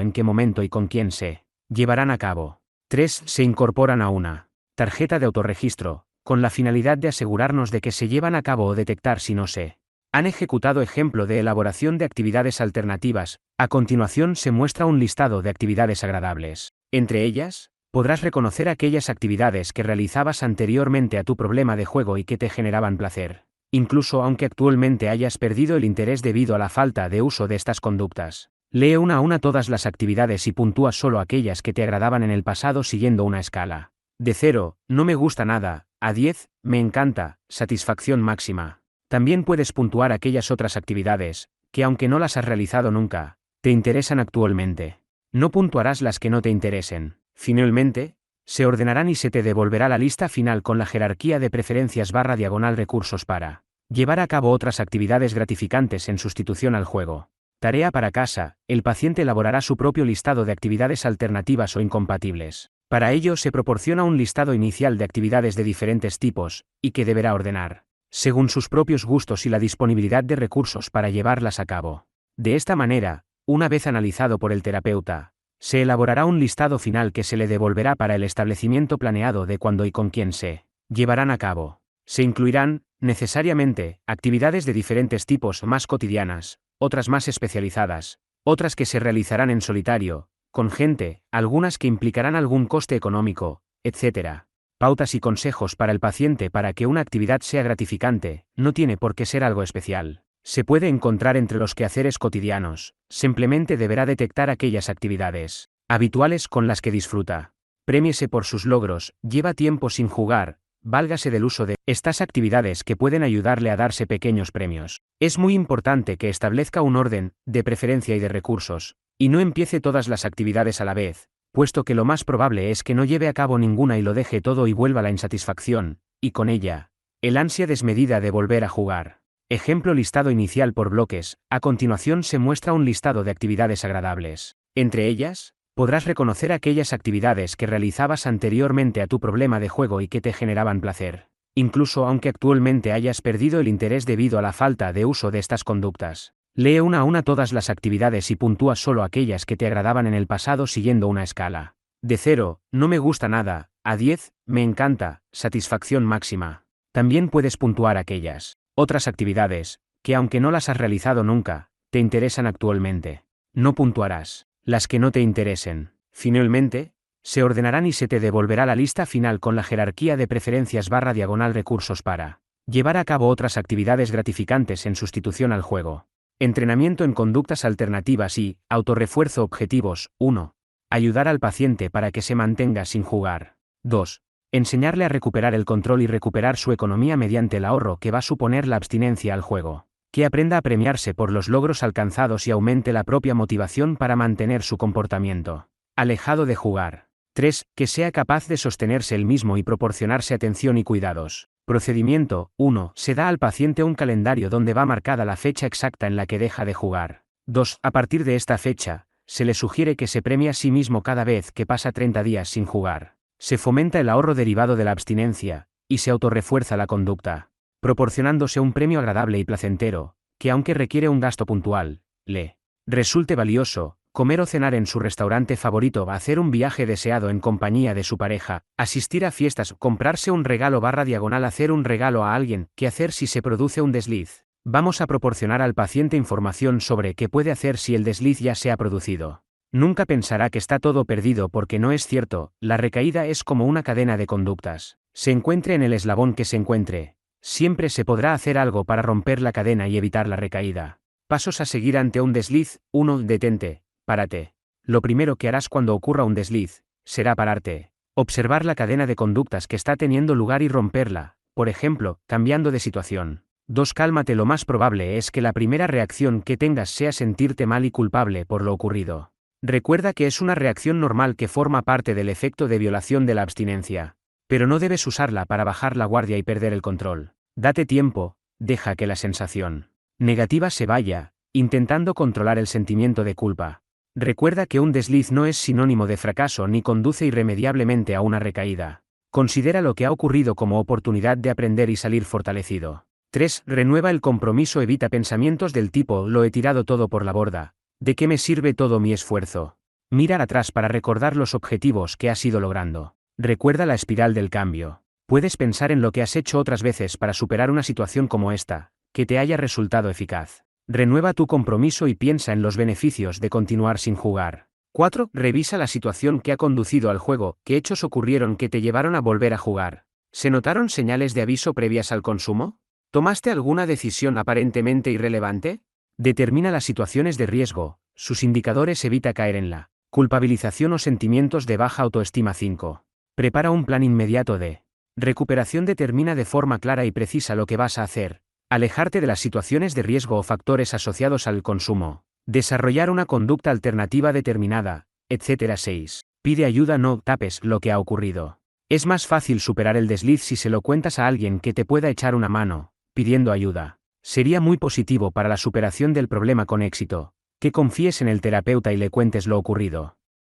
en qué momento y con quién se llevarán a cabo. 3. Se incorporan a una tarjeta de autorregistro, con la finalidad de asegurarnos de que se llevan a cabo o detectar si no se han ejecutado. Ejemplo de elaboración de actividades alternativas. A continuación se muestra un listado de actividades agradables. Entre ellas, podrás reconocer aquellas actividades que realizabas anteriormente a tu problema de juego y que te generaban placer, incluso aunque actualmente hayas perdido el interés debido a la falta de uso de estas conductas. Lee una a una todas las actividades y puntúa solo aquellas que te agradaban en el pasado siguiendo una escala. De 0, no me gusta nada, a 10, me encanta, satisfacción máxima. También puedes puntuar aquellas otras actividades, que aunque no las has realizado nunca, te interesan actualmente. No puntuarás las que no te interesen. Finalmente, se ordenarán y se te devolverá la lista final con la jerarquía de preferencias / diagonal recursos para llevar a cabo otras actividades gratificantes en sustitución al juego. Tarea para casa: el paciente elaborará su propio listado de actividades alternativas o incompatibles. Para ello se proporciona un listado inicial de actividades de diferentes tipos, y que deberá ordenar, según sus propios gustos y la disponibilidad de recursos para llevarlas a cabo. De esta manera, una vez analizado por el terapeuta, se elaborará un listado final que se le devolverá para el establecimiento planeado de cuándo y con quién se llevarán a cabo. Se incluirán, necesariamente, actividades de diferentes tipos más cotidianas, otras más especializadas, otras que se realizarán en solitario, con gente, algunas que implicarán algún coste económico, etc. Pautas y consejos para el paciente. Para que una actividad sea gratificante, no tiene por qué ser algo especial. Se puede encontrar entre los quehaceres cotidianos, simplemente deberá detectar aquellas actividades habituales con las que disfruta. Premiese por sus logros. Lleva tiempo sin jugar, válgase del uso de estas actividades que pueden ayudarle a darse pequeños premios. Es muy importante que establezca un orden, de preferencia y de recursos, y no empiece todas las actividades a la vez, puesto que lo más probable es que no lleve a cabo ninguna y lo deje todo y vuelva la insatisfacción, y con ella, el ansia desmedida de volver a jugar. Ejemplo: listado inicial por bloques. A continuación se muestra un listado de actividades agradables. Entre ellas, podrás reconocer aquellas actividades que realizabas anteriormente a tu problema de juego y que te generaban placer, incluso aunque actualmente hayas perdido el interés debido a la falta de uso de estas conductas. Lee una a una todas las actividades y puntúa solo aquellas que te agradaban en el pasado siguiendo una escala. De 0, no me gusta nada, a 10, me encanta, satisfacción máxima. También puedes puntuar aquellas Otras actividades, que aunque no las has realizado nunca, te interesan actualmente. No puntuarás. Las que no te interesen, finalmente, se ordenarán y se te devolverá la lista final con la jerarquía de preferencias / recursos para llevar a cabo otras actividades gratificantes en sustitución al juego. Entrenamiento en conductas alternativas y autorrefuerzo objetivos. 1. Ayudar al paciente para que se mantenga sin jugar. 2. Enseñarle a recuperar el control y recuperar su economía mediante el ahorro que va a suponer la abstinencia al juego. Que aprenda a premiarse por los logros alcanzados y aumente la propia motivación para mantener su comportamiento alejado de jugar. 3. Que sea capaz de sostenerse él mismo y proporcionarse atención y cuidados. Procedimiento. 1. Se da al paciente un calendario donde va marcada la fecha exacta en la que deja de jugar. 2. A partir de esta fecha, se le sugiere que se premie a sí mismo cada vez que pasa 30 días sin jugar. Se fomenta el ahorro derivado de la abstinencia, y se autorrefuerza la conducta, proporcionándose un premio agradable y placentero, que aunque requiere un gasto puntual, le resulte valioso. Comer o cenar en su restaurante favorito, hacer un viaje deseado en compañía de su pareja, asistir a fiestas, comprarse un regalo / hacer un regalo a alguien. ¿Qué hacer si se produce un desliz? Vamos a proporcionar al paciente información sobre qué puede hacer si el desliz ya se ha producido. Nunca pensará que está todo perdido porque no es cierto, la recaída es como una cadena de conductas. Se encuentre en el eslabón que se encuentre, siempre se podrá hacer algo para romper la cadena y evitar la recaída. Pasos a seguir ante un desliz. 1. Detente. Párate. Lo primero que harás cuando ocurra un desliz, será pararte, observar la cadena de conductas que está teniendo lugar y romperla, por ejemplo, cambiando de situación. 2. Cálmate. Lo más probable es que la primera reacción que tengas sea sentirte mal y culpable por lo ocurrido. Recuerda que es una reacción normal que forma parte del efecto de violación de la abstinencia. Pero no debes usarla para bajar la guardia y perder el control. Date tiempo, deja que la sensación negativa se vaya, intentando controlar el sentimiento de culpa. Recuerda que un desliz no es sinónimo de fracaso ni conduce irremediablemente a una recaída. Considera lo que ha ocurrido como oportunidad de aprender y salir fortalecido. 3. Renueva el compromiso. Evita pensamientos del tipo «lo he tirado todo por la borda», «¿de qué me sirve todo mi esfuerzo?». Mira atrás para recordar los objetivos que has ido logrando. Recuerda la espiral del cambio. Puedes pensar en lo que has hecho otras veces para superar una situación como esta, que te haya resultado eficaz. Renueva tu compromiso y piensa en los beneficios de continuar sin jugar. 4. Revisa la situación que ha conducido al juego. ¿Qué hechos ocurrieron que te llevaron a volver a jugar? ¿Se notaron señales de aviso previas al consumo? ¿Tomaste alguna decisión aparentemente irrelevante? Determina las situaciones de riesgo, sus indicadores. Evita caer en la culpabilización o sentimientos de baja autoestima. 5. Prepara un plan inmediato de recuperación. Determina de forma clara y precisa lo que vas a hacer. Alejarte de las situaciones de riesgo o factores asociados al consumo. Desarrollar una conducta alternativa determinada, etc. 6. Pide ayuda. No tapes lo que ha ocurrido. Es más fácil superar el desliz si se lo cuentas a alguien que te pueda echar una mano, pidiendo ayuda. Sería muy positivo para la superación del problema con éxito, que confíes en el terapeuta y le cuentes lo ocurrido.